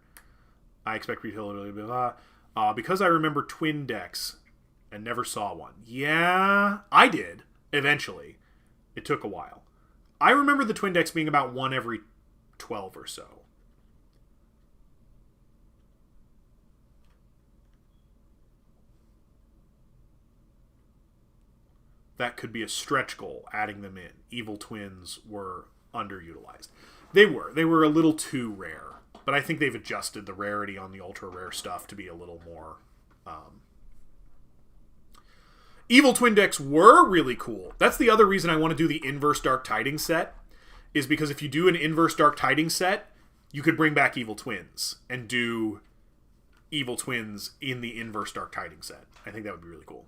I expect retail to be because I remember twin decks and never saw one. Yeah, I did, eventually. It took a while. I remember the twin decks being about 1 every 12 or so. That could be a stretch goal, adding them in. Evil twins were underutilized. They were a little too rare. But I think they've adjusted the rarity on the ultra rare stuff to be a little more. Evil twin decks were really cool. That's the other reason I want to do the inverse Dark Tidings set, is because if you do an inverse Dark Tidings set, you could bring back evil twins and do evil twins in the inverse Dark Tidings set. I think that would be really cool.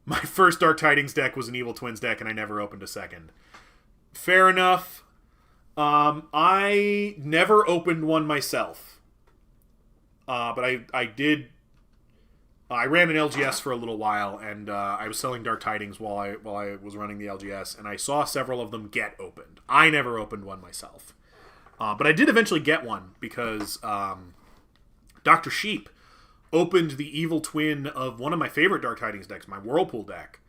My first Dark Tidings deck was an evil twins deck, and I never opened a second. Fair enough. I never opened one myself, but I did. I ran an LGS for a little while, and I was selling Dark Tidings while I was running the LGS, and I saw several of them get opened. I never opened one myself, but I did eventually get one because Dr. Sheep opened the evil twin of one of my favorite Dark Tidings decks, my Whirlpool deck.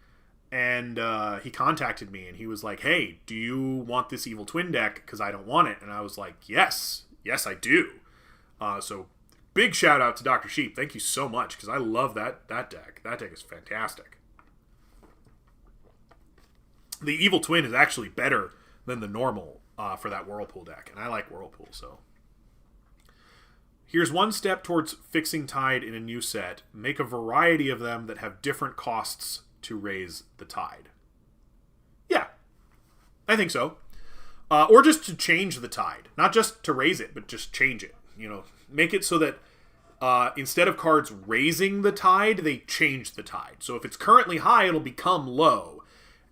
And he contacted me, and he was like, hey, do you want this evil twin deck? Because I don't want it. And I was like, yes, I do. So big shout out to Dr. Sheep. Thank you so much, because I love that deck. That deck is fantastic. The evil twin is actually better than the normal for that Whirlpool deck. And I like Whirlpool, so. Here's one step towards fixing Tide in a new set. Make a variety of them that have different costs to raise the tide. Yeah, I think so. Or just to change the tide. Not just to raise it, but just change it. You know, make it so that instead of cards raising the tide, they change the tide. So if it's currently high, it'll become low.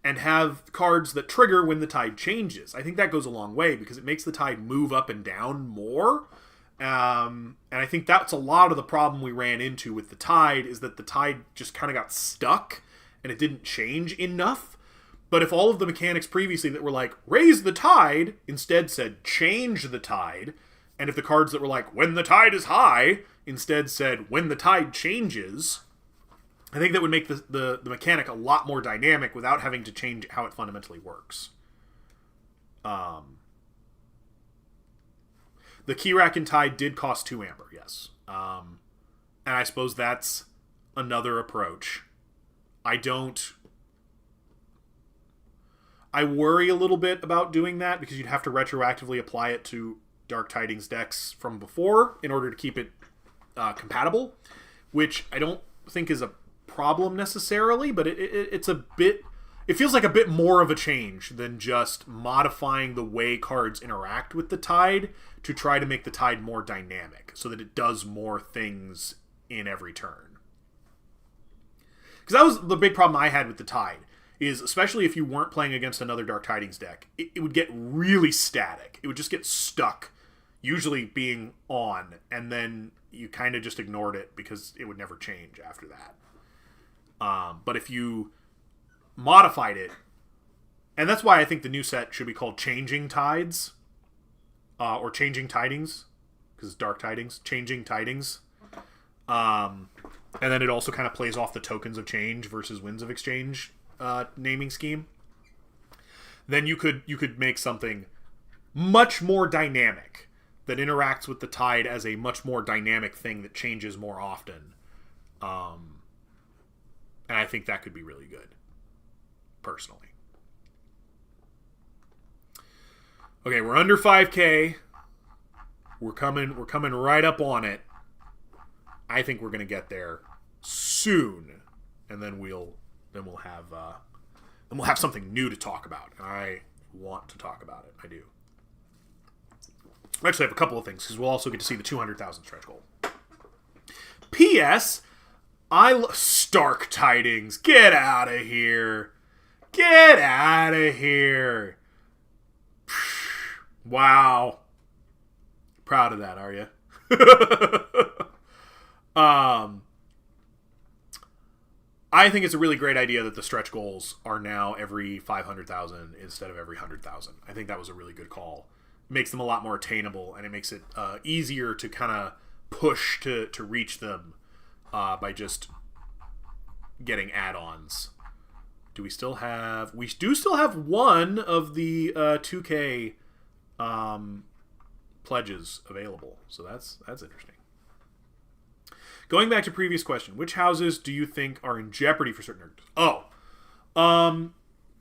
And have cards that trigger when the tide changes. I think that goes a long way because it makes the tide move up and down more. And I think that's a lot of the problem we ran into with the tide, is that the tide just kind of got stuck and it didn't change enough. But if all of the mechanics previously that were like, raise the tide, instead said, change the tide, and if the cards that were like, when the tide is high, instead said, when the tide changes, I think that would make the mechanic a lot more dynamic without having to change how it fundamentally works. The key rack and tide did cost 2 amber, yes. And I suppose that's another approach. I worry a little bit about doing that because you'd have to retroactively apply it to Dark Tidings decks from before in order to keep it compatible, which I don't think is a problem necessarily, but it's a bit... It feels like a bit more of a change than just modifying the way cards interact with the tide to try to make the tide more dynamic so that it does more things in every turn. Because that was the big problem I had with the tide, is especially if you weren't playing against another Dark Tidings deck, it would get really static. It would just get stuck, usually being on, and then you kind of just ignored it because it would never change after that. But if you modified it. And that's why I think the new set should be called Changing Tides. Or Changing Tidings. Because it's Dark Tidings. Changing Tidings. And then it also kind of plays off the tokens of change versus winds of exchange naming scheme. Then you could make something much more dynamic that interacts with the tide as a much more dynamic thing that changes more often. And I think that could be really good, personally. Okay, we're under 5K. We're coming right up on it. I think we're gonna get there soon, and then we'll have something new to talk about. I want to talk about it. I do. I actually have a couple of things, because we'll also get to see the 200,000 stretch goal. P.S. Stark Tidings. Get out of here. Get out of here. Wow. Proud of that, are you? I think it's a really great idea that the stretch goals are now every 500,000 instead of every 100,000. I think that was a really good call. It makes them a lot more attainable, and it makes it easier to kind of push to reach them by just getting add-ons. We do still have one of the 2K pledges available, so that's interesting. Going back to previous question, which houses do you think are in jeopardy for certain characters?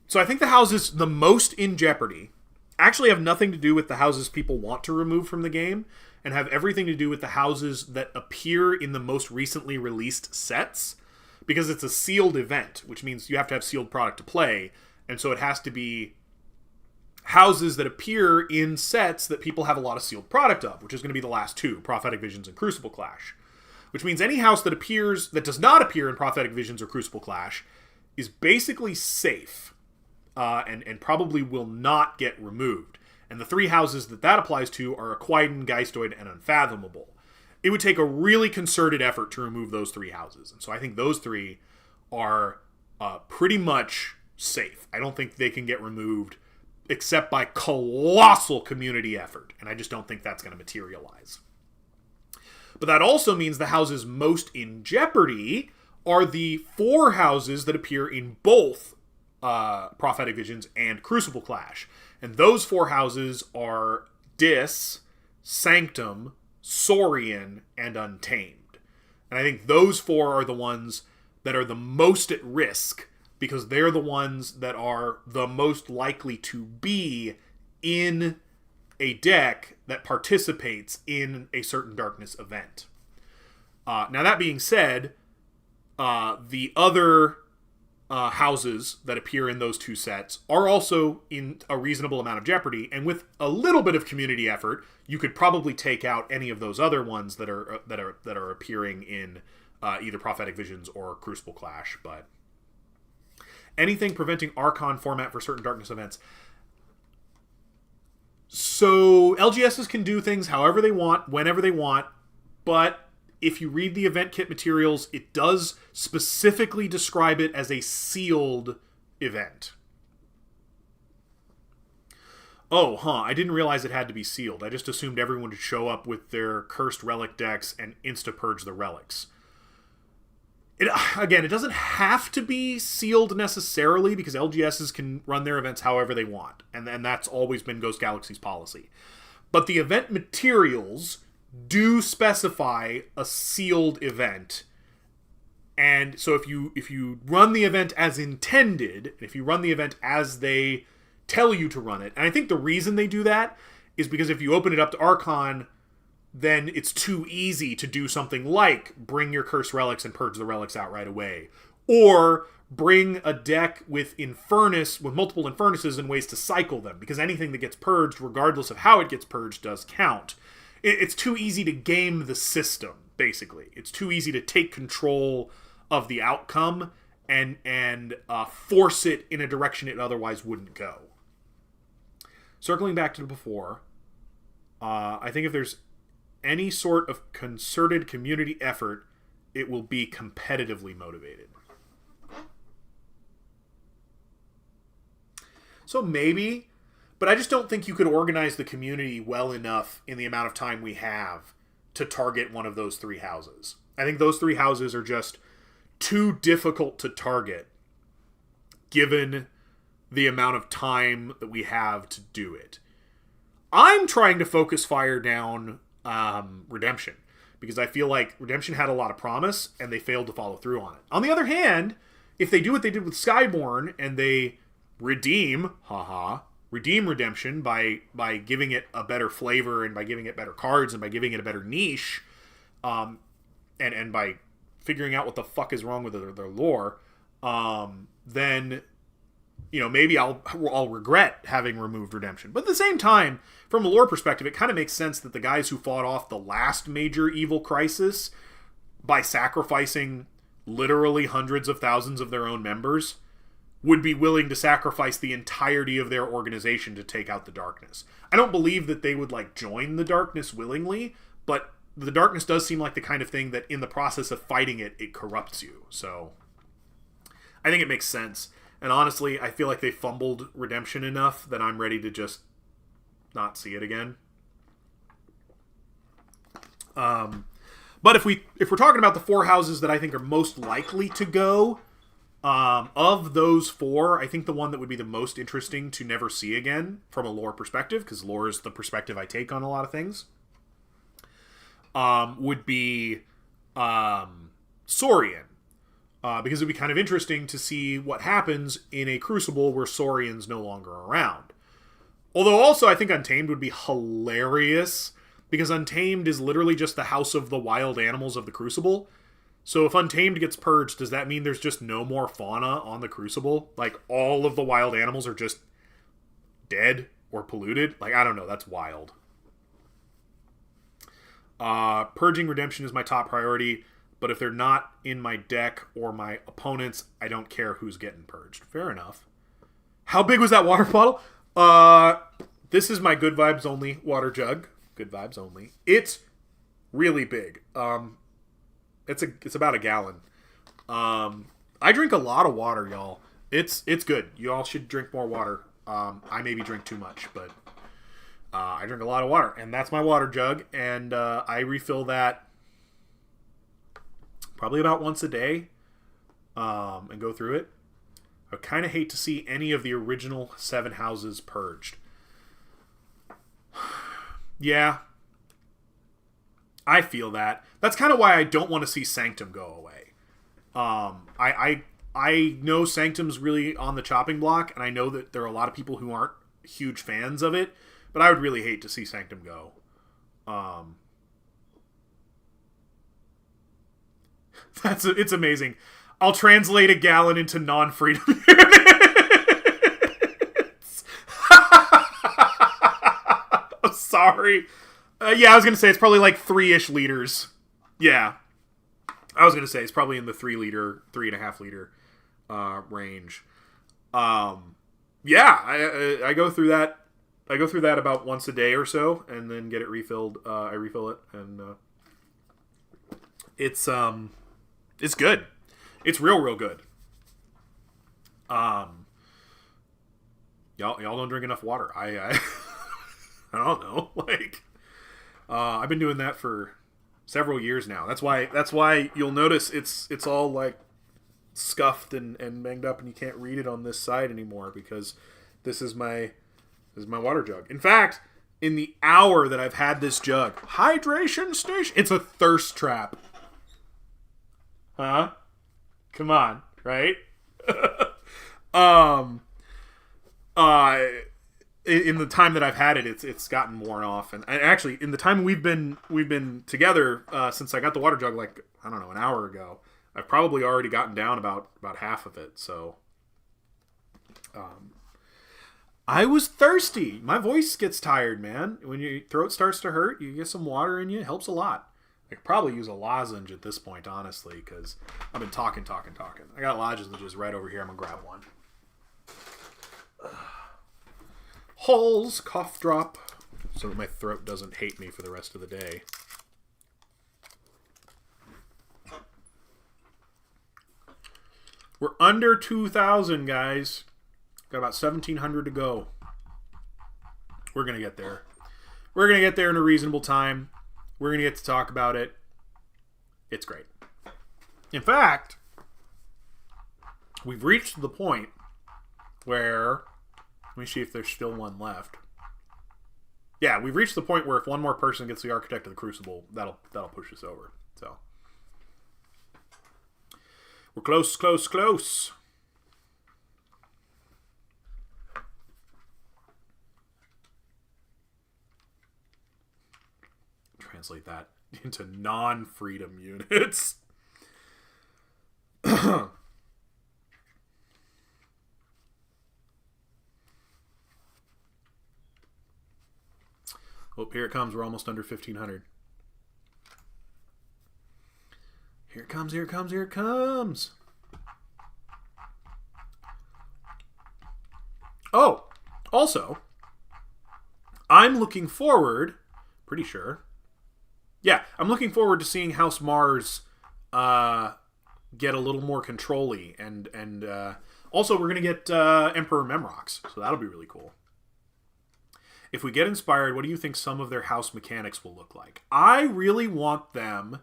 So I think the houses the most in jeopardy actually have nothing to do with the houses people want to remove from the game, and have everything to do with the houses that appear in the most recently released sets, because it's a sealed event, which means you have to have sealed product to play, and so it has to be houses that appear in sets that people have a lot of sealed product of, which is going to be the last two, Prophetic Visions and Crucible Clash. Which means any house that does not appear in Prophetic Visions or Crucible Clash is basically safe, and probably will not get removed. And the three houses that applies to are Aquidon, Geistoid, and Unfathomable. It would take a really concerted effort to remove those three houses. And so I think those three are pretty much safe. I don't think they can get removed except by colossal community effort. And I just don't think that's going to materialize. But that also means the houses most in jeopardy are the four houses that appear in both Prophetic Visions and Crucible Clash. And those four houses are Dis, Sanctum, Saurian, and Untamed. And I think those four are the ones that are the most at risk, because they're the ones that are the most likely to be in a deck that participates in a certain darkness event. Now, that being said, the other houses that appear in those two sets are also in a reasonable amount of jeopardy, and with a little bit of community effort, you could probably take out any of those other ones that are appearing in either Prophetic Visions or Crucible Clash. But anything preventing Archon format for certain darkness events. So LGSs can do things however they want, whenever they want, but if you read the event kit materials, it does specifically describe it as a sealed event. I didn't realize it had to be sealed. I just assumed everyone would show up with their cursed relic decks and insta-purge the relics. It doesn't have to be sealed necessarily, because LGSs can run their events however they want, and that's always been Ghost Galaxy's policy. But the event materials do specify a sealed event, and so if you run the event as intended, if you run the event as they tell you to run it, and I think the reason they do that is because if you open it up to Archon, then it's too easy to do something like bring your cursed relics and purge the relics out right away. Or bring a deck with multiple Infernuses and ways to cycle them, because anything that gets purged, regardless of how it gets purged, does count. It's too easy to game the system, basically. It's too easy to take control of the outcome and force it in a direction it otherwise wouldn't go. Circling back to before, I think if there's any sort of concerted community effort, it will be competitively motivated. So maybe, but I just don't think you could organize the community well enough in the amount of time we have to target one of those 3 houses. I think those 3 houses are just too difficult to target given the amount of time that we have to do it. I'm trying to focus fire down Redemption, because I feel like Redemption had a lot of promise and they failed to follow through on it. On the other hand, if they do what they did with Skyborn and they redeem Redemption by giving it a better flavor and by giving it better cards and by giving it a better niche, and by figuring out what the fuck is wrong with their lore, then, you know, maybe I'll regret having removed Redemption. But at the same time, from a lore perspective, it kind of makes sense that the guys who fought off the last major evil crisis by sacrificing literally hundreds of thousands of their own members would be willing to sacrifice the entirety of their organization to take out the darkness. I don't believe that they would, like, join the darkness willingly, but the darkness does seem like the kind of thing that in the process of fighting it, it corrupts you. So I think it makes sense. And honestly, I feel like they fumbled Redemption enough that I'm ready to just not see it again. But if we're talking about the 4 houses that I think are most likely to go, of those 4, I think the one that would be the most interesting to never see again from a lore perspective, because lore is the perspective I take on a lot of things, would be Saurian. Because it would be kind of interesting to see what happens in a Crucible where Saurian's no longer around. Although also I think Untamed would be hilarious, because Untamed is literally just the house of the wild animals of the Crucible. So if Untamed gets purged, does that mean there's just no more fauna on the Crucible? Like, all of the wild animals are just dead or polluted? Like, I don't know, that's wild. Purging Redemption is my top priority, but if they're not in my deck or my opponents, I don't care who's getting purged. Fair enough. How big was that water bottle? This is my Good Vibes Only water jug. Good Vibes Only. It's really big. It's about a gallon. I drink a lot of water, y'all. It's good. You all should drink more water. I maybe drink too much, but I drink a lot of water, and that's my water jug, and I refill that probably about once a day, and go through it. I kind of hate to see any of the original 7 houses purged. Yeah, I feel that. That's kind of why I don't want to see Sanctum go away. I know Sanctum's really on the chopping block, and I know that there are a lot of people who aren't huge fans of it, but I would really hate to see Sanctum go. It's amazing. I'll translate a gallon into non-freedom units. I'm sorry. Yeah, I was going to say it's probably like 3-ish liters. Yeah. I was going to say it's probably in the 3.5 liter range. Yeah, I go through that. I go through that about once a day or so, and then get it refilled. I refill it, and it's good. It's real good. Y'all don't drink enough water. I I don't know. Like, I've been doing that for several years now. That's why you'll notice it's all like scuffed and banged up, and you can't read it on this side anymore, because this is my water jug. In fact, in the hour that I've had this jug, hydration station, it's a thirst trap. Huh? Come on, right? In the time that I've had it, it's gotten worn off, and actually, in the time we've been together since I got the water jug, like, I don't know, an hour ago, I've probably already gotten down about half of it. So, I was thirsty. My voice gets tired, man. When your throat starts to hurt, you get some water in you. It helps a lot. I could probably use a lozenge at this point, honestly, because I've been talking. I got lozenges right over here. I'm going to grab one. Halls cough drop, so that my throat doesn't hate me for the rest of the day. We're under 2,000, guys. Got about 1,700 to go. We're going to get there. We're going to get there in a reasonable time. We're going to get to talk about it. It's great. In fact, we've reached the point where... Let me see if there's still one left. Yeah, we've reached the point where if one more person gets the Architect of the Crucible, that'll push us over. So we're close, close, close. Translate that into non-freedom units. Oh, here it comes. We're almost under 1,500. Here it comes, here it comes, here it comes. Oh, also, I'm looking forward, pretty sure. Yeah, I'm looking forward to seeing House Mars get a little more control-y. And also, we're going to get Emperor Memrox, so that'll be really cool. If we get inspired, what do you think some of their house mechanics will look like? I really want them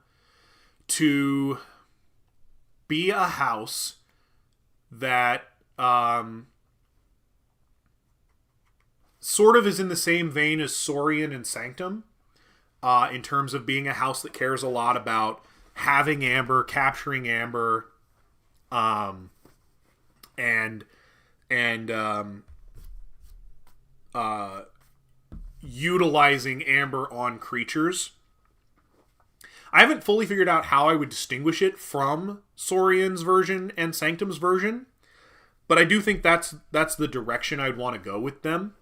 to be a house that sort of is in the same vein as Saurian and Sanctum, in terms of being a house that cares a lot about having Amber, capturing Amber, and utilizing Amber on creatures. I haven't fully figured out how I would distinguish it from Saurian's version and Sanctum's version, but I do think that's the direction I'd want to go with them.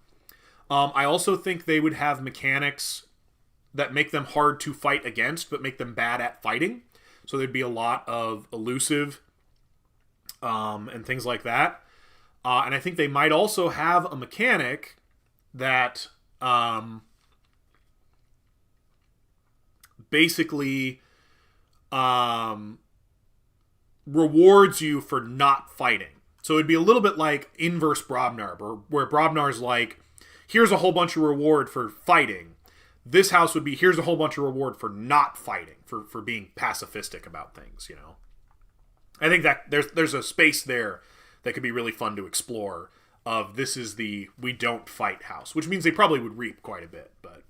I also think they would have mechanics that make them hard to fight against, but make them bad at fighting. So there'd be a lot of elusive and things like that. And I think they might also have a mechanic that basically rewards you for not fighting. So it'd be a little bit like inverse Brobnar, where Brobnar's like, here's a whole bunch of reward for fighting. This house would be, here's a whole bunch of reward for not fighting, for being pacifistic about things, you know? I think that there's a space there that could be really fun to explore. Of this is the we don't fight house, which means they probably would reap quite a bit, but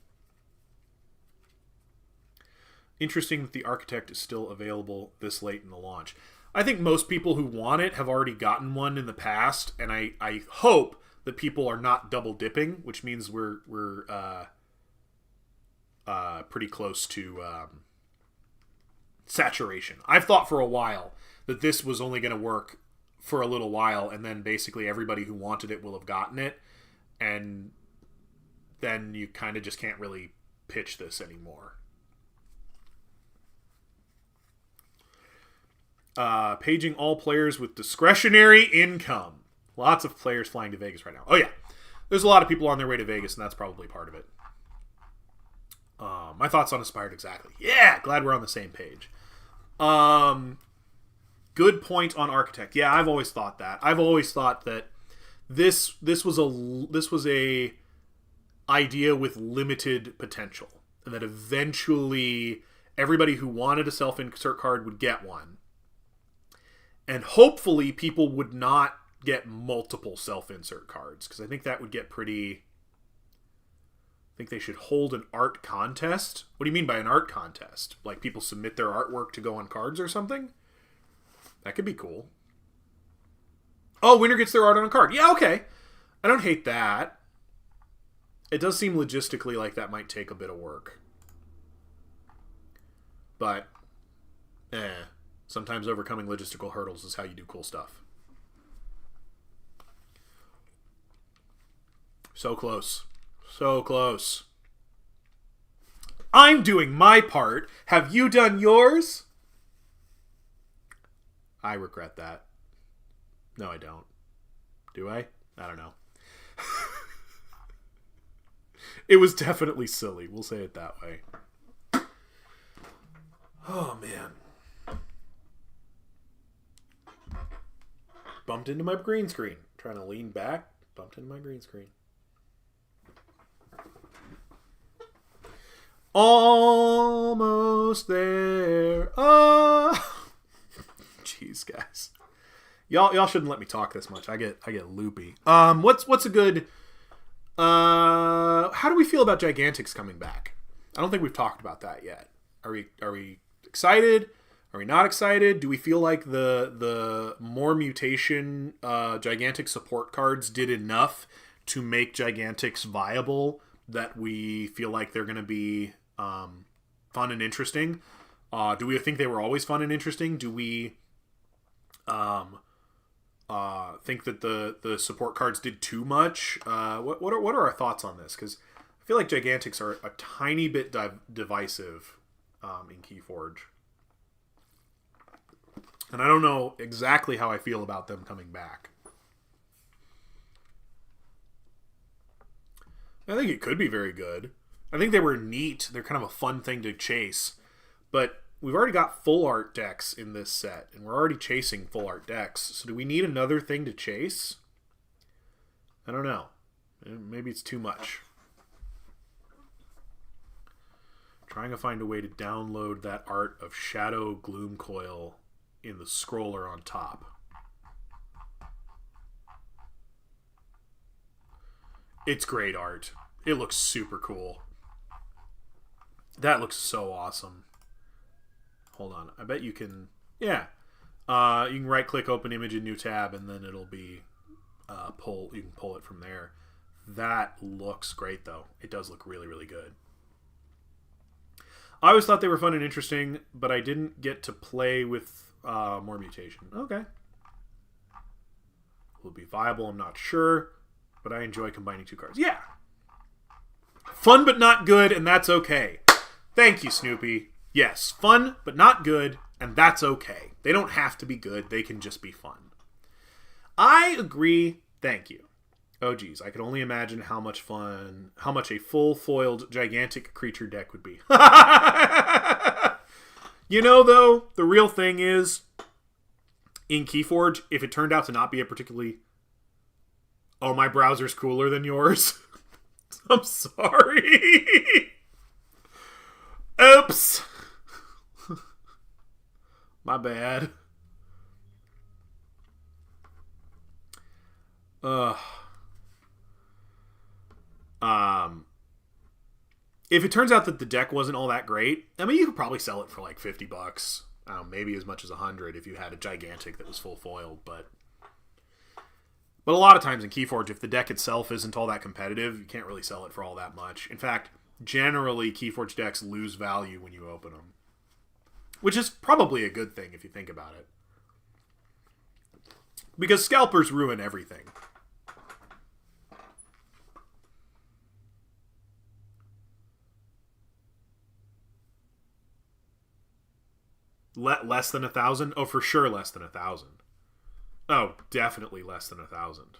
interesting that the Architect is still available this late in the launch. I think most people who want it have already gotten one in the past, and I hope that people are not double dipping, which means we're pretty close to saturation. I've thought for a while that this was only going to work for a little while, and then basically everybody who wanted it will have gotten it, and then you kind of just can't really pitch this anymore. Paging all players with discretionary income. Lots of players flying to Vegas right now. Oh yeah, there's a lot of people on their way to Vegas, and that's probably part of it. My thoughts on Inspired exactly. Yeah, glad we're on the same page. Good point on Architect. Yeah, I've always thought that. I've always thought that this was a idea with limited potential, and that eventually everybody who wanted a self-insert card would get one, and hopefully people would not get multiple self-insert cards, because I think that would get pretty. I think they should hold an art contest. What do you mean by an art contest? Like people submit their artwork to go on cards or something? That could be cool. Oh, winner gets their art on a card. Yeah, okay. I don't hate that. It does seem logistically like that might take a bit of work. But, sometimes overcoming logistical hurdles is how you do cool stuff. So close. So close. I'm doing my part. Have you done yours? I regret that. No, I don't. Do I? I don't know. It was definitely silly. We'll say it that way. Oh, man. Bumped into my green screen. Trying to lean back. Bumped into my green screen. Almost there. Jeez, guys. Y'all shouldn't let me talk this much. I get loopy. What's a good... how do we feel about Gigantics coming back? I don't think we've talked about that yet. Are we excited? Are we not excited? Do we feel like the more mutation Gigantic support cards did enough to make Gigantics viable that we feel like they're going to be fun and interesting? Do we think they were always fun and interesting? Do we think that the support cards did too much? What are our thoughts on this? Because I feel like Gigantics are a tiny bit divisive in KeyForge. And I don't know exactly how I feel about them coming back. I think it could be very good. I think they were neat. They're kind of a fun thing to chase. But we've already got full art decks in this set, and we're already chasing full art decks. So do we need another thing to chase? I don't know. Maybe it's too much. Trying to find a way to download that art of Shadow Gloom Coil in the scroller on top. It's great art. It looks super cool. That looks so awesome. Hold on. I bet you can... Yeah. You can right-click, open image in new tab, and then it'll be... You can pull it from there. That looks great, though. It does look really, really good. I always thought they were fun and interesting, but I didn't get to play with more mutation. Okay. Will it be viable? I'm not sure, but I enjoy combining two cards. Yeah. Fun but not good, and that's okay. Thank you, Snoopy. Yes, fun but not good, and that's okay. They don't have to be good. They can just be fun. I agree. Thank you. Oh, geez. I could only imagine how much a full-foiled gigantic creature deck would be. You know, though, the real thing is, in KeyForge, if it turned out to not be a particularly... Oh, my browser's cooler than yours? I'm sorry. Oops. My bad. If it turns out that the deck wasn't all that great, I mean, you could probably sell it for like $50. Maybe as much as $100 if you had a gigantic that was full foiled, but a lot of times in KeyForge, if the deck itself isn't all that competitive, you can't really sell it for all that much. In fact, generally, KeyForge decks lose value when you open them, which is probably a good thing if you think about it. Because scalpers ruin everything. Less than 1,000? Oh, for sure less than 1,000. Oh, definitely less than 1,000.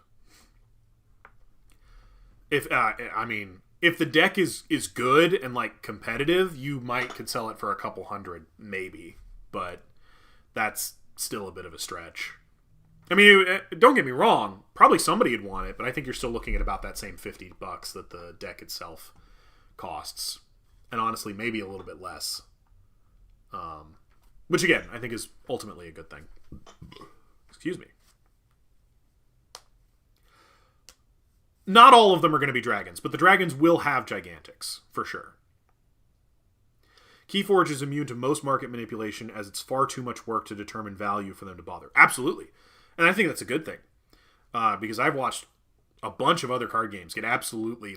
If the deck is good and like competitive, you could sell it for a couple hundred, maybe. But that's still a bit of a stretch. I mean, don't get me wrong. Probably somebody would want it, but I think you're still looking at about that same $50 that the deck itself costs. And honestly, maybe a little bit less. Which, again, I think is ultimately a good thing. Excuse me. Not all of them are going to be dragons, but the dragons will have gigantics, for sure. KeyForge is immune to most market manipulation as it's far too much work to determine value for them to bother. Absolutely. And I think that's a good thing. Because I've watched a bunch of other card games get absolutely,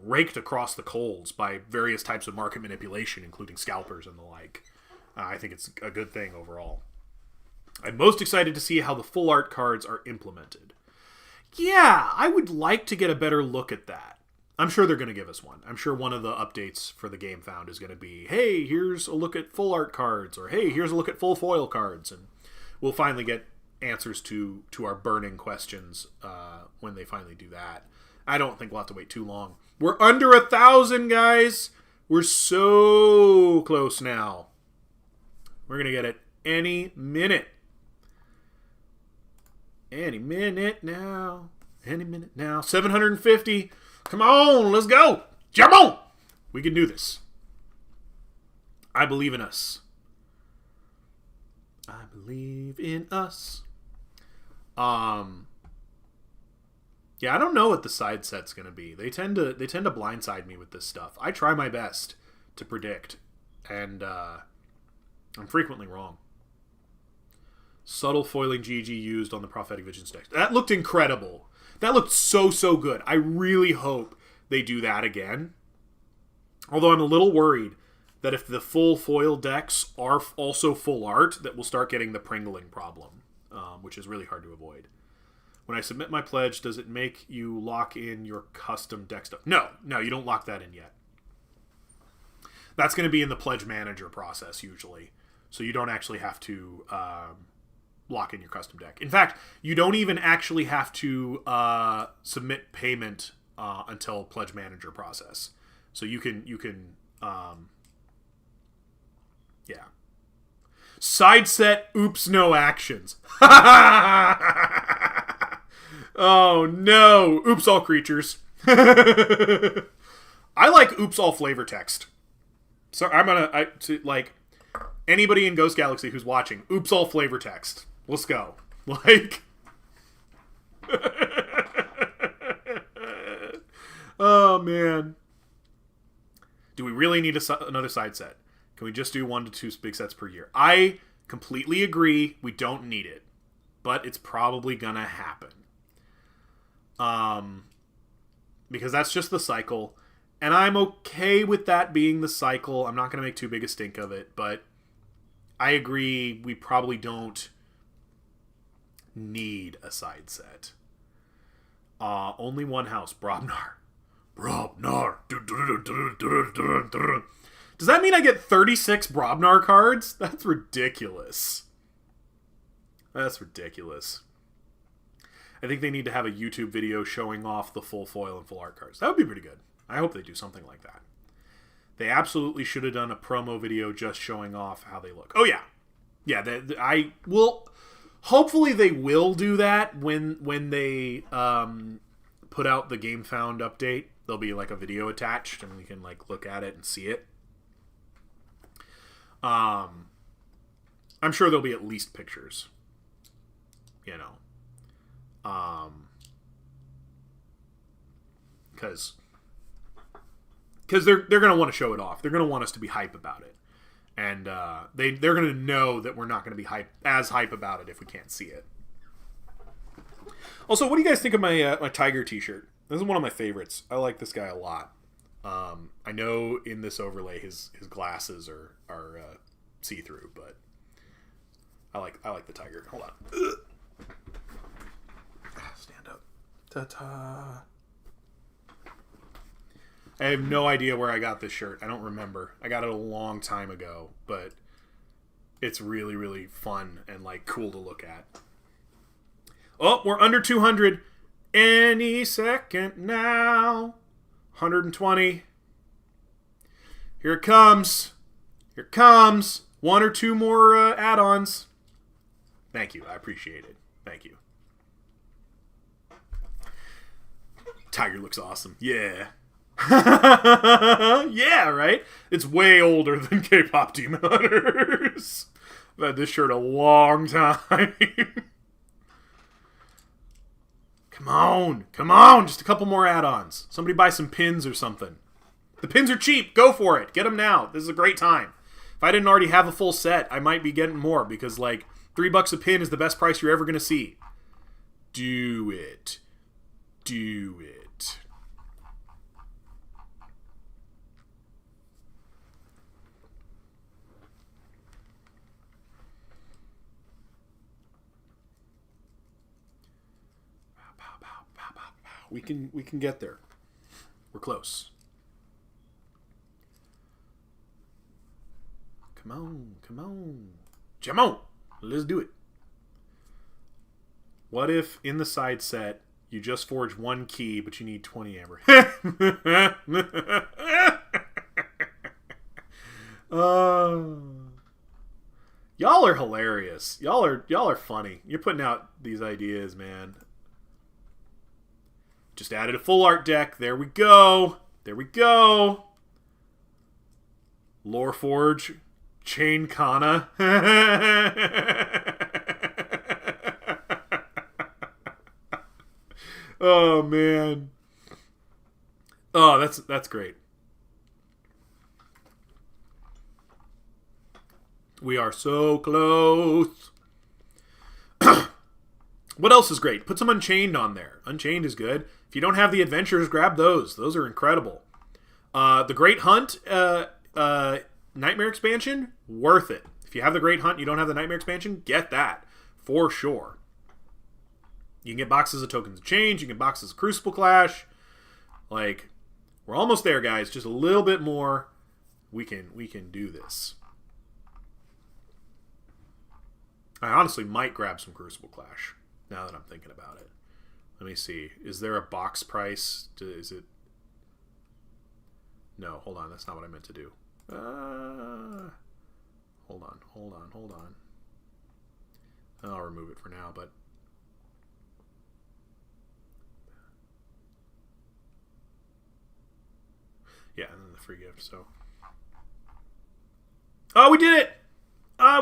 raked across the coals by various types of market manipulation, including scalpers and the like. I think it's a good thing overall. I'm most excited to see how the full art cards are implemented. Yeah, I would like to get a better look at that. I'm sure they're going to give us one. I'm sure one of the updates for the Gamefound is going to be, hey, here's a look at full art cards, or hey, here's a look at full foil cards, and we'll finally get answers to our burning questions when they finally do that. I don't think we'll have to wait too long. We're under 1,000, guys! We're so close now. We're going to get it any minute. Any minute now. Any minute now. 750. Come on, let's go. Jump on. We can do this. I believe in us. I believe in us. Yeah, I don't know what the side set's going to be. They tend to blindside me with this stuff. I try my best to predict, and I'm frequently wrong. Subtle foiling GG used on the Prophetic Visions deck. That looked incredible. That looked so good. I really hope they do that again. Although I'm a little worried that if the full foil decks are also full art, that we'll start getting the Pringling problem, which is really hard to avoid. When I submit my pledge, does it make you lock in your custom deck stuff? No, you don't lock that in yet. That's going to be in the pledge manager process usually, so you don't actually have to lock in your custom deck. In fact, you don't even actually have to submit payment until pledge manager process. So you can yeah. Side set, oops, no actions. Oh no, oops, all creatures. I like oops, all flavor text. So like anybody in Ghost Galaxy who's watching, oops, all flavor text. Let's go. Like, oh man. Do we really need another side set? Can we just do 1 to 2 big sets per year? I completely agree. We don't need it, but it's probably gonna happen. Because that's just the cycle, and I'm okay with that being the cycle. I'm not gonna make too big a stink of it, but I agree. We probably don't need a side set. Only one house, Brobnar. Does that mean I get 36 Brobnar cards? That's ridiculous. That's ridiculous. I think they need to have a YouTube video showing off the full foil and full art cards. That would be pretty good. I hope they do something like that. They absolutely should have done a promo video just showing off how they look. Oh yeah. Yeah, I will. Hopefully they will do that when they put out the Gamefound update. There'll be like a video attached and we can like look at it and see it. I'm sure there'll be at least pictures. You know. Because they're going to want to show it off. They're going to want us to be hype about it. And they're going to know that we're not going to be as hype about it if we can't see it. Also, what do you guys think of my my Tiger t-shirt? This is one of my favorites. I like this guy a lot. I know in this overlay his glasses are see-through, but I like the Tiger. Hold on. Stand up. Ta-ta. I have no idea where I got this shirt. I don't remember. I got it a long time ago, but it's really, really fun and like cool to look at. Oh, we're under 200 any second now. 120. Here it comes. Here it comes. 1 or 2 more add-ons. Thank you. I appreciate it. Thank you. Tiger looks awesome. Yeah. Yeah, right? It's way older than K-Pop Demon Hunters. I've had this shirt a long time. Come on. Come on. Just a couple more add-ons. Somebody buy some pins or something. The pins are cheap. Go for it. Get them now. This is a great time. If I didn't already have a full set, I might be getting more because, like, $3 a pin is the best price you're ever going to see. Do it. Do it. We can get there. We're close. Come on, come on. Come on. Let's do it. What if in the side set you just forge 1 key but you need 20 amber? Y'all are hilarious. Y'all are funny. You're putting out these ideas, man. Just added a full art deck. There we go. There we go. Loreforge. Chain Kana. Oh, man. Oh, that's great. We are so close. What else is great? Put some Unchained on there. Unchained is good. If you don't have the Adventures, grab those. Those are incredible. The Great Hunt Nightmare expansion, worth it. If you have the Great Hunt and you don't have the Nightmare expansion, get that. For sure. You can get boxes of Tokens of Change. You can get boxes of Crucible Clash. Like, we're almost there, guys. Just a little bit more. We can do this. I honestly might grab some Crucible Clash, now that I'm thinking about it. Let me see. Is there a box price? Is it... No, hold on. That's not what I meant to do. Hold on. I'll remove it for now, but... Yeah, and then the free gift, so... Oh, we did it!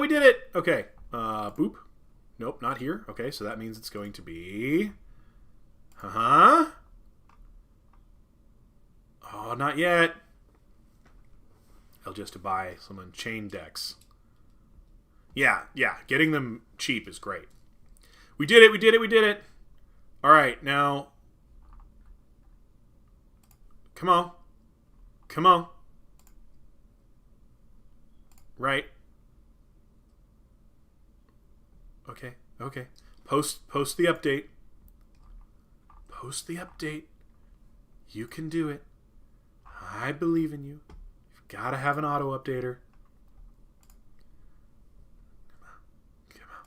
We did it! Okay. Boop. Nope, not here. Okay, so that means it's going to be... Oh, not yet. I'll just to buy some Unchained decks. Yeah. Getting them cheap is great. We did it. Alright, now... Come on. Right. Okay. Post the update. You can do it. I believe in you. You've got to have an auto updater. Come on.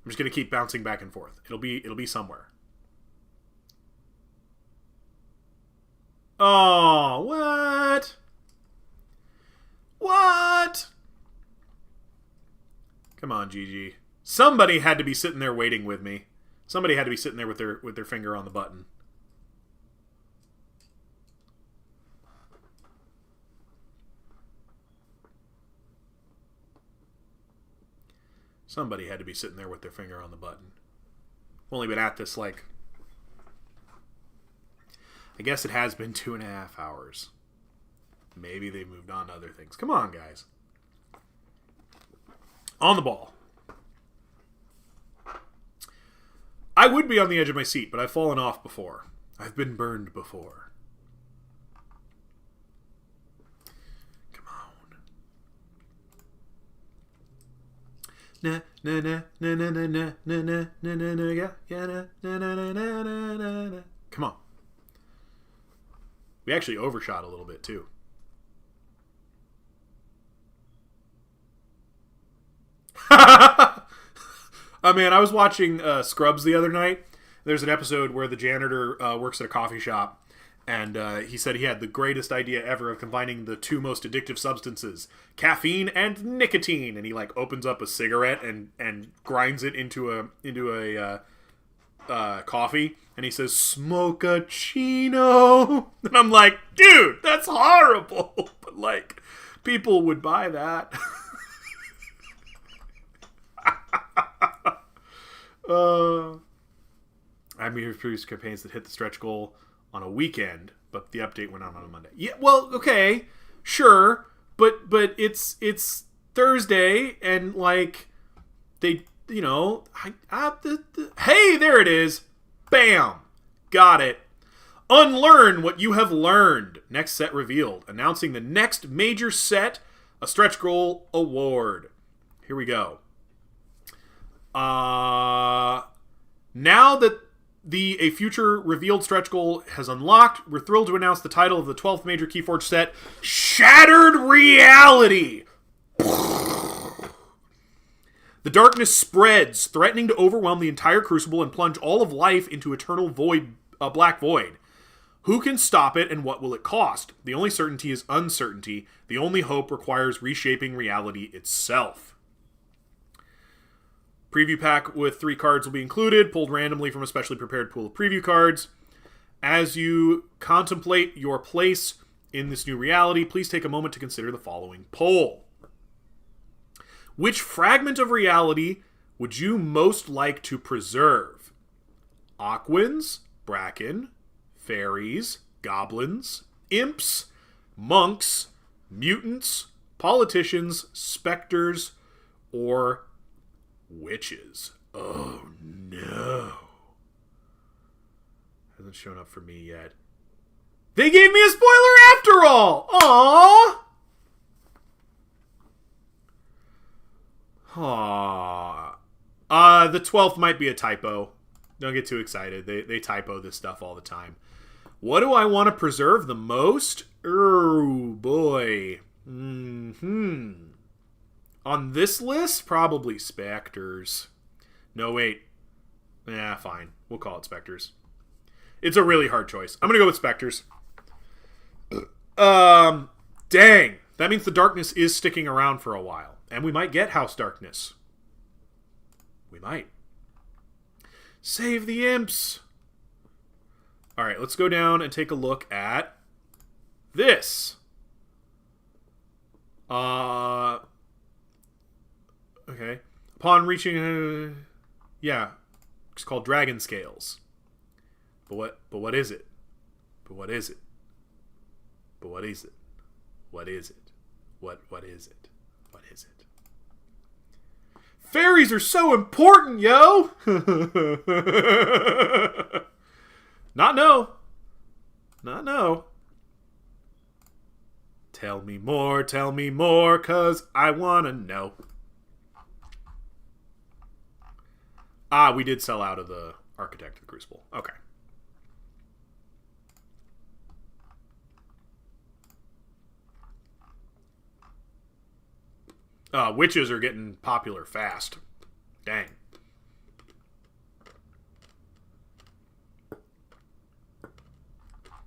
I'm just going to keep bouncing back and forth. It'll be somewhere. Oh, what? Come on, GG. Somebody had to be sitting there waiting with me. Somebody had to be sitting there with their finger on the button. Somebody had to be sitting there with their finger on the button. I've only been at this, like... I guess it has been 2.5 hours. Maybe they've moved on to other things. Come on, guys. On the ball. I would be on the edge of my seat, but I've fallen off before. I've been burned before. Come on. Na na na na na na na na na na na yeah na na na na na na na. Come on. We actually overshot a little bit too. Oh man, I was watching Scrubs the other night. There's an episode where the janitor works at a coffee shop, and he said he had the greatest idea ever of combining the two most addictive substances, caffeine and nicotine. And he like opens up a cigarette and grinds it into a coffee, and he says "Smokachino," and I'm like, dude, that's horrible, but like people would buy that. I'm here to produce campaigns that hit the stretch goal on a weekend, but the update went on a Monday. Yeah, well, okay, sure, but it's Thursday, and like they, you know, hey, there it is, bam, got it. Unlearn what you have learned. Next set revealed, announcing the next major set, a stretch goal award. Here we go. Now that a future revealed stretch goal has unlocked, we're thrilled to announce the title of the 12th major KeyForge set, Shattered Reality. The darkness spreads, threatening to overwhelm the entire crucible and plunge all of life into eternal void, black void. Who can stop it, and what will it cost? The only certainty is uncertainty. The only hope requires reshaping reality itself. Preview pack with 3 cards will be included, pulled randomly from a specially prepared pool of preview cards. As you contemplate your place in this new reality, please take a moment to consider the following poll. Which fragment of reality would you most like to preserve? Aquans, Bracken, fairies, goblins, imps, monks, mutants, politicians, specters, or witches? Oh no. Hasn't shown up for me yet. They gave me a spoiler after all! Aww! The 12th might be a typo. Don't get too excited. They typo this stuff all the time. What do I want to preserve the most? Oh, boy. On this list, probably specters. No, wait. Yeah, fine. We'll call it specters. It's a really hard choice. I'm going to go with specters. Dang. That means the darkness is sticking around for a while. And we might get House Darkness. We might. Save the imps. All right, let's go down and take a look at this. Okay. Upon reaching, it's called Dragon Scales. But what is it? But what is it? But what is it? What is it? What is it? What is it? Fairies are so important, yo! Not no. Tell me more, cause I wanna know. We did sell out of the Architect of the Crucible. Okay. Witches are getting popular fast. Dang.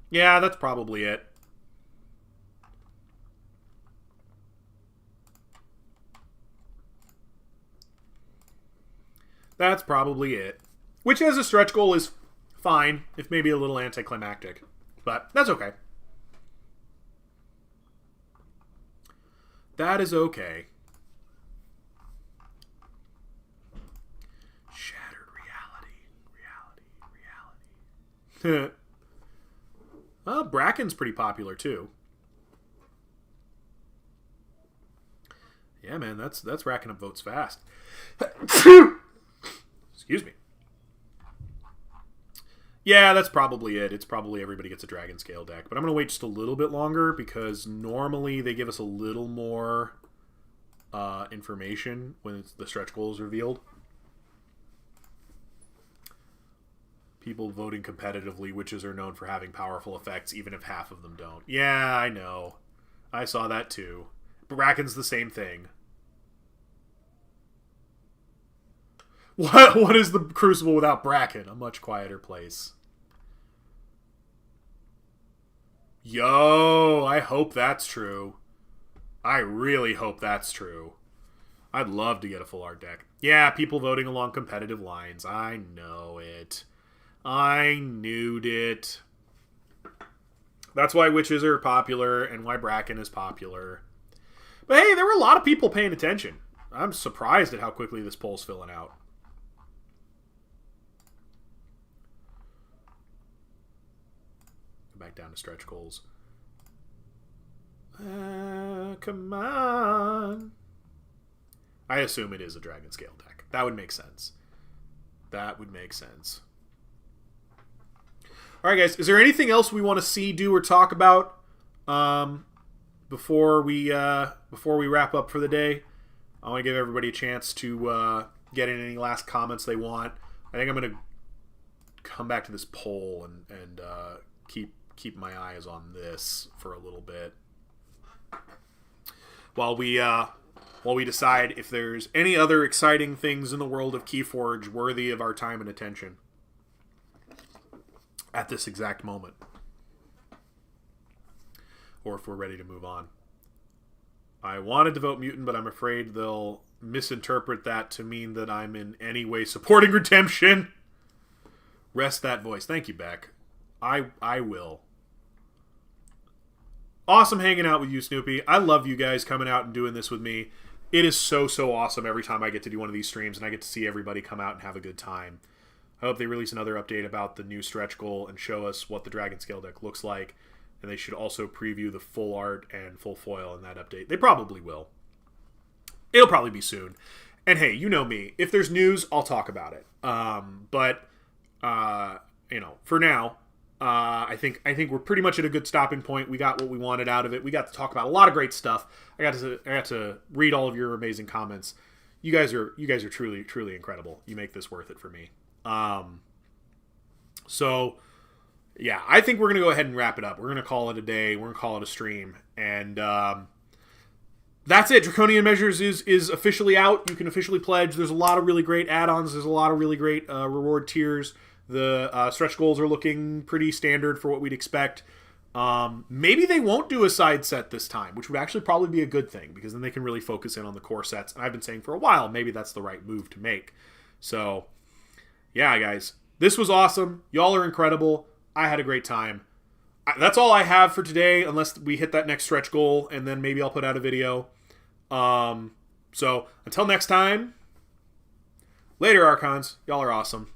Yeah, that's probably it. That's probably it. Which as a stretch goal is fine, if maybe a little anticlimactic. But that's okay. That is okay. Shattered reality. Bracken's pretty popular too. Yeah, man, that's racking up votes fast. Excuse me. Yeah, that's probably it. It's probably everybody gets a Dragon Scale deck. But I'm going to wait just a little bit longer because normally they give us a little more information when the stretch goal is revealed. People voting competitively, witches are known for having powerful effects, even if half of them don't. Yeah, I know. I saw that too. Bracken's the same thing. What is the Crucible without Bracken? A much quieter place. Yo, I hope that's true. I really hope that's true. I'd love to get a full art deck. Yeah, people voting along competitive lines. I know it. I knew it. That's why witches are popular and why Bracken is popular. But hey, there were a lot of people paying attention. I'm surprised at how quickly this poll's filling out. Back down to stretch goals. Come on. I assume it is a Dragon Scale deck. That would make sense. That would make sense. All right, guys. Is there anything else we want to see, do, or talk about before we wrap up for the day? I want to give everybody a chance to get in any last comments they want. I think I'm going to come back to this poll and keep my eyes on this for a little bit while we decide if there's any other exciting things in the world of KeyForge worthy of our time and attention at this exact moment. or if we're ready to move on. I wanted to vote mutant, but I'm afraid they'll misinterpret that to mean that I'm in any way supporting redemption. Rest that voice. Thank you, Beck. I will. Awesome hanging out with you, Snoopy. I love you guys coming out and doing this with me. It is so awesome every time I get to do one of these streams and I get to see everybody come out and have a good time. I hope they release another update about the new stretch goal and show us what the Dragon Scale deck looks like. And they should also preview the full art and full foil in that update. They probably will. It'll probably be soon. And hey, you know me. If there's news, I'll talk about it. For now, I think we're pretty much at a good stopping point. We got what we wanted out of it. We got to talk about a lot of great stuff. I got to read all of your amazing comments. You guys are truly incredible. You make this worth it for me. So yeah, I think we're gonna go ahead and wrap it up. We're gonna call it a day. We're gonna call it a stream, and that's it. Draconian Measures is officially out. You can officially pledge. There's a lot of really great add-ons. There's a lot of really great reward tiers. The stretch goals are looking pretty standard for what we'd expect. Maybe they won't do a side set this time, which would actually probably be a good thing, because then they can really focus in on the core sets. And I've been saying for a while, maybe that's the right move to make. So, yeah, guys. This was awesome. Y'all are incredible. I had a great time. That's all I have for today, unless we hit that next stretch goal, and then maybe I'll put out a video. So, until next time, later, Archons. Y'all are awesome.